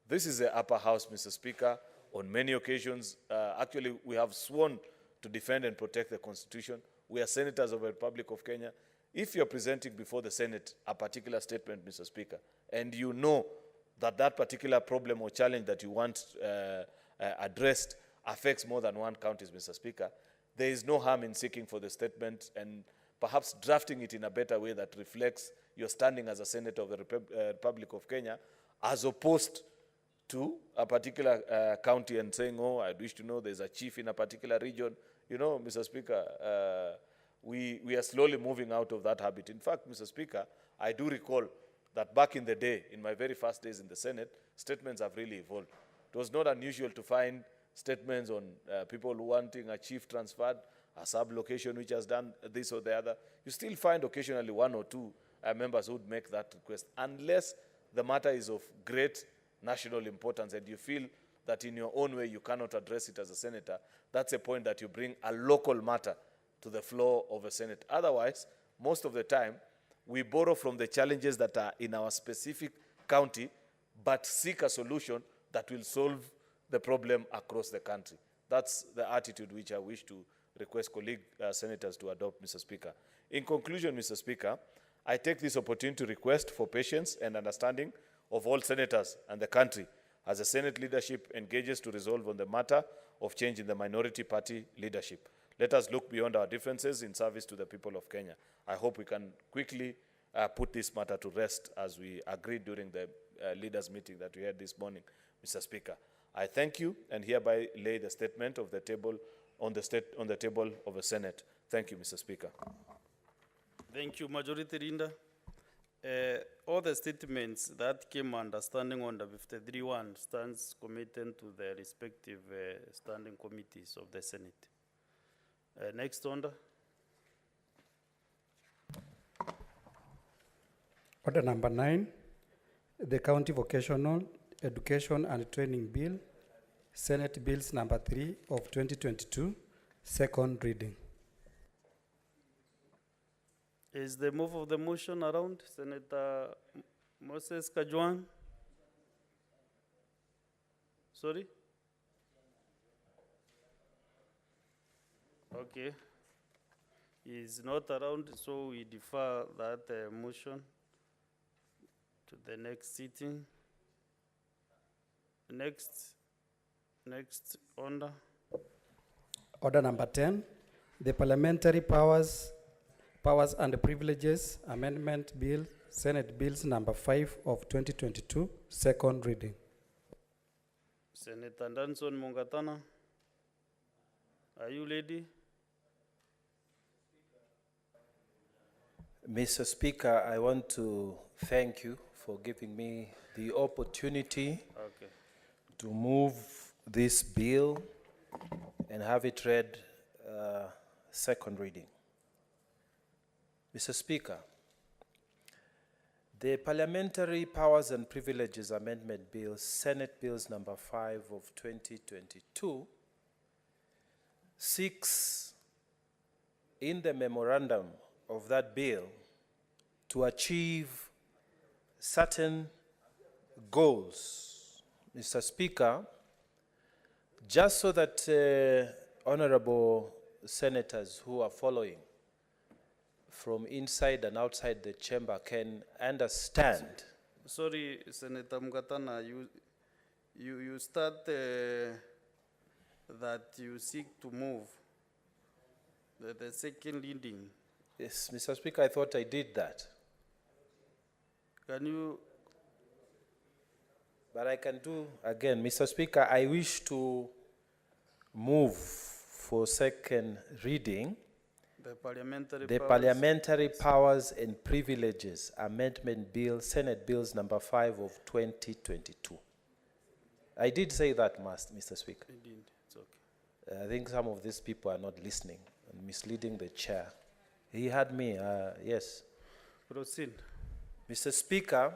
this is the upper house, Mr. Speaker, on many occasions, actually we have sworn to defend and protect the Constitution. We are senators of the Republic of Kenya. If you're presenting before the Senate a particular statement, Mr. Speaker, and you know that that particular problem or challenge that you want addressed affects more than one county, Mr. Speaker, there is no harm in seeking for the statement and perhaps drafting it in a better way that reflects your standing as a senator of the Republic of Kenya, as opposed to a particular county and saying, oh, I wish to know there's a chief in a particular region. You know, Mr. Speaker, we are slowly moving out of that habit. In fact, Mr. Speaker, I do recall that back in the day, in my very first days in the Senate, statements have really evolved. It was not unusual to find statements on people wanting a chief transferred, a sub-location which has done this or the other. You still find occasionally one or two members who would make that request, unless the matter is of great national importance and you feel that in your own way you cannot address it as a senator. That's a point that you bring a local matter to the floor of a Senate. Otherwise, most of the time, we borrow from the challenges that are in our specific county, but seek a solution that will solve the problem across the country. That's the attitude which I wish to request colleague senators to adopt, Mr. Speaker. In conclusion, Mr. Speaker, I take this opportunity to request for patience and understanding of all senators and the country as the Senate leadership engages to resolve on the matter of change in the minority party leadership. Let us look beyond our differences in service to the people of Kenya. I hope we can quickly put this matter to rest as we agreed during the leaders' meeting that we had this morning, Mr. Speaker. I thank you and hereby lay the statement of the table on the table of the Senate. Thank you, Mr. Speaker. Thank you, Majority Leader. All the statements that came under standing order 53-1 stands committed to the respective standing committees of the Senate. Next order. Order number 9, the County Vocational Education and Training Bill, Senate Bills number 3 of 2022, second reading. Is the move of the motion around? Senator Moses Kajwang? Sorry? Okay. He is not around, so we defer that motion to the next sitting. Next order. Order number 10, the Parliamentary Powers and Privileges Amendment Bill, Senate Bills number 5 of 2022, second reading. Senator Danson Mungatana, are you ready? Mr. Speaker, I want to thank you for giving me the opportunity to move this bill and have it read second reading. Mr. Speaker, the Parliamentary Powers and Privileges Amendment Bill, Senate Bills number 5 of 2022, seeks in the memorandum of that bill to achieve certain goals. Mr. Speaker, just so that honorable senators who are following from inside and outside the chamber can understand. Sorry, Senator Mungatana, you start that you seek to move the second reading. Yes, Mr. Speaker, I thought I did that. Can you? But I can do again. Mr. Speaker, I wish to move for second reading The Parliamentary Powers and Privileges Amendment Bill, Senate Bills number 5 of 2022. I did say that, Mr. Speaker. You did. It's okay. I think some of these people are not listening and misleading the chair. He had me, yes. Proceed. Mr. Speaker,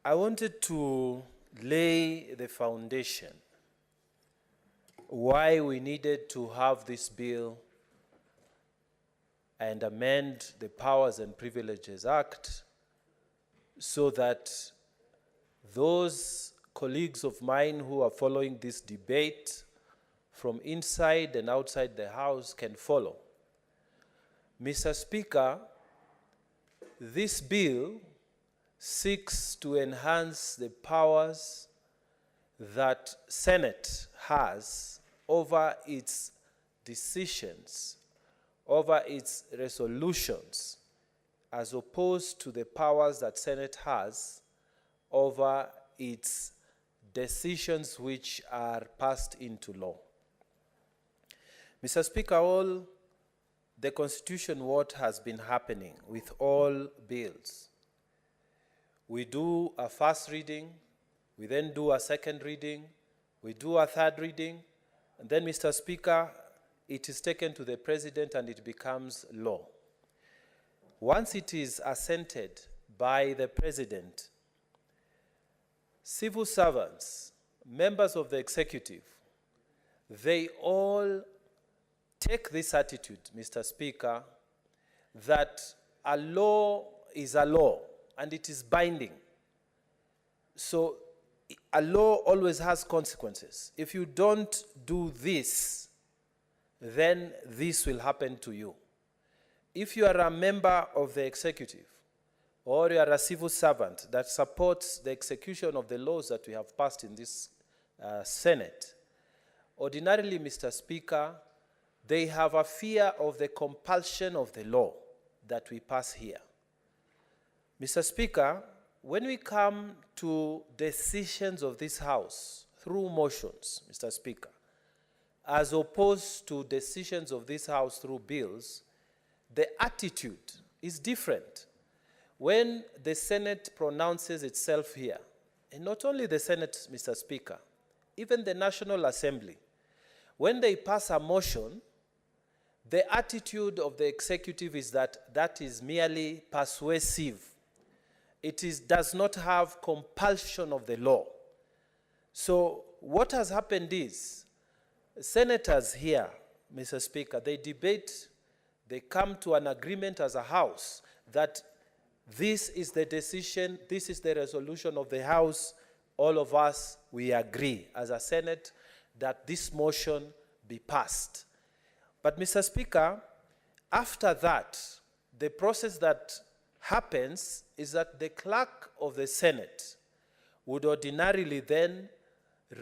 I wanted to lay the foundation why we needed to have this bill and amend the Powers and Privileges Act so that those colleagues of mine who are following this debate from inside and outside the House can follow. Mr. Speaker, this bill seeks to enhance the powers that Senate has over its decisions, over its resolutions, as opposed to the powers that Senate has over its decisions which are passed into law. Mr. Speaker, all the Constitution, what has been happening with all bills, we do a first reading, we then do a second reading, we do a third reading, and then, Mr. Speaker, it is taken to the President and it becomes law. Once it is assented by the President, civil servants, members of the executive, they all take this attitude, Mr. Speaker, that a law is a law and it is binding. So a law always has consequences. If you don't do this, then this will happen to you. If you are a member of the executive, or you are a civil servant that supports the execution of the laws that we have passed in this Senate, ordinarily, Mr. Speaker, they have a fear of the compulsion of the law that we pass here. Mr. Speaker, when we come to decisions of this House through motions, Mr. Speaker, as opposed to decisions of this House through bills, the attitude is different. When the Senate pronounces itself here, and not only the Senate, Mr. Speaker, even the National Assembly, when they pass a motion, the attitude of the executive is that that is merely persuasive. Does not have compulsion of the law. So what has happened is, senators here, Mr. Speaker, they debate, they come to an agreement as a House that this is the decision, this is the resolution of the House. All of us, we agree as a Senate that this motion be passed. But Mr. Speaker, after that, the process that happens is that the clerk of the Senate would ordinarily then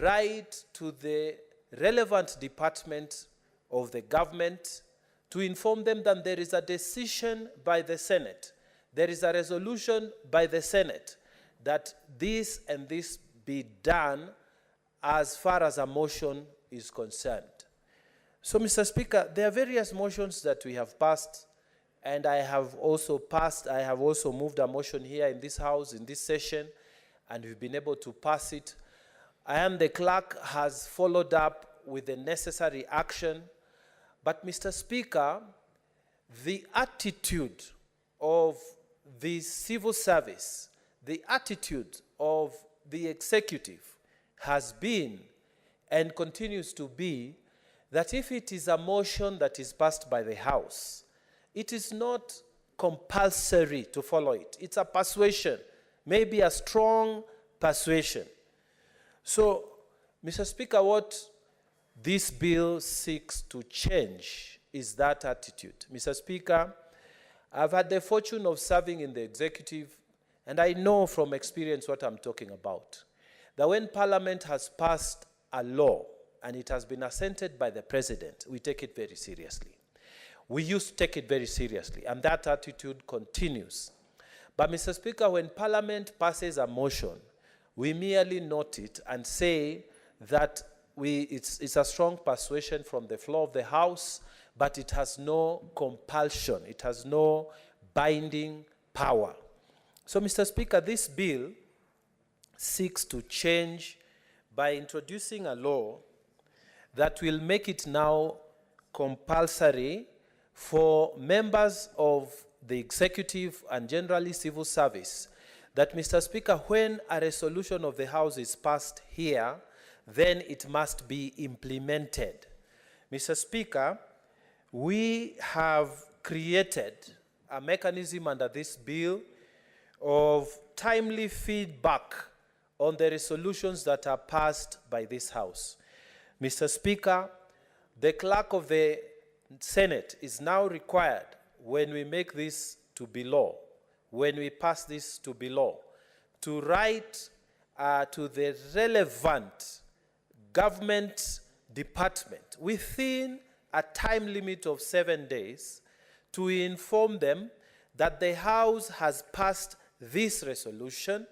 write to the relevant department of the government to inform them that there is a decision by the Senate, there is a resolution by the Senate that this and this be done as far as a motion is concerned. So, Mr. Speaker, there are various motions that we have passed, and I have also moved a motion here in this House, in this session, and we've been able to pass it. The clerk has followed up with the necessary action. But, Mr. Speaker, the attitude of the civil service, the attitude of the executive has been and continues to be that if it is a motion that is passed by the House, it is not compulsory to follow it. It's a persuasion, maybe a strong persuasion. So, Mr. Speaker, what this bill seeks to change is that attitude. Mr. Speaker, I've had the fortune of serving in the executive, and I know from experience what I'm talking about. That when Parliament has passed a law, and it has been assented by the President, we take it very seriously. We used to take it very seriously, and that attitude continues. But, Mr. Speaker, when Parliament passes a motion, we merely note it and say that it's a strong persuasion from the floor of the House, but it has no compulsion, it has no binding power. So, Mr. Speaker, this bill seeks to change by introducing a law that will make it now compulsory for members of the executive and generally civil service that, Mr. Speaker, when a resolution of the House is passed here, then it must be implemented. Mr. Speaker, we have created a mechanism under this bill of timely feedback on the resolutions that are passed by this House. Mr. Speaker, the clerk of the Senate is now required, when we make this to be law, when we pass this to be law, to write to the relevant government department within a time limit of 7 days to inform them that the House has passed this resolution,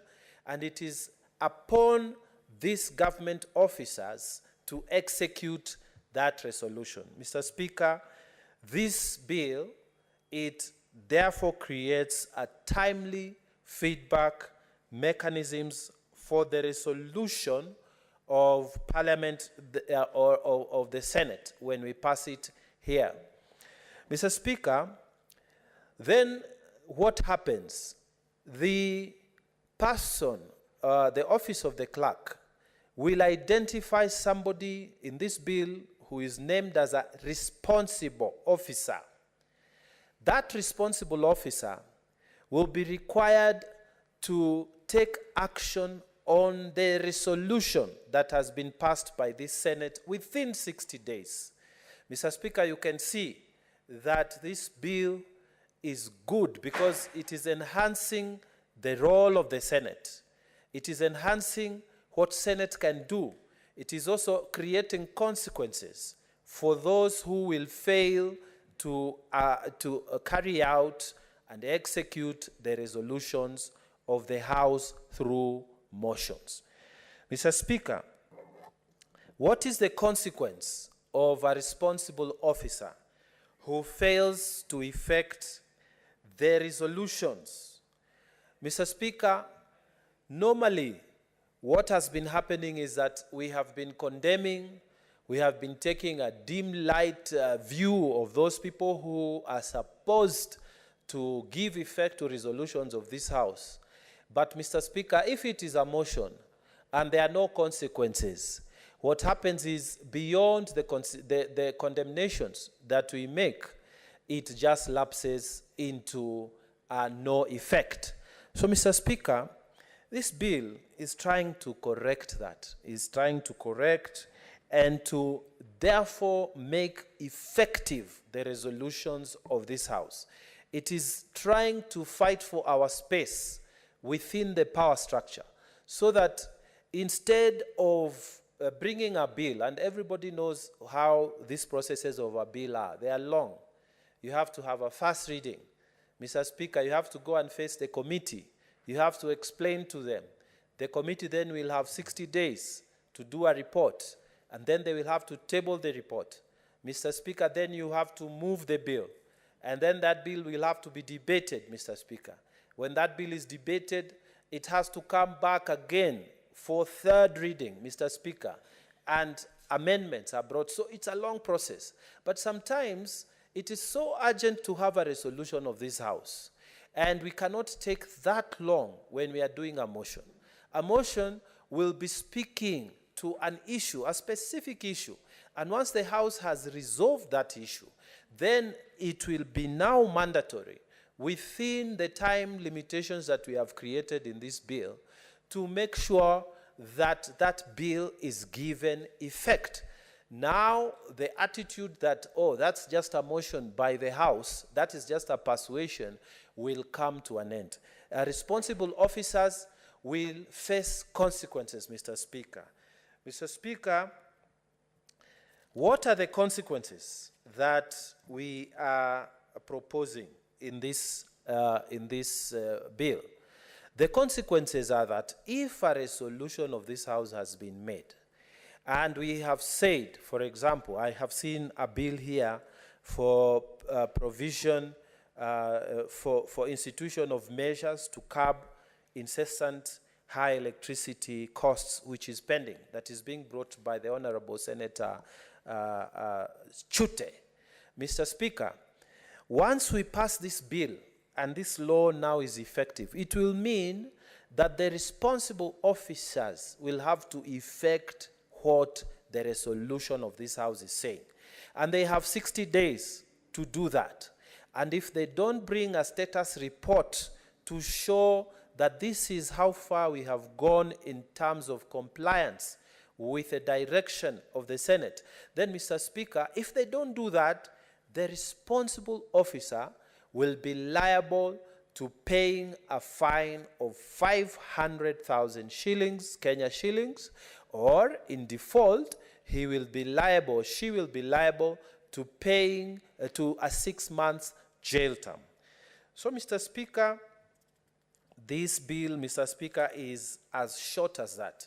and it is upon these government officers to execute that resolution. Mr. Speaker, this bill, it therefore creates a timely feedback mechanisms for the resolution of Parliament or of the Senate when we pass it here. Mr. Speaker, then what happens? The person, the office of the clerk, will identify somebody in this bill who is named as a responsible officer. That responsible officer will be required to take action on the resolution that has been passed by this Senate within 60 days. Mr. Speaker, you can see that this bill is good because it is enhancing the role of the Senate. It is enhancing what Senate can do. It is also creating consequences for those who will fail to carry out and execute the resolutions of the House through motions. Mr. Speaker, what is the consequence of a responsible officer who fails to effect the resolutions? Mr. Speaker, normally what has been happening is that we have been condemning, we have been taking a dim light view of those people who are supposed to give effect to resolutions of this House. But Mr. Speaker, if it is a motion and there are no consequences, what happens is beyond the condemnations that we make, it just lapses into no effect. So, Mr. Speaker, this bill is trying to correct that, is trying to correct and to therefore make effective the resolutions of this House. It is trying to fight for our space within the power structure so that instead of bringing a bill, and everybody knows how these processes of a bill are, they are long. You have to have a first reading. Mr. Speaker, you have to go and face the committee. You have to explain to them. The committee then will have 60 days to do a report, and then they will have to table the report. Mr. Speaker, then you have to move the bill, and then that bill will have to be debated, Mr. Speaker. When that bill is debated, it has to come back again for third reading, Mr. Speaker, and amendments are brought. So it's a long process. But sometimes it is so urgent to have a resolution of this House, and we cannot take that long when we are doing a motion. A motion will be speaking to an issue, a specific issue, and once the House has resolved that issue, then it will be now mandatory within the time limitations that we have created in this bill to make sure that that bill is given effect. Now, the attitude that, oh, that's just a motion by the House, that is just a persuasion, will come to an end. Responsible officers will face consequences, Mr. Speaker. Mr. Speaker, what are the consequences that we are proposing in this bill? The consequences are that if a resolution of this House has been made, and we have said, for example, I have seen a bill here for provision for institution of measures to curb incessant high electricity costs, which is pending, that is being brought by the Honorable Senator Chute. Mr. Speaker, once we pass this bill and this law now is effective, it will mean that the responsible officers will have to effect what the resolution of this House is saying. And they have 60 days to do that. And if they don't bring a status report to show that this is how far we have gone in terms of compliance with the direction of the Senate, then, Mr. Speaker, if they don't do that, the responsible officer will be liable to paying a fine of 500,000 shillings, Kenya shillings, or in default, he will be liable, she will be liable to paying to a 6 months jail term. So, Mr. Speaker, this bill, Mr. Speaker, is as short as that.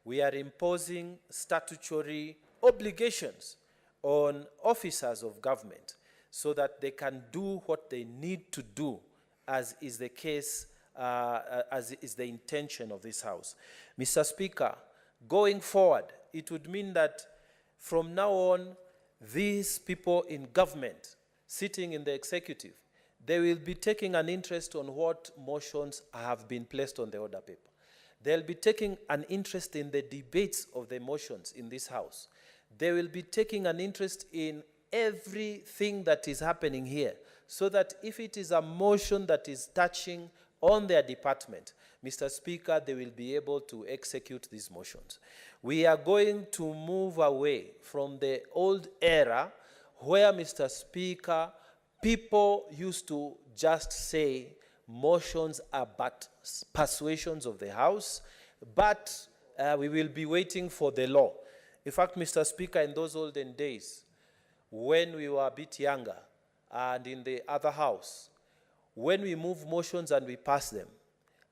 We are imposing statutory obligations on officers of government so that they can do what they need to do, as is the case, as is the intention of this House. Mr. Speaker, going forward, it would mean that from now on, these people in government sitting in the executive, they will be taking an interest on what motions have been placed on the order paper. They'll be taking an interest in the debates of the motions in this House. They will be taking an interest in everything that is happening here, so that if it is a motion that is touching on their department, Mr. Speaker, they will be able to execute these motions. We are going to move away from the old era where, Mr. Speaker, people used to just say motions are but persuasions of the House, but we will be waiting for the law. In fact, Mr. Speaker, in those olden days, when we were a bit younger and in the other house, when we move motions and we pass them,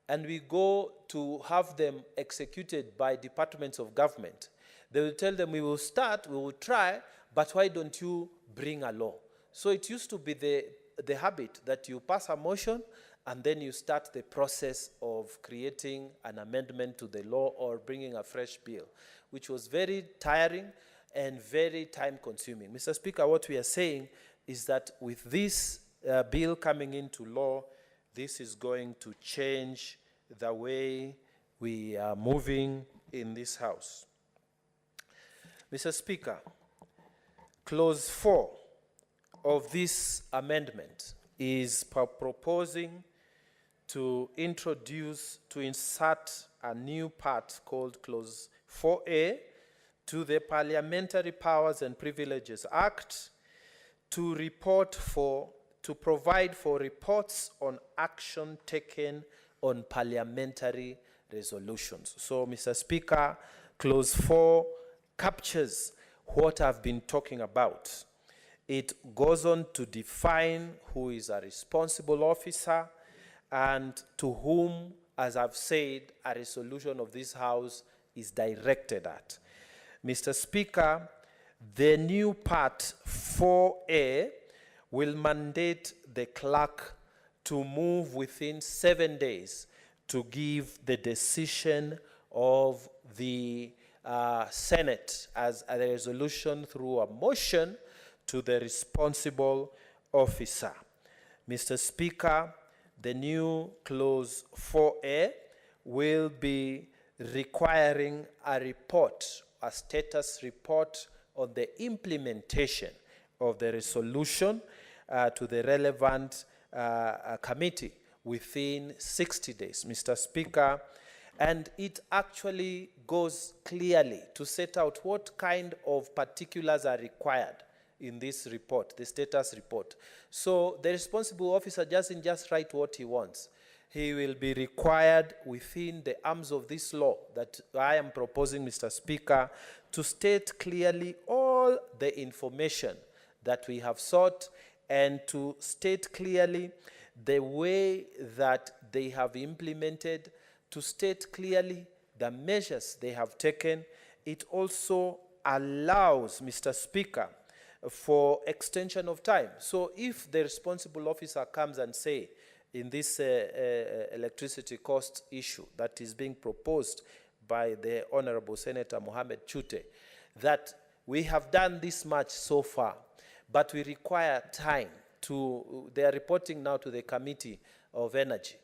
and we go to have them executed by departments of government, they will tell them, we will start, we will try, but why don't you bring a law? So it used to be the habit that you pass a motion and then you start the process of creating an amendment to the law or bringing a fresh bill, which was very tiring and very time-consuming. Mr. Speaker, what we are saying is that with this bill coming into law, this is going to change the way we are moving in this House. Mr. Speaker, Clause 4 of this amendment is proposing to insert a new part called Clause 4A to the Parliamentary Powers and Privileges Act to provide for reports on action taken on parliamentary resolutions. So, Mr. Speaker, Clause 4 captures what I've been talking about. It goes on to define who is a responsible officer and to whom, as I've said, a resolution of this House is directed at. Mr. Speaker, the new part 4A will mandate the clerk to move within 7 days to give the decision of the Senate as a resolution through a motion to the responsible officer. Mr. Speaker, the new Clause 4A will be requiring a report, a status report on the implementation of the resolution to the relevant committee within 60 days, Mr. Speaker, and it actually goes clearly to set out what kind of particulars are required in this report, the status report. So the responsible officer doesn't just write what he wants. He will be required within the arms of this law that I am proposing, Mr. Speaker, to state clearly all the information that we have sought and to state clearly the way that they have implemented, to state clearly the measures they have taken. It also allows, Mr. Speaker, for extension of time. So if the responsible officer comes and say, in this electricity cost issue that is being proposed by the Honorable Senator Mohamed Chute, that we have done this much so far, but we require time they are reporting now to the Committee of Energy.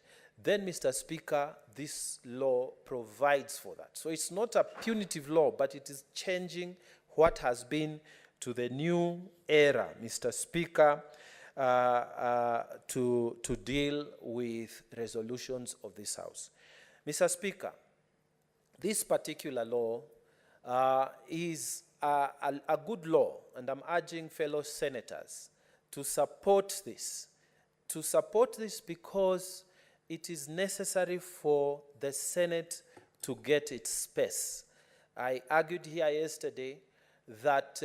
Then, Mr. Speaker, this law provides for that. So it's not a punitive law, but it is changing what has been to the new era, Mr. Speaker, to deal with resolutions of this House. Mr. Speaker, this particular law is a good law, and I'm urging fellow senators to support this. To support this because it is necessary for the Senate to get its space. I argued here yesterday that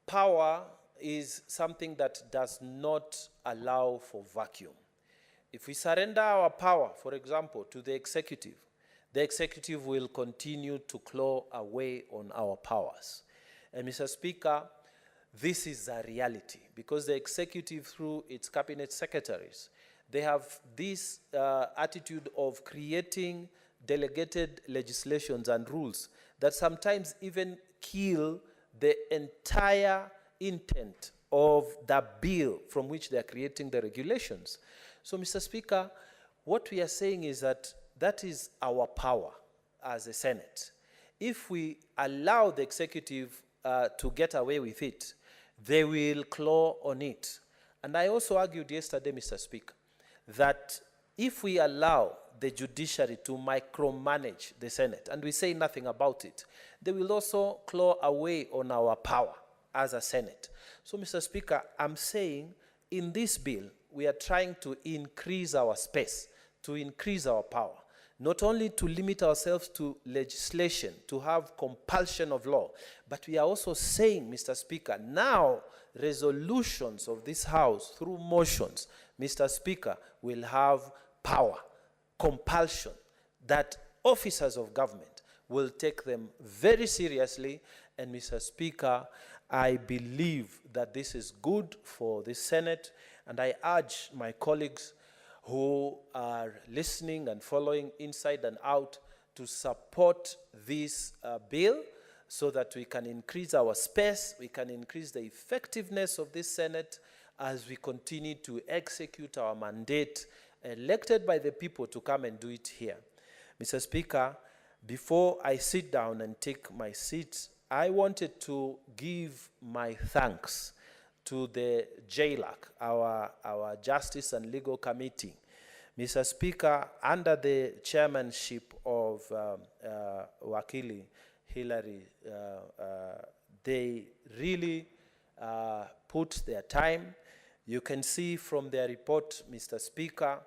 power is something that does not allow for vacuum. If we surrender our power, for example, to the executive will continue to claw away on our powers. And Mr. Speaker, this is a reality because the executive, through its cabinet secretaries, they have this attitude of creating delegated legislations and rules that sometimes even kill the entire intent of the bill from which they are creating the regulations. So, Mr. Speaker, what we are saying is that that is our power as a Senate. If we allow the executive to get away with it, they will claw on it. And I also argued yesterday, Mr. Speaker, that if we allow the judiciary to micromanage the Senate, and we say nothing about it, they will also claw away on our power as a Senate. So, Mr. Speaker, I'm saying in this bill, we are trying to increase our space, to increase our power, not only to limit ourselves to legislation, to have compulsion of law, but we are also saying, Mr. Speaker, now resolutions of this House through motions, Mr. Speaker, will have power, compulsion, that officers of government will take them very seriously. And Mr. Speaker, I believe that this is good for the Senate, and I urge my colleagues who are listening and following inside and out to support this bill so that we can increase our space, we can increase the effectiveness of this Senate as we continue to execute our mandate elected by the people to come and do it here. Mr. Speaker, before I sit down and take my seat, I wanted to give my thanks to the JLAC, our Justice and Legal Committee. Mr. Speaker, under the chairmanship of Wakili Hillary, they really put their time. You can see from their report, Mr. Speaker,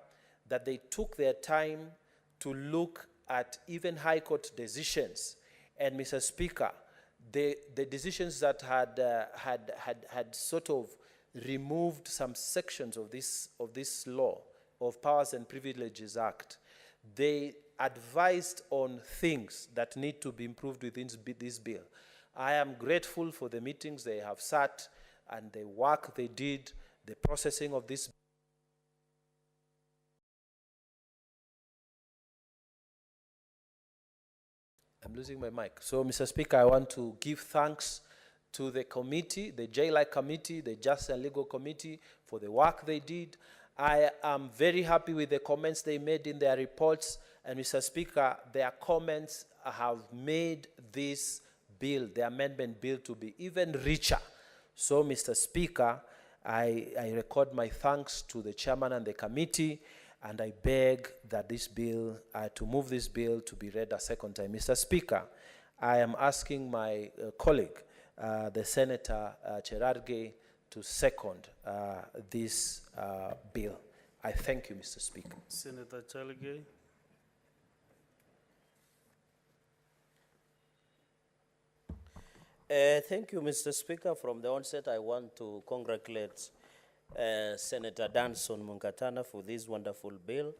that they took their time to look at even High Court decisions. And Mr. Speaker, the decisions that had sort of removed some sections of this law, of Powers and Privileges Act, they advised on things that need to be improved within this bill. I am grateful for the meetings they have sat and the work they did, the processing of this. I'm losing my mic. So, Mr. Speaker, I want to give thanks to the committee, the JLAC committee, the Justice and Legal Committee, for the work they did. I am very happy with the comments they made in their reports. And, Mr. Speaker, their comments have made this bill, the amendment bill, to be even richer. So, Mr. Speaker, I record my thanks to the chairman and the committee, and I beg that this bill, to move this bill to be read a second time. Mr. Speaker, I am asking my colleague, the Senator Cherargei, to second this bill. I thank you, Mr. Speaker. Senator Cherargei. Thank you, Mr. Speaker. From the onset, I want to congratulate Senator Danson Munkatana for this wonderful bill.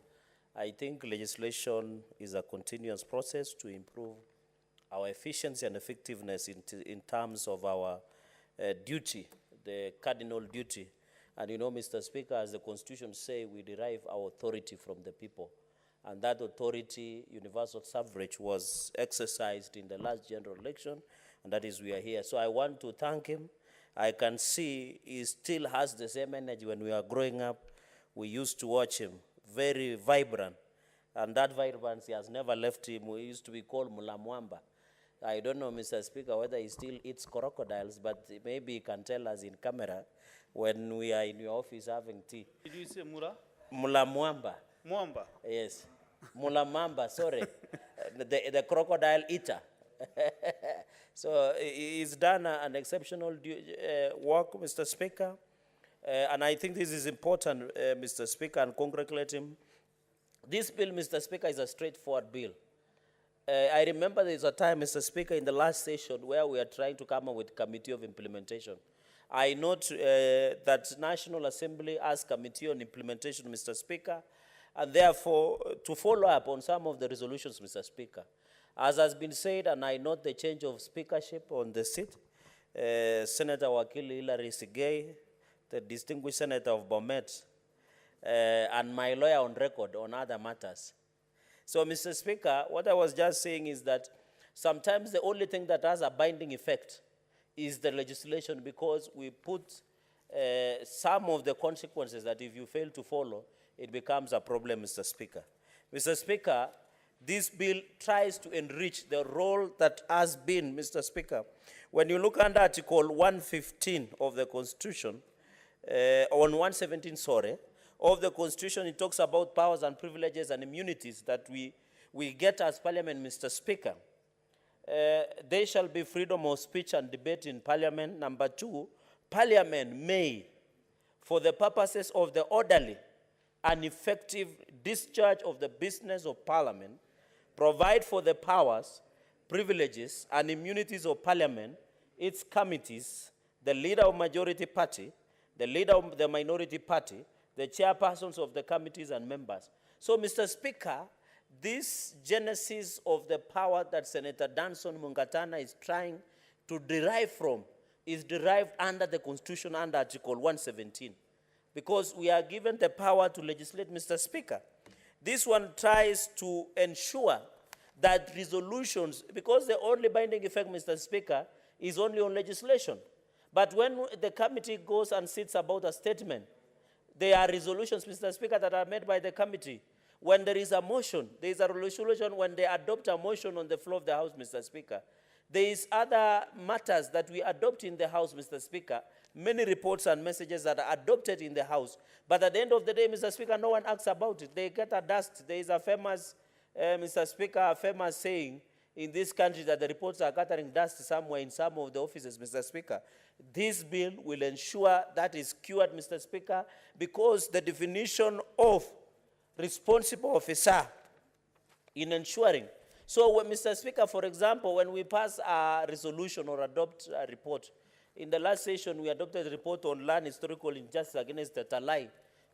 I think legislation is a continuous process to improve our efficiency and effectiveness in terms of our duty, the cardinal duty. And you know, Mr. Speaker, as the Constitution says, we derive our authority from the people. And that authority, universal suffrage, was exercised in the last general election, and that is we are here. So I want to thank him. I can see he still has the same energy. When we were growing up, we used to watch him, very vibrant. And that vibrancy has never left him. We used to be called Mulamwamba. I don't know, Mr. Speaker, whether he still eats crocodiles, but maybe he can tell us in camera when we are in your office having tea. Did you say Mura? Mulamwamba. Mwamba? Yes. Mulamwamba, sorry. the crocodile eater. So he's done an exceptional work, Mr. Speaker. And I think this is important, Mr. Speaker, and congratulate him. This bill, Mr. Speaker, is a straightforward bill. I remember there's a time, Mr. Speaker, in the last session where we are trying to come up with Committee of Implementation. I note that National Assembly has Committee on Implementation, Mr. Speaker, and therefore to follow up on some of the resolutions, Mr. Speaker. As has been said, and I note the change of speakership on the seat, Senator Wakili Hillary Sigei, the distinguished Senator of Bomet, and my lawyer on record on other matters. So, Mr. Speaker, what I was just saying is that sometimes the only thing that has a binding effect is the legislation, because we put some of the consequences that if you fail to follow, it becomes a problem, Mr. Speaker. Mr. Speaker, this bill tries to enrich the role that has been, Mr. Speaker. When you look under Article 115 of the Constitution, on 117, sorry, of the Constitution, it talks about powers and privileges and immunities that we get as Parliament, Mr. Speaker. There shall be freedom of speech and debate in Parliament. Number 2, Parliament may, for the purposes of the orderly and effective discharge of the business of Parliament, provide for the powers, privileges, and immunities of Parliament, its committees, the leader of majority party, the leader of the minority party, the chairpersons of the committees and members. So, Mr. Speaker, this genesis of the power that Senator Danson Mungatana is trying to derive from is derived under the Constitution under Article 117. Because we are given the power to legislate, Mr. Speaker. This one tries to ensure that resolutions, because the only binding effect, Mr. Speaker, is only on legislation. But when the committee goes and sits about a statement, there are resolutions, Mr. Speaker, that are made by the committee. When there is a motion, there is a resolution when they adopt a motion on the floor of the House, Mr. Speaker. There is other matters that we adopt in the House, Mr. Speaker. Many reports and messages that are adopted in the House. But at the end of the day, Mr. Speaker, no one asks about it. They get a dust. There is a famous, Mr. Speaker, a famous saying in this country that the reports are gathering dust somewhere in some of the offices, Mr. Speaker. This bill will ensure that is cured, Mr. Speaker, because the definition of responsible officer in ensuring. So, when, Mr. Speaker, for example, when we pass a resolution or adopt a report, in the last session we adopted a report on land historical injustice against the Talai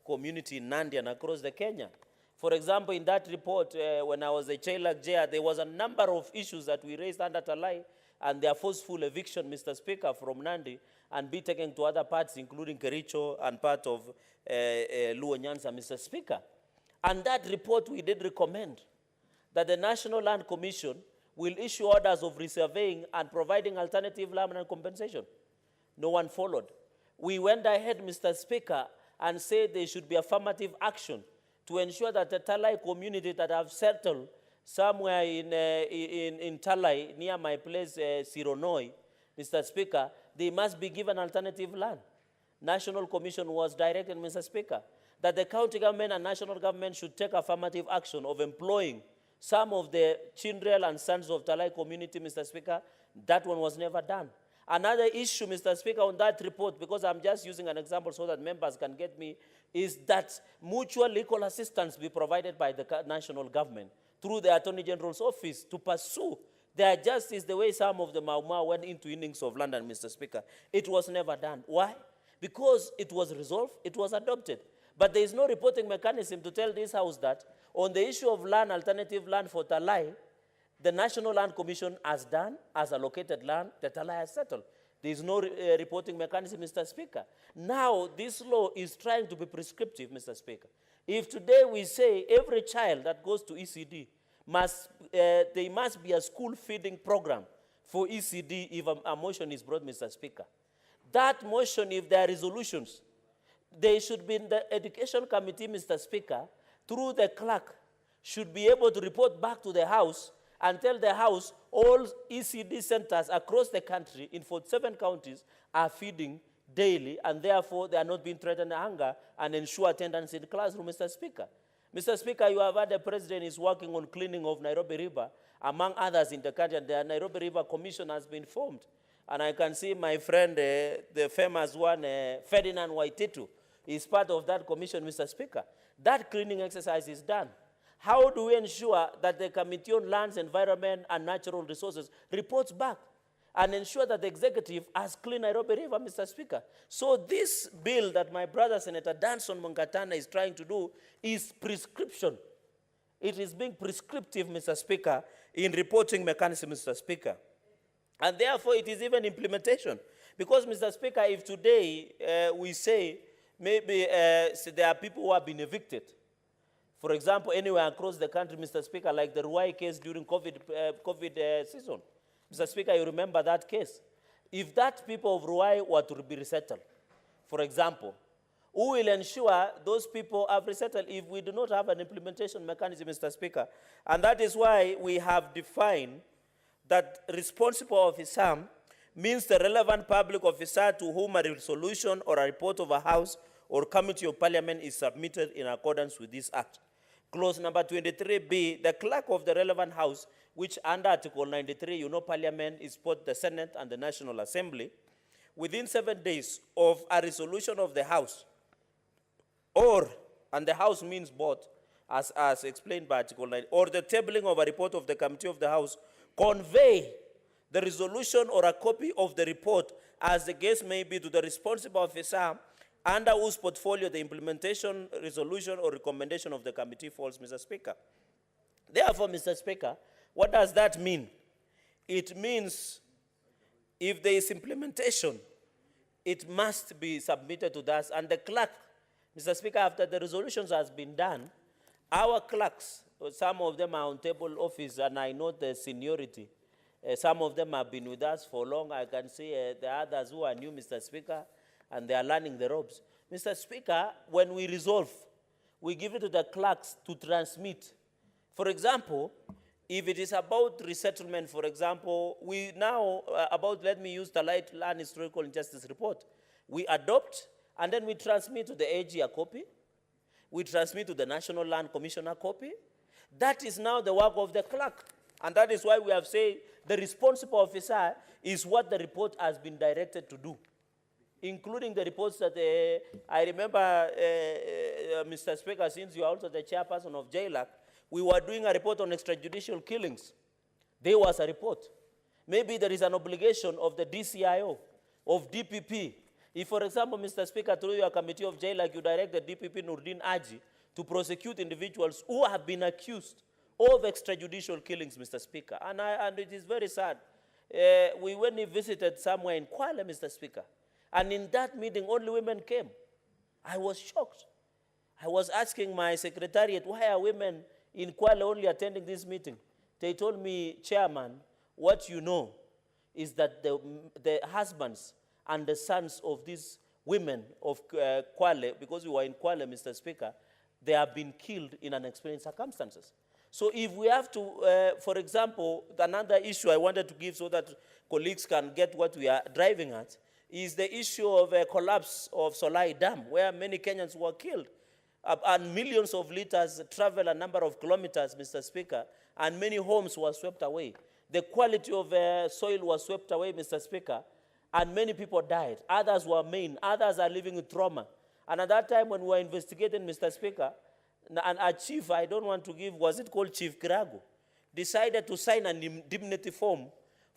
community in Nandi and across the Kenya. For example, in that report, when I was a Chailak Jaya, there was a number of issues that we raised under Talai and their forceful eviction, Mr. Speaker, from Nandi and be taken to other parts, including Kericho and part of Luo Nyanza, Mr. Speaker. And that report we did recommend that the National Land Commission will issue orders of resurveying and providing alternative land and compensation. No one followed. We went ahead, Mr. Speaker, and said there should be affirmative action to ensure that the Talai community that have settled somewhere in Talai, near my place, Sironoi, Mr. Speaker, they must be given alternative land. National Commission was directed, Mr. Speaker, that the county government and national government should take affirmative action of employing some of the children and sons of Talai community, Mr. Speaker. That one was never done. Another issue, Mr. Speaker, on that report, because I'm just using an example so that members can get me, is that mutual legal assistance be provided by the national government through the Attorney General's office to pursue their justice the way some of the Mau Mau went into innings of London, Mr. Speaker. It was never done. Why? Because it was resolved, it was adopted. But there is no reporting mechanism to tell this House that on the issue of land, alternative land for Talai, the National Land Commission has done, has allocated land, the Talai has settled. There is no reporting mechanism, Mr. Speaker. Now, this law is trying to be prescriptive, Mr. Speaker. If today we say every child that goes to ECD there must be a school feeding program for ECD if a motion is brought, Mr. Speaker. That motion, if there are resolutions, they should be in the Education Committee, Mr. Speaker, through the clerk, should be able to report back to the House and tell the House all ECD centers across the country in 47 counties are feeding daily, and therefore they are not being threatened with hunger, and ensure attendance in the classroom, Mr. Speaker. Mr. Speaker, you have heard the President is working on cleaning of Nairobi River, among others in the country, and the Nairobi River Commission has been formed. And I can see my friend, the famous one, Ferdinand Waititu, is part of that commission, Mr. Speaker. That cleaning exercise is done. How do we ensure that the Committee on Lands, Environment, and Natural Resources reports back and ensure that the executive has cleaned Nairobi River, Mr. Speaker? So this bill that my brother, Senator Danson Mungatana, is trying to do is prescription. It is being prescriptive, Mr. Speaker, in reporting mechanism, Mr. Speaker. And therefore, it is even implementation. Because, Mr. Speaker, if today we say maybe there are people who have been evicted, for example, anywhere across the country, Mr. Speaker, like the Ruai case during COVID season. Mr. Speaker, you remember that case. If that people of Ruai were to be resettled, for example, who will ensure those people are resettled if we do not have an implementation mechanism, Mr. Speaker? And that is why we have defined that responsible officer means the relevant public officer to whom a resolution or a report of a House or committee of parliament is submitted in accordance with this act. Clause number 23B, the clerk of the relevant house, which under Article 93, you know parliament is both the Senate and the National Assembly, within 7 days of a resolution of the house, and the house means both, as explained by Article 9, or the tabling of a report of the committee of the house, convey the resolution or a copy of the report as the case may be to the responsible officer under whose portfolio the implementation, resolution, or recommendation of the committee falls, Mr. Speaker. Therefore, Mr. Speaker, what does that mean? It means if there is implementation, it must be submitted to us. And the clerk, Mr. Speaker, after the resolutions has been done, our clerks, some of them are on table office, and I know the seniority. Some of them have been with us for long. I can see the others who are new, Mr. Speaker, and they are learning the ropes. Mr. Speaker, when we resolve, we give it to the clerks to transmit. For example, if it is about resettlement, for example, we now, let me use the Land Historical Injustice Report. We adopt, and then we transmit to the AG a copy. We transmit to the National Land Commissioner a copy. That is now the work of the clerk. And that is why we have said the responsible officer is what the report has been directed to do, including the reports that I remember, Mr. Speaker, since you are also the chairperson of JLAC, we were doing a report on extrajudicial killings. There was a report. Maybe there is an obligation of the DCIO, of DPP. If, for example, Mr. Speaker, through your committee of JLAC, you direct the DPP Nurdin Aji to prosecute individuals who have been accused of extrajudicial killings, Mr. Speaker. And it is very sad. When we visited somewhere in Kwale, Mr. Speaker, and in that meeting, only women came. I was shocked. I was asking my secretariat, why are women in Kwale only attending this meeting? They told me, Chairman, what you know is that the husbands and the sons of these women of Kwale, because we were in Kwale, Mr. Speaker, they have been killed in unexplained circumstances. So if we have to, for example, another issue I wanted to give so that colleagues can get what we are driving at, is the issue of a collapse of Solai Dam, where many Kenyans were killed. And millions of liters travel a number of kilometers, Mr. Speaker, and many homes were swept away. The quality of soil was swept away, Mr. Speaker, and many people died. Others were maimed. Others are living with trauma. And at that time when we were investigating, Mr. Speaker, and our chief, I don't want to give, was it called Chief Kirago, decided to sign an indemnity form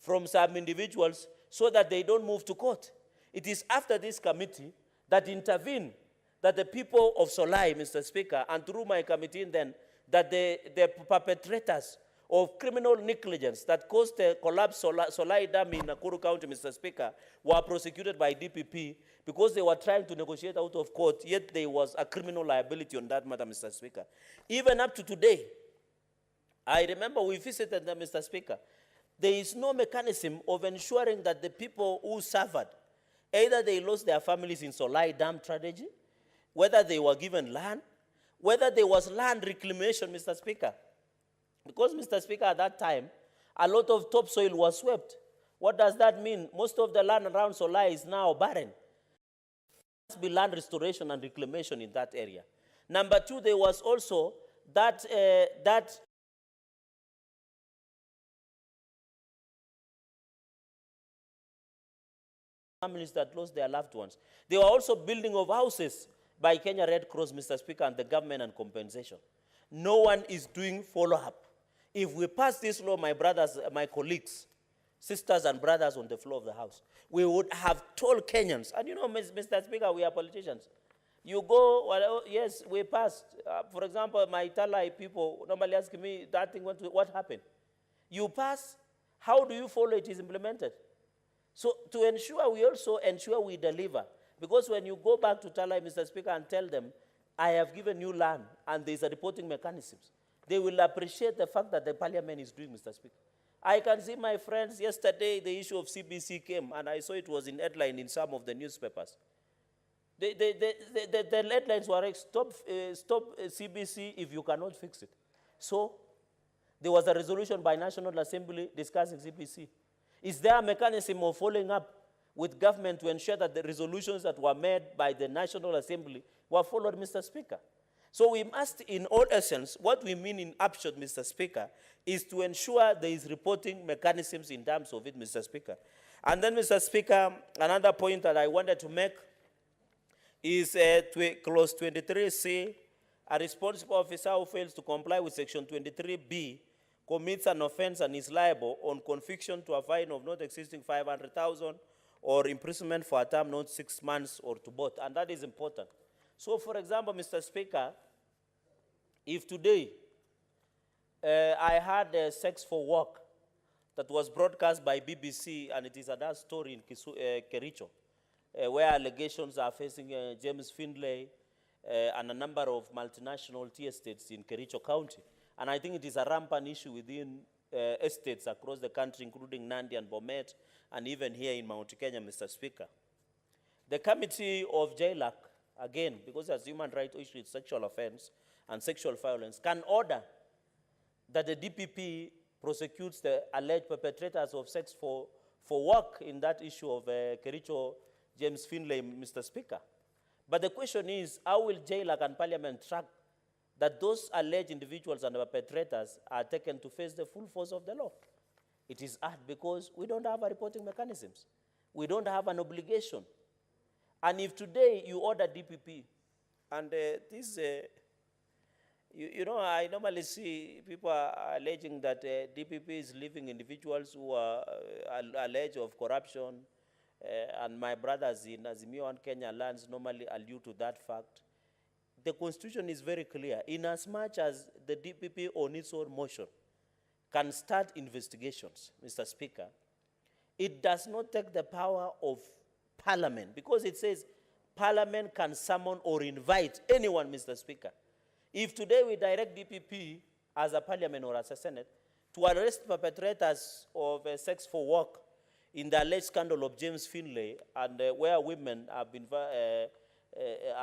from some individuals so that they don't move to court. It is after this committee that intervened that the people of Solai, Mr. Speaker, and through my committee then, that the perpetrators of criminal negligence that caused the collapse Solai Dam in Nakuru County, Mr. Speaker, were prosecuted by DPP because they were trying to negotiate out of court, yet there was a criminal liability on that matter, Mr. Speaker. Even up to today, I remember we visited them, Mr. Speaker. There is no mechanism of ensuring that the people who suffered, either they lost their families in Solai Dam tragedy, whether they were given land, whether there was land reclamation, Mr. Speaker. Because, Mr. Speaker, at that time, a lot of topsoil was swept. What does that mean? Most of the land around Solai is now barren. There must be land restoration and reclamation in that area. Number two, there was also that families that lost their loved ones. There were also building of houses by Kenya Red Cross, Mr. Speaker, and the government and compensation. No one is doing follow-up. If we pass this law, my brothers, my colleagues, sisters and brothers on the floor of the House, we would have told Kenyans, and you know, Mr. Speaker, we are politicians. You go, well, yes, we passed. For example, my Talai people normally ask me that thing, what happened? You pass, how do you follow it is implemented? So to ensure, we also ensure we deliver. Because when you go back to Talai, Mr. Speaker, and tell them, I have given you land, and there's a reporting mechanisms, they will appreciate the fact that the parliament is doing, Mr. Speaker. I can see my friends, yesterday the issue of CBC came, and I saw it was in headline in some of the newspapers. The headlines were, stop CBC if you cannot fix it. So there was a resolution by National Assembly discussing CBC. Is there a mechanism of following up with government to ensure that the resolutions that were made by the National Assembly were followed, Mr. Speaker. So we must, in all essence, what we mean in upshot, Mr. Speaker, is to ensure there is reporting mechanisms in terms of it, Mr. Speaker. And then, Mr. Speaker, another point that I wanted to make is clause 23C, a responsible officer who fails to comply with section 23B commits an offense and is liable on conviction to a fine of not exceeding 500,000 or imprisonment for a term not 6 months or to both. And that is important. So, for example, Mr. Speaker, if today I had Sex for Work that was broadcast by BBC, and it is another story in Kericho, where allegations are facing James Findlay and a number of multinational tea estates in Kericho County. And I think it is a rampant issue within estates across the country, including Nandi and Bomet, and even here in Mount Kenya, Mr. Speaker. The Committee of JLAC, again, because as human rights issue is sexual offense and sexual violence, can order that the DPP prosecutes the alleged perpetrators of sex for work in that issue of Kericho James Findlay, Mr. Speaker. But the question is, how will JLAC and Parliament track that those alleged individuals and perpetrators are taken to face the full force of the law? It is hard because we don't have a reporting mechanisms. We don't have an obligation. And if today you order DPP, and this, you know, I normally see people are alleging that DPP is leaving individuals who are alleged of corruption, and my brothers in Azimio and Kenya lands normally allude to that fact. The Constitution is very clear. In as much as the DPP on its own motion can start investigations, Mr. Speaker, it does not take the power of Parliament, because it says Parliament can summon or invite anyone, Mr. Speaker. If today we direct DPP as a Parliament or as a Senate to arrest perpetrators of sex for work in the alleged scandal of James Findlay, and where women have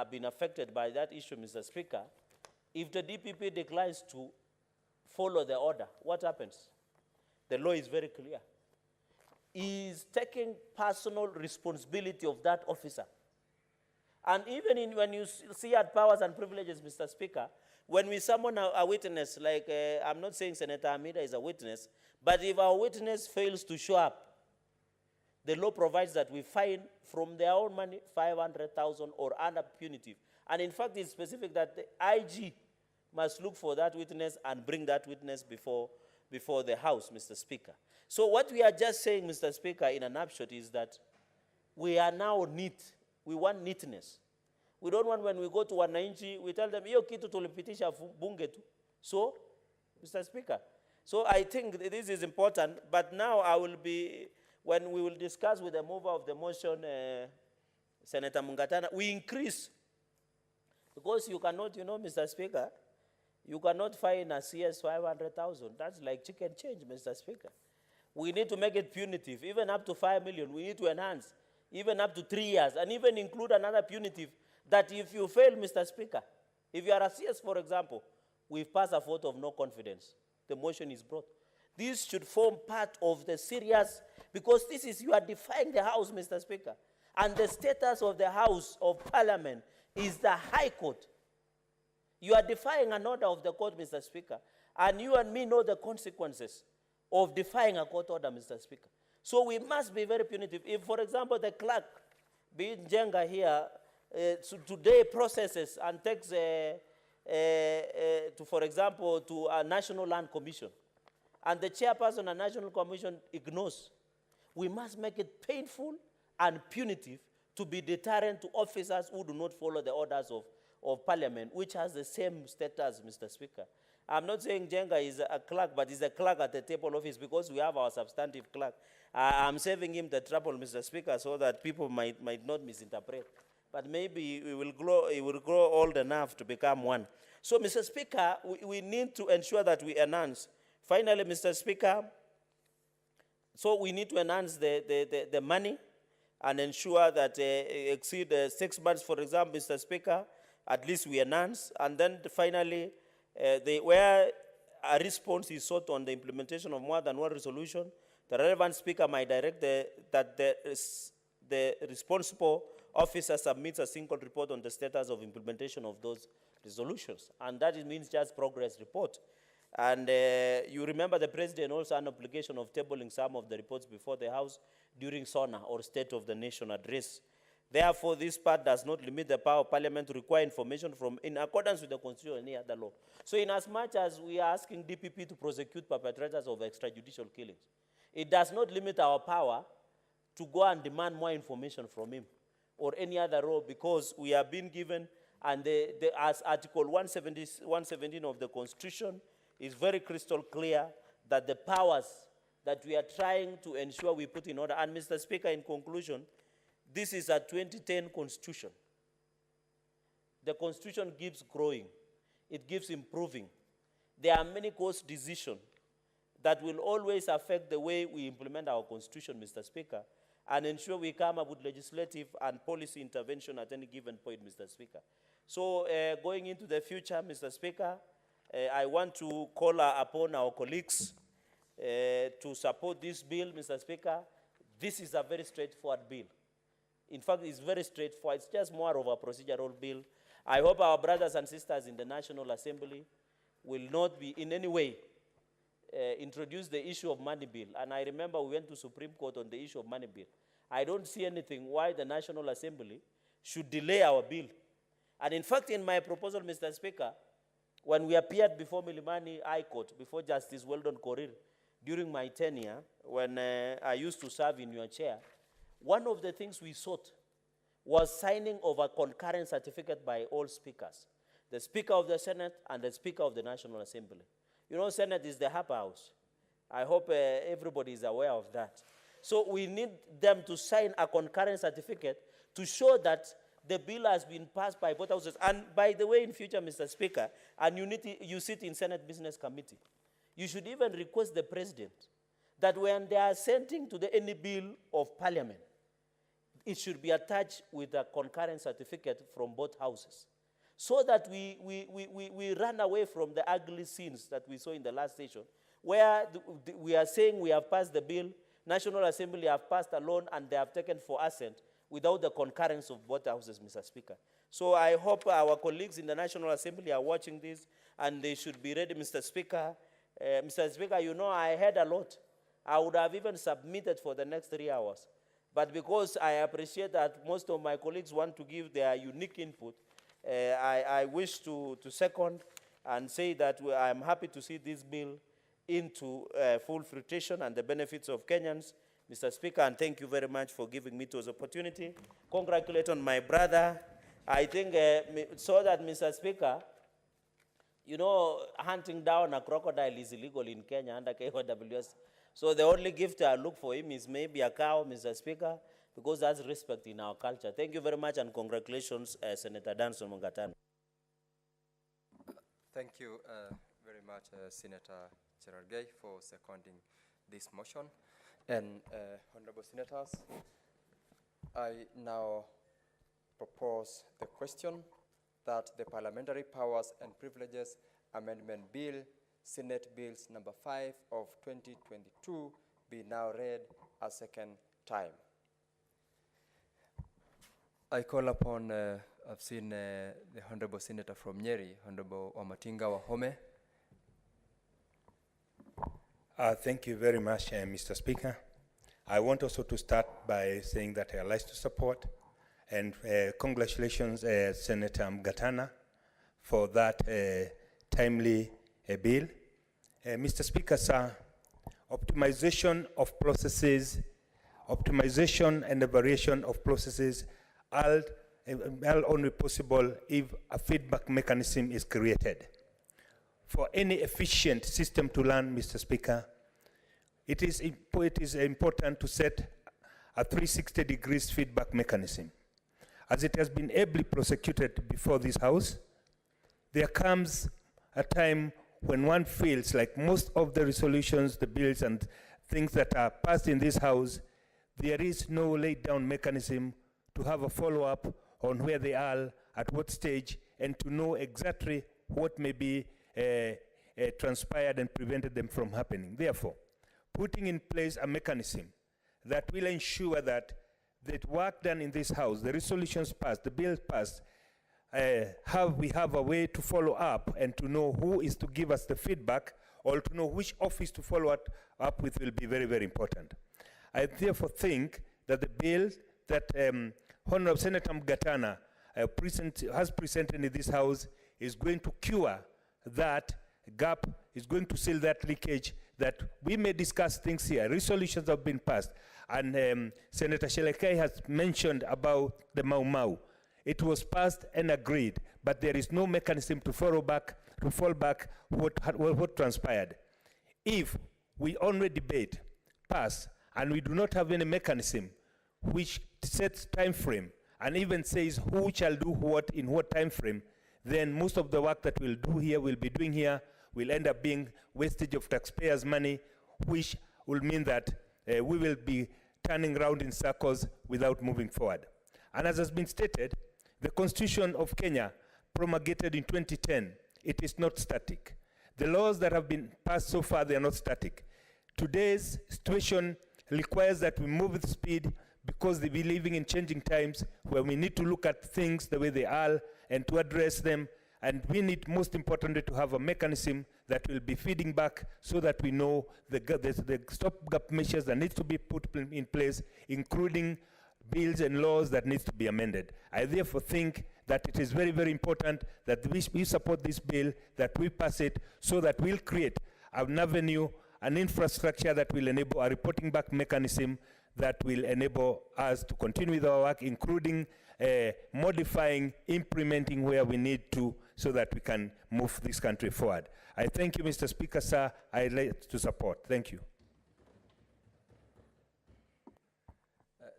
been affected by that issue, Mr. Speaker, if the DPP declines to follow the order, what happens? The law is very clear. He is taking personal responsibility of that officer. And even when you see at powers and privileges, Mr. Speaker, when we summon a witness, like I'm not saying Senator Amida is a witness, but if our witness fails to show up, the law provides that we fine from their own money 500,000 or under punitive. And in fact, it's specific that the IG must look for that witness and bring that witness before the House, Mr. Speaker. So what we are just saying, Mr. Speaker, in a nutshell is that we are now neat. We want neatness. We don't want when we go to wananchi, we tell them, hiyo kitu tulipitisha bunge tu. So, Mr. Speaker, so I think this is important, but now I will be, when we will discuss with the mover of the motion, Senator Mungatana, we increase. Because you cannot, you know, Mr. Speaker, you cannot fine a CS 500,000. That's like chicken change, Mr. Speaker. We need to make it punitive, even up to 5 million. We need to enhance, even up to 3 years, and even include another punitive that if you fail, Mr. Speaker, if you are a CS, for example, we pass a vote of no confidence. The motion is brought. This should form part of the serious, because this is, you are defying the House, Mr. Speaker. And the status of the House of Parliament is the High Court. You are defying an order of the court, Mr. Speaker. And you and me know the consequences of defying a court order, Mr. Speaker. So we must be very punitive. If, for example, the clerk, being Jenga here, today processes and takes, for example, to a National Land Commission, and the chairperson of the National Commission ignores, we must make it painful and punitive to be deterrent to officers who do not follow the orders of Parliament, which has the same status, Mr. Speaker. I'm not saying Jenga is a clerk, but he's a clerk at the table office because we have our substantive clerk. I'm saving him the trouble, Mr. Speaker, so that people might not misinterpret. But maybe he will grow old enough to become one. So, Mr. Speaker, we need to ensure that we enhance. Finally, Mr. Speaker, so we need to enhance the money and ensure that exceed 6 months, for example, Mr. Speaker, at least we enhance. And then finally, where a response is sought on the implementation of more than one resolution, the relevant speaker might direct that the responsible officer submits a single report on the status of implementation of those resolutions. And that means just progress report. And you remember the president also had an obligation of tabling some of the reports before the House during SONA, or State of the Nation address. Therefore, this part does not limit the power of Parliament to require information from, in accordance with the Constitution or any other law. So in as much as we are asking DPP to prosecute perpetrators of extrajudicial killings, it does not limit our power to go and demand more information from him or any other law, because we have been given, and as Article 117 of the Constitution is very crystal clear that the powers that we are trying to ensure we put in order. And Mr. Speaker, in conclusion, this is a 2010 Constitution. The Constitution keeps growing. It keeps improving. There are many course decisions that will always affect the way we implement our Constitution, Mr. Speaker, and ensure we come up with legislative and policy intervention at any given point, Mr. Speaker. So going into the future, Mr. Speaker, I want to call upon our colleagues to support this bill, Mr. Speaker. This is a very straightforward bill. In fact, it's very straightforward. It's just more of a procedural bill. I hope our brothers and sisters in the National Assembly will not be in any way introduce the issue of money bill. And I remember we went to Supreme Court on the issue of money bill. I don't see anything why the National Assembly should delay our bill. And in fact, in my proposal, Mr. Speaker, when we appeared before Milimani High Court, before Justice Weldon Korir, during my tenure, when I used to serve in your chair, one of the things we sought was signing of a concurrent certificate by all speakers, the Speaker of the Senate and the Speaker of the National Assembly. You know, Senate is the upper house. I hope everybody is aware of that. So we need them to sign a concurrent certificate to show that the bill has been passed by both houses. And by the way, in future, Mr. Speaker, and you sit in Senate Business Committee, you should even request the President that when they are sending to any bill of Parliament, it should be attached with a concurrent certificate from both houses, so that we run away from the ugly scenes that we saw in the last session, where we are saying we have passed the bill, National Assembly have passed alone, and they have taken for assent without the concurrence of both houses, Mr. Speaker. So I hope our colleagues in the National Assembly are watching this, and they should be ready, Mr. Speaker. Mr. Speaker, you know, I heard a lot. I would have even submitted for the next 3 hours. But because I appreciate that most of my colleagues want to give their unique input, I wish to second and say that I'm happy to see this bill into full fruition and the benefits of Kenyans, Mr. Speaker, and thank you very much for giving me this opportunity. Congratulate on my brother. I think so that, Mr. Speaker, you know, hunting down a crocodile is illegal in Kenya under KOWS. So the only gift I look for him is maybe a cow, Mr. Speaker, because that's respect in our culture. Thank you very much, and congratulations, Senator Danson Mungatana. Thank you very much, Senator Cherargei, for seconding this motion. And honorable senators, I now propose the question that the Parliamentary Powers and Privileges Amendment Bill, Senate Bills number 5 of 2022, be now read a second time. I call upon, I've seen the Honorable Senator from Nyeri, Honorable Wamatinga Wahome. Thank you very much, Mr. Speaker. I want also to start by saying that I like to support and congratulations, Senator Mgatana, for that timely bill. Mr. Speaker, sir, optimization of processes, optimization and variation of processes are only possible if a feedback mechanism is created. For any efficient system to run, Mr. Speaker, it is important to set a 360 degrees feedback mechanism. As it has been ably prosecuted before this House, there comes a time when one feels like most of the resolutions, the bills and things that are passed in this House, there is no laid down mechanism to have a follow-up on where they are, at what stage, and to know exactly what may be transpired and prevented them from happening. Therefore, putting in place a mechanism that will ensure that the work done in this House, the resolutions passed, the bill passed, we have a way to follow up and to know who is to give us the feedback, or to know which office to follow up with will be very, very important. I therefore think that the bill that Honorable Senator Mgatana has presented in this House is going to cure that gap, is going to seal that leakage, that we may discuss things here. Resolutions have been passed, and Senator Shelekai has mentioned about the Mau Mau. It was passed and agreed, but there is no mechanism to fall back what transpired. If we only debate, pass, and we do not have any mechanism which sets time frame and even says who shall do what in what time frame, then most of the work that we'll be doing here will end up being wastage of taxpayers' money, which will mean that we will be turning around in circles without moving forward. And as has been stated, the Constitution of Kenya, promulgated in 2010, it is not static. The laws that have been passed so far, they are not static. Today's situation requires that we move with speed, because we're living in changing times where we need to look at things the way they are and to address them. And we need, most importantly, to have a mechanism that will be feeding back so that we know the stopgap measures that need to be put in place, including bills and laws that need to be amended. I therefore think that it is very, very important that we support this bill, that we pass it, so that we'll create an avenue, an infrastructure that will enable a reporting back mechanism that will enable us to continue with our work, including modifying, implementing where we need to, so that we can move this country forward. I thank you, Mr. Speaker, sir. I'd like to support. Thank you.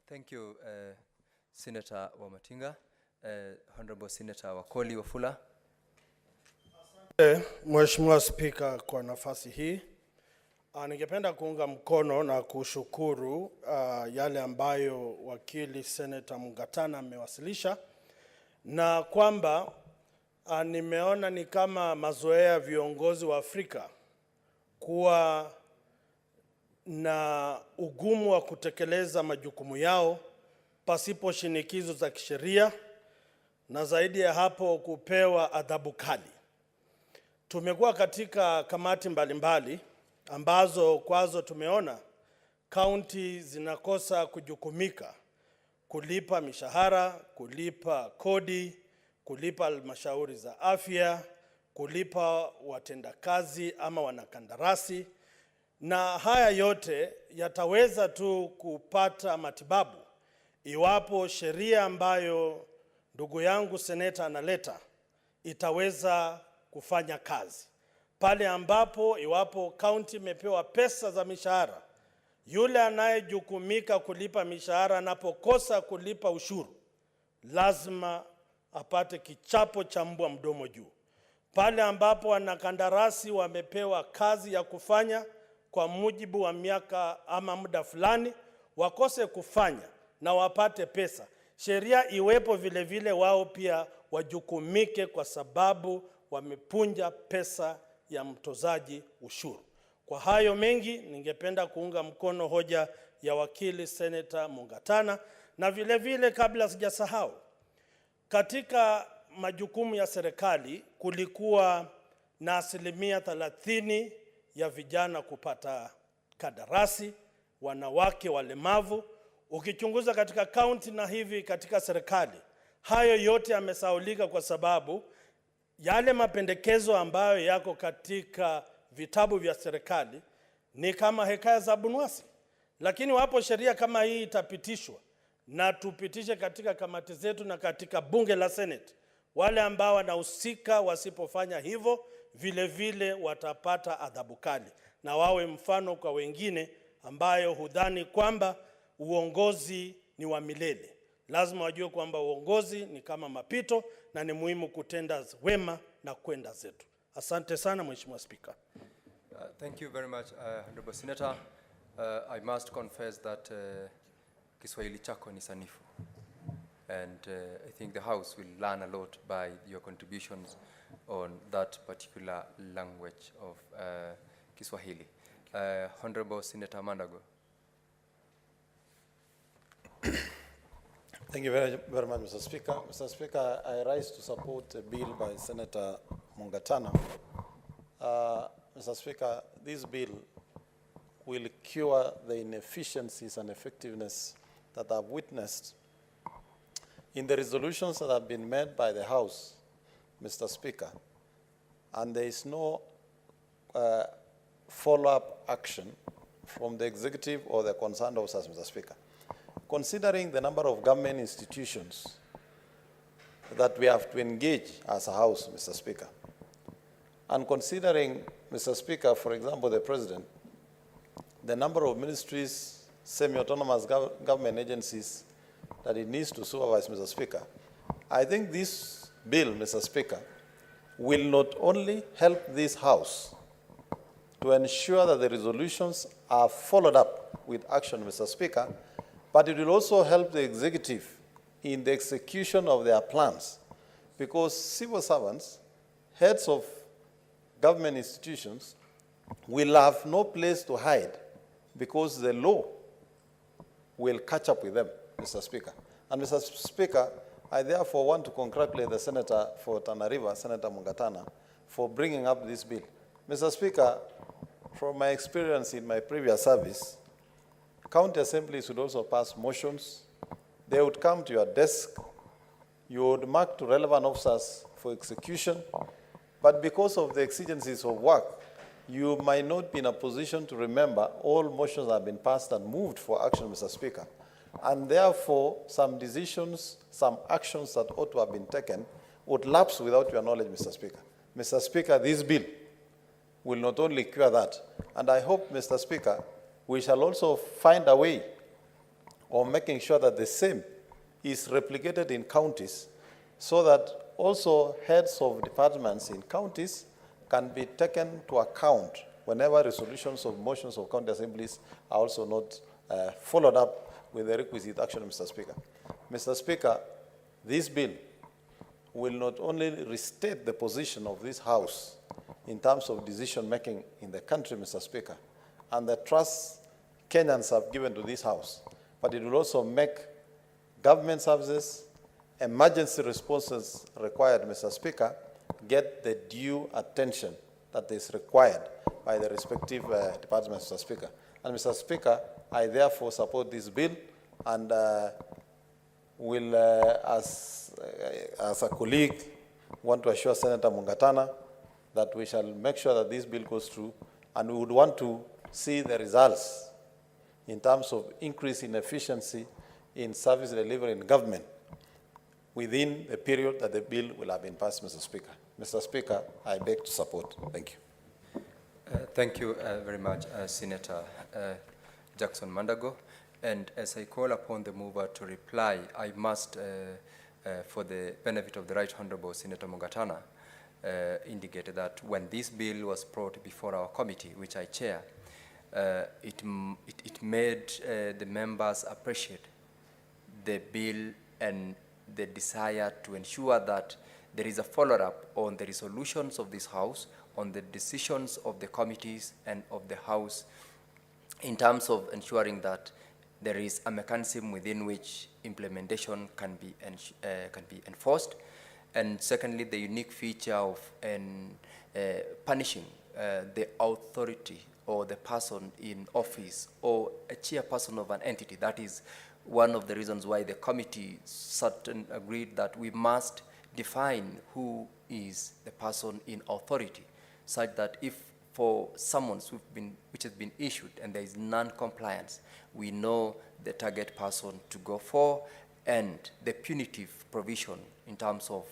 Thank you, Senator Wamatinga. Honorable Senator Wakoli Wafula. Mheshimiwa Spika, kwa nafasi hii ningependa kuunga mkono na kushukuru yale ambayo wakili Senator Mgatana amewasilisha, na kwamba nimeona ni kama mazoea viongozi wa Afrika kuwa na ugumu wa kutekeleza majukumu yao pasipo shinikizo za kisheria, na zaidi ya hapo kupewa adhabu kali. Tumekuwa katika kamati mbalimbali ambazo kwazo tumeona kaunti zinakosa kujukumika kulipa mishahara, kulipa kodi, kulipa halmashauri za afya, kulipa watendakazi ama wanakandarasi, na haya yote yataweza tu kupata matibabu iwapo sheria ambayo ndugu yangu seneta analeta itaweza kufanya kazi. Pale ambapo iwapo kaunti imepewa pesa za mishahara, yule anayejukumika kulipa mishahara anapokosa kulipa ushuru, lazima apate kichapo cha mbwa mdomo juu. Pale ambapo wanakandarasi wamepewa kazi ya kufanya kwa mujibu wa miaka ama muda fulani, wakose kufanya na wapate pesa, sheria iwepo vile vile wao pia wajukumike, kwa sababu wamepunja pesa ya mtozaji ushuru. Kwa hayo mengi, ningependa kuunga mkono hoja ya wakili Senator Mgatana, na vile vile kabla sijasahau, katika majukumu ya serikali kulikuwa na 30% ya vijana kupata kandarasi, wanawake walemavu. Ukichunguza katika kaunti na hivi katika serikali, hayo yote yamesaulika kwa sababu yale mapendekezo ambayo yako katika vitabu vya serikali ni kama hekaya za bunwasi. Lakini wapo sheria kama hii itapitishwa na tupitishe katika kamati zetu na katika bunge la Senate, wale ambao wanahusika wasipofanya hivyo vile vile watapata adhabu kali, na wawe mfano kwa wengine ambayo hudhani kwamba uongozi ni wa milele. Lazima wajue kwamba uongozi ni kama mapito na ni muhimu kutenda wema na kwenda zetu. Asante sana Mheshimiwa Speaker. Thank you very much, Honorable Senator. I must confess that Kiswahili chako ni sanifu, and I think the House will learn a lot by your contributions on that particular language of Kiswahili. Honorable Senator Mandago. Thank you very much, Mr. Speaker. Mr. Speaker, I rise to support a bill by Senator Mungatana. Mr. Speaker, this bill will cure the inefficiencies and effectiveness that I've witnessed in the resolutions that have been made by the House, Mr. Speaker, and there is no follow-up action from the executive or the concerned officers, Mr. Speaker. Considering the number of government institutions that we have to engage as a House, Mr. Speaker, and considering, Mr. Speaker, for example, the President, the number of ministries, semi-autonomous government agencies that it needs to supervise, Mr. Speaker, I think this bill, Mr. Speaker, will not only help this House to ensure that the resolutions are followed up with action, Mr. Speaker, but it will also help the executive in the execution of their plans, because civil servants, heads of government institutions, will have no place to hide because the law will catch up with them, Mr. Speaker. And Mr. Speaker, I therefore want to congratulate the Senator for Tana River, Senator Mungatana, for bringing up this bill. Mr. Speaker, from my experience in my previous service, county assemblies would also pass motions. They would come to your desk. You would mark to relevant officers for execution. But because of the exigencies of work, you might not be in a position to remember all motions that have been passed and moved for action, Mr. Speaker. And therefore, some decisions, some actions that ought to have been taken would lapse without your knowledge, Mr. Speaker. Mr. Speaker, this bill will not only cure that, and I hope, Mr. Speaker, we shall also find a way of making sure that the same is replicated in counties so that also heads of departments in counties can be taken to account whenever resolutions of motions of county assemblies are also not followed up with the requisite action, Mr. Speaker. Mr. Speaker, this bill will not only restate the position of this House in terms of decision-making in the country, Mr. Speaker, and the trust Kenyans have given to this House, but it will also make government services, emergency responses required, Mr. Speaker, get the due attention that is required by the respective departments, Mr. Speaker. And Mr. Speaker, I therefore support this bill and will, as a colleague, want to assure Senator Mungatana that we shall make sure that this bill goes through, and we would want to see the results in terms of increase in efficiency in service delivery in government within the period that the bill will have been passed, Mr. Speaker. Mr. Speaker, I beg to support. Thank you. Thank you very much, Senator Jackson Mandago. And as I call upon the mover to reply, I must, for the benefit of the Right Honorable Senator Mungatana, indicate that when this bill was brought before our committee, which I chair, it made the members appreciate the bill and the desire to ensure that there is a follow-up on the resolutions of this House, on the decisions of the committees and of the House, in terms of ensuring that there is a mechanism within which implementation can be enforced. And secondly, the unique feature of punishing the authority or the person in office or a chairperson of an entity. That is one of the reasons why the committee certain agreed that we must define who is the person in authority, such that if for summons which has been issued and there is non-compliance, we know the target person to go for, and the punitive provision in terms of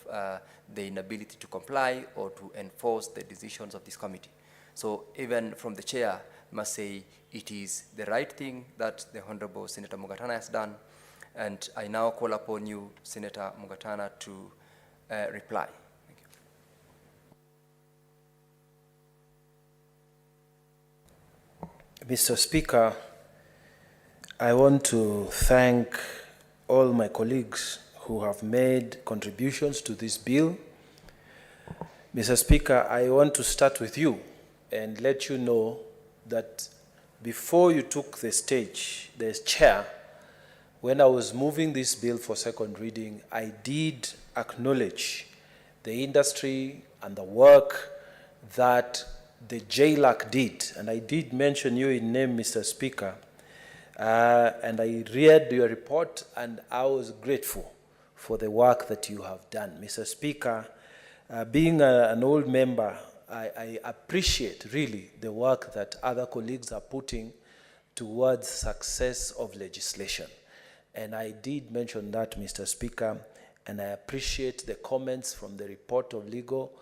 the inability to comply or to enforce the decisions of this committee. So even from the chair, I must say it is the right thing that the Honorable Senator Mungatana has done, and I now call upon you, Senator Mungatana, to reply. Mr. Speaker, I want to thank all my colleagues who have made contributions to this bill. Mr. Speaker, I want to start with you and let you know that before you took the stage, the chair when I was moving this bill for second reading, I did acknowledge the industry and the work that the JLAC did. And I did mention you in name, Mr. Speaker. And I read your report, and I was grateful for the work that you have done. Mr. Speaker, being an old member, I appreciate really the work that other colleagues are putting towards success of legislation. And I did mention that, Mr. Speaker, and I appreciate the comments from the report of legal.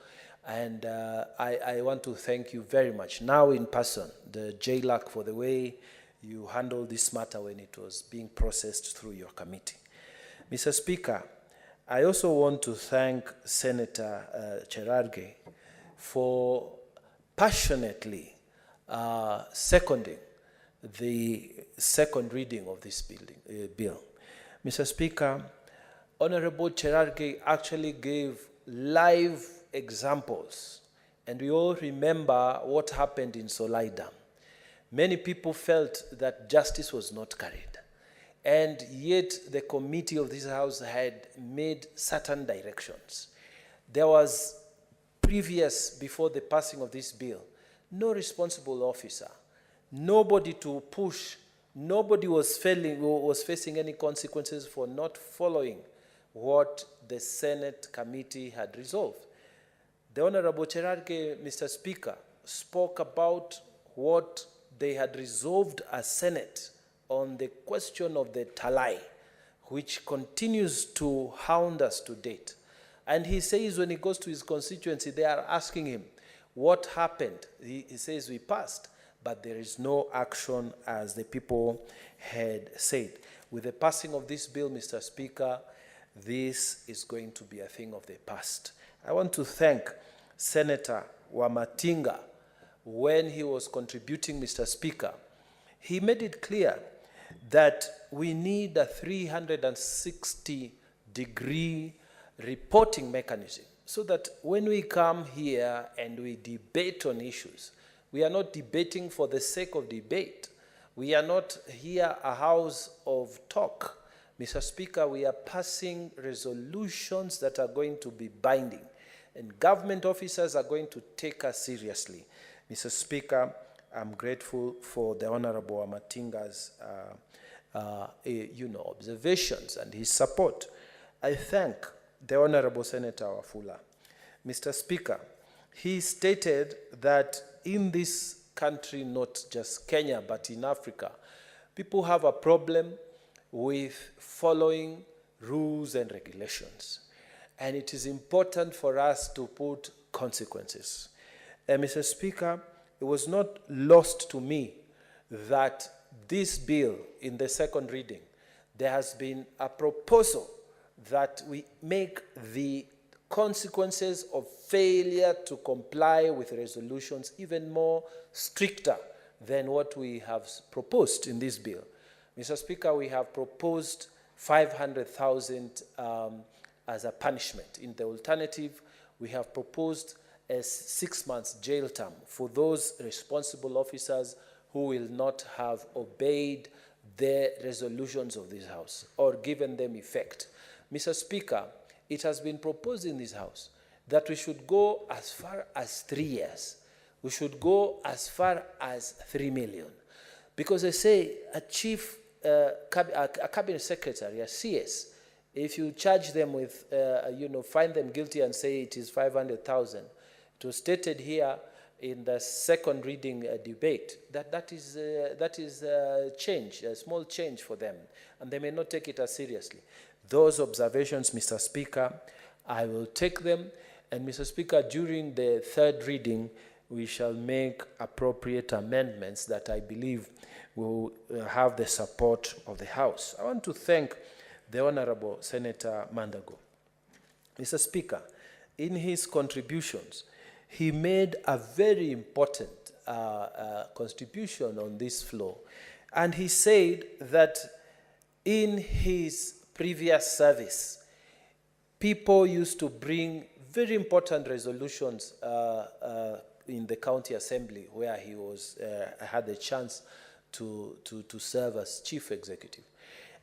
And I want to thank you very much, now in person, the JLAC, for the way you handled this matter when it was being processed through your committee. Mr. Speaker, I also want to thank Senator Cherargei for passionately seconding the second reading of this bill. Mr. Speaker, Honorable Cherargei actually gave live examples, and we all remember what happened in Solai Dam. Many people felt that justice was not carried, and yet the committee of this House had made certain directions. There was previous, before the passing of this bill, no responsible officer, nobody to push, nobody was facing any consequences for not following what the Senate committee had resolved. The Honorable Cherargei, Mr. Speaker, spoke about what they had resolved as Senate on the question of the Talai, which continues to hound us to date. And he says when he goes to his constituency, they are asking him, what happened? He says, we passed, but there is no action as the people had said. With the passing of this bill, Mr. Speaker, this is going to be a thing of the past. I want to thank Senator Wamatinga. When he was contributing, Mr. Speaker, he made it clear that we need a 360-degree reporting mechanism so that when we come here and we debate on issues, we are not debating for the sake of debate. We are not here a house of talk. Mr. Speaker, we are passing resolutions that are going to be binding, and government officers are going to take us seriously. Mr. Speaker, I'm grateful for the Honorable Amatinga's observations and his support. I thank the Honorable Senator Wafula. Mr. Speaker, he stated that in this country, not just Kenya, but in Africa, people have a problem with following rules and regulations. And it is important for us to put consequences. Mr. Speaker, it was not lost to me that this bill, in the second reading, there has been a proposal that we make the consequences of failure to comply with resolutions even more stricter than what we have proposed in this bill. Mr. Speaker, we have proposed 500,000 as a punishment. In the alternative, we have proposed a 6 months jail term for those responsible officers who will not have obeyed the resolutions of this House or given them effect. Mr. Speaker, it has been proposed in this House that we should go as far as 3 years. We should go as far as 3 million. Because they say a cabinet secretary, a CS, if you charge them with, find them guilty and say it is 500,000, it was stated here in the second reading debate that is change, a small change for them, and they may not take it as seriously. Those observations, Mr. Speaker, I will take them, and Mr. Speaker, during the third reading, we shall make appropriate amendments that I believe will have the support of the House. I want to thank the Honorable Senator Mandago. Mr. Speaker, in his contributions, he made a very important contribution on this floor. And he said that in his previous service, people used to bring very important resolutions in the county assembly where he was had a chance to serve as chief executive.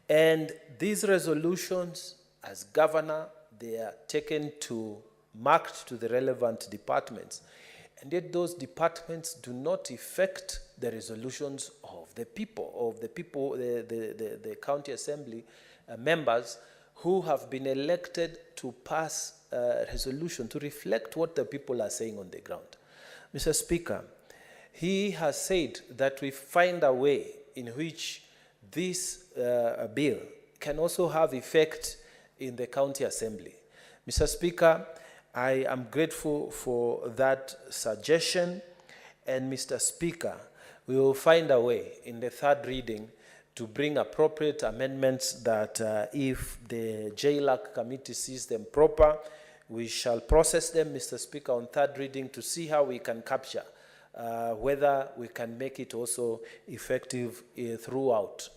And these resolutions, as governor, they are taken to, marked to the relevant departments. And yet those departments do not affect the resolutions of the people, the county assembly members who have been elected to pass a resolution to reflect what the people are saying on the ground. Mr. Speaker, he has said that we find a way in which this bill can also have effect in the county assembly. Mr. Speaker, I am grateful for that suggestion, and Mr. Speaker, we will find a way in the third reading to bring appropriate amendments that if the JLAC committee sees them proper, we shall process them, Mr. Speaker, on third reading to see how we can capture whether we can make it also effective throughout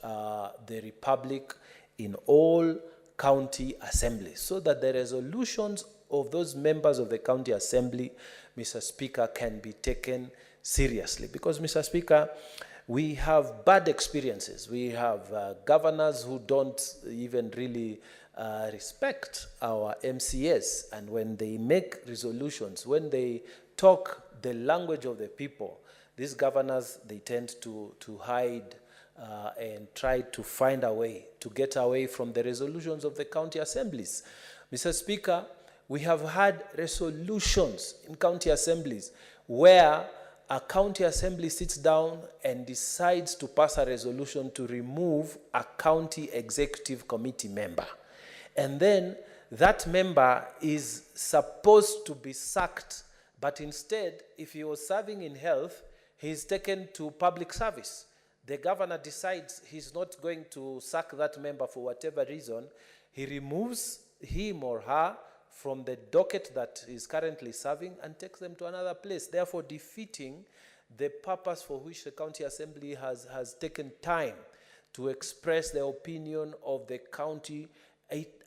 the Republic in all county assemblies, so that the resolutions of those members of the county assembly, Mr. Speaker, can be taken seriously. Because, Mr. Speaker, we have bad experiences. We have governors who don't even really respect our MCS, and when they make resolutions, when they talk the language of the people, these governors, they tend to hide and try to find a way to get away from the resolutions of the county assemblies. Mr. Speaker, we have had resolutions in county assemblies where a county assembly sits down and decides to pass a resolution to remove a county executive committee member. And then that member is supposed to be sacked, but instead, if he was serving in health, he's taken to public service. The governor decides he's not going to sack that member for whatever reason. He removes him or her from the docket that is currently serving and takes them to another place, therefore defeating the purpose for which the county assembly has taken time to express the opinion of the county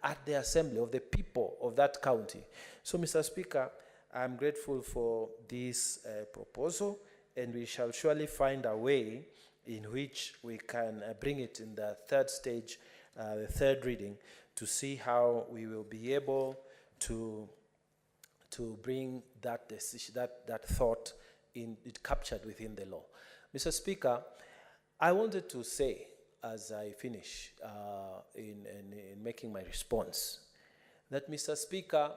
at the assembly, of the people of that county. So, Mr. Speaker, I'm grateful for this proposal, and we shall surely find a way in which we can bring it in the third stage, the third reading, to see how we will be able to bring that decision, that thought it captured within the law. Mr. Speaker, I wanted to say, as I finish in making my response, that, Mr. Speaker,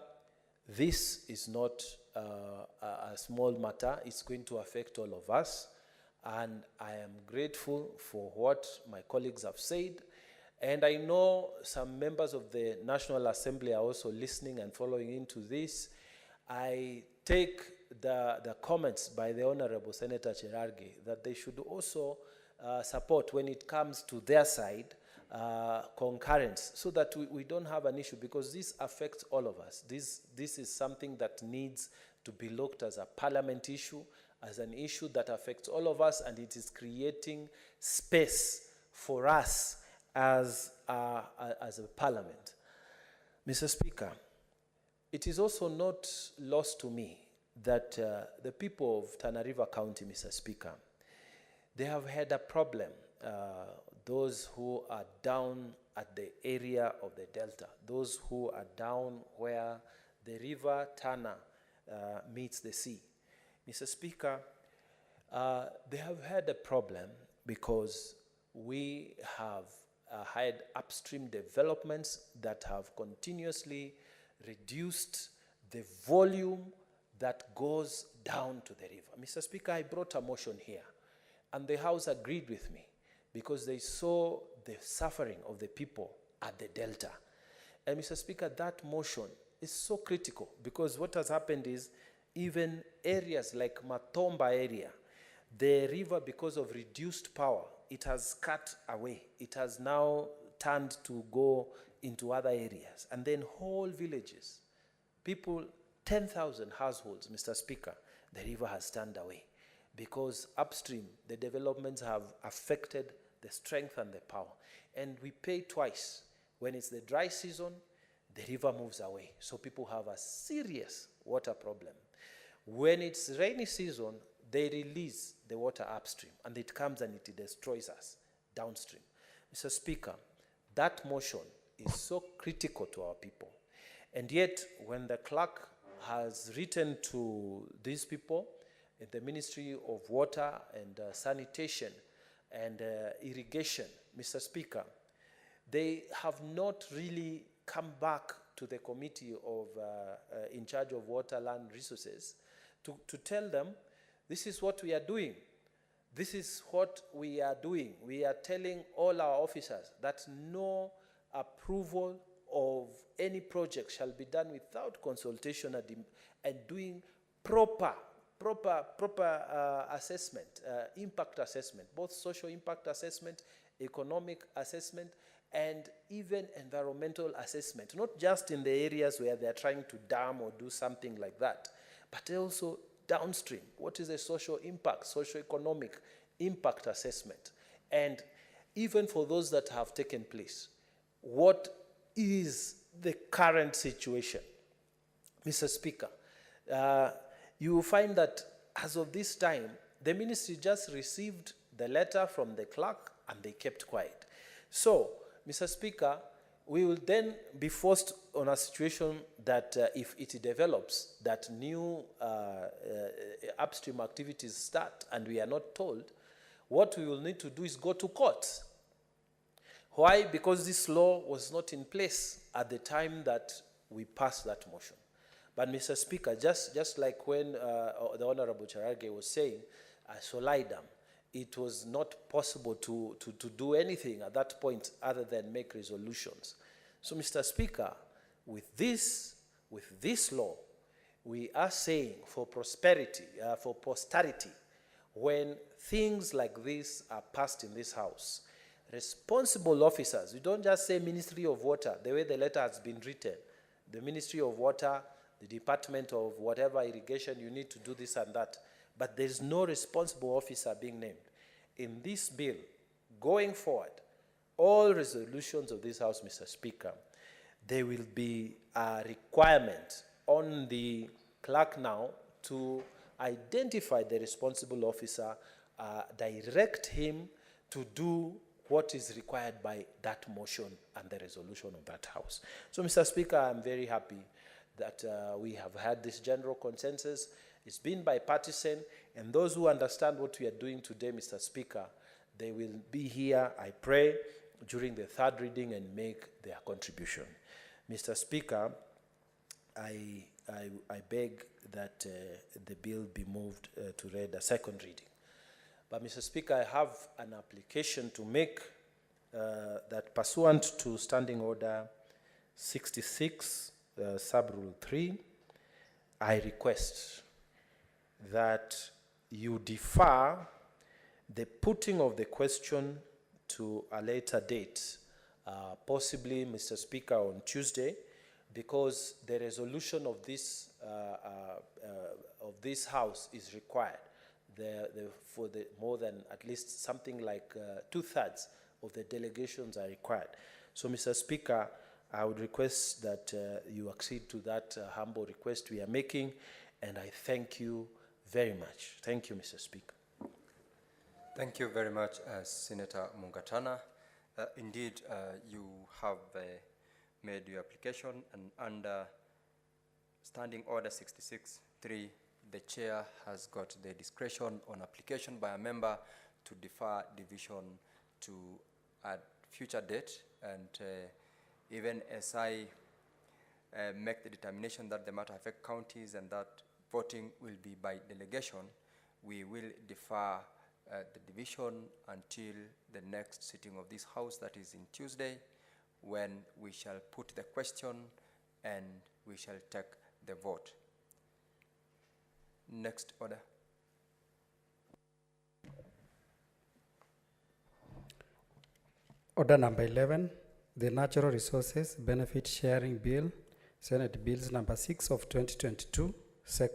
this is not a small matter. It's going to affect all of us, and I am grateful for what my colleagues have said. And I know some members of the National Assembly are also listening and following into this. I take the comments by the Honorable Senator Cherargei that they should also support, when it comes to their side, concurrence, so that we don't have an issue, because this affects all of us. This is something that needs to be looked as a parliament issue, as an issue that affects all of us, and it is creating space for us as a parliament. Mr. Speaker, it is also not lost to me that the people of Tana River County, Mr. Speaker, they have had a problem. Those who are down at the area of the Delta, those who are down where the river Tana meets the sea. Mr. Speaker, they have had a problem because we have had upstream developments that have continuously reduced the volume that goes down to the river. Mr. Speaker, I brought a motion here, and the House agreed with me because they saw the suffering of the people at the Delta. And Mr. Speaker, that motion is so critical because what has happened is even areas like Matomba area, the river, because of reduced power, it has cut away. It has now turned to go into other areas. And then whole villages, people, 10,000 households, Mr. Speaker, the river has turned away because upstream, the developments have affected the strength and the power. And we pay twice. When it's the dry season, the river moves away. So people have a serious water problem. When it's rainy season, they release the water upstream, and it comes and it destroys us downstream. Mr. Speaker, That motion is so critical to our people. And yet, when the clerk has written to these people in the Ministry of Water and Sanitation and Irrigation, Mr. Speaker, they have not really come back to the committee of, in charge of water, land resources to tell them, this is what we are doing. This is what we are doing. We are telling all our officers that no approval of any project shall be done without consultation and doing proper assessment, impact assessment, both social impact assessment, economic assessment, and even environmental assessment, not just in the areas where they're trying to dam or do something like that, but also downstream. What is the social impact, socio-economic impact assessment? And even for those that have taken place, what is the current situation? Mr. Speaker, you will find that as of this time, the ministry just received the letter from the clerk and they kept quiet. So, Mr. Speaker, we will then be forced on a situation that if it develops, that new upstream activities start and we are not told, what we will need to do is go to court. Why? Because this law was not in place at the time that we passed that motion. But Mr. Speaker, just like when the Honorable Cherargei was saying, Solai Dam, it was not possible to do anything at that point other than make resolutions. So, Mr. Speaker, with this law, we are saying for prosperity, for posterity, when things like this are passed in this House, responsible officers, we don't just say Ministry of Water, the way the letter has been written, the Ministry of Water, the Department of whatever irrigation, you need to do this and that, but there is no responsible officer being named. In this bill, going forward, all resolutions of this House, Mr. Speaker, there will be a requirement on the clerk now to identify the responsible officer, direct him to do what is required by that motion and the resolution of that House. So, Mr. Speaker, I'm very happy that we have had this general consensus. It's been bipartisan, and those who understand what we are doing today, Mr. Speaker, they will be here, I pray, during the third reading and make their contribution. Mr. Speaker, I beg that the bill be moved to read a second reading. But, Mr. Speaker, I have an application to make that pursuant to Standing Order 66, Sub-Rule 3, I request that you defer the putting of the question to a later date, possibly, Mr. Speaker, on Tuesday, because the resolution of this House is required. For the more than at least something like 2/3 of the delegations are required. So, Mr. Speaker, I would request that you accede to that humble request we are making, and I thank you very much. Thank you, Mr. Speaker. Thank you very much, Senator Mungatana. Indeed, you have made your application, and under Standing Order 66.3, the chair has got the discretion on application by a member to defer division to a future date, and even as I make the determination that the matter affect counties and that voting will be by delegation, we will defer the division until the next sitting of this House, that is in Tuesday, when we shall put the question and we shall take the vote. Next order. Order number 11, the Natural Resources Benefit Sharing Bill, Senate Bills number 6 of 2022, second.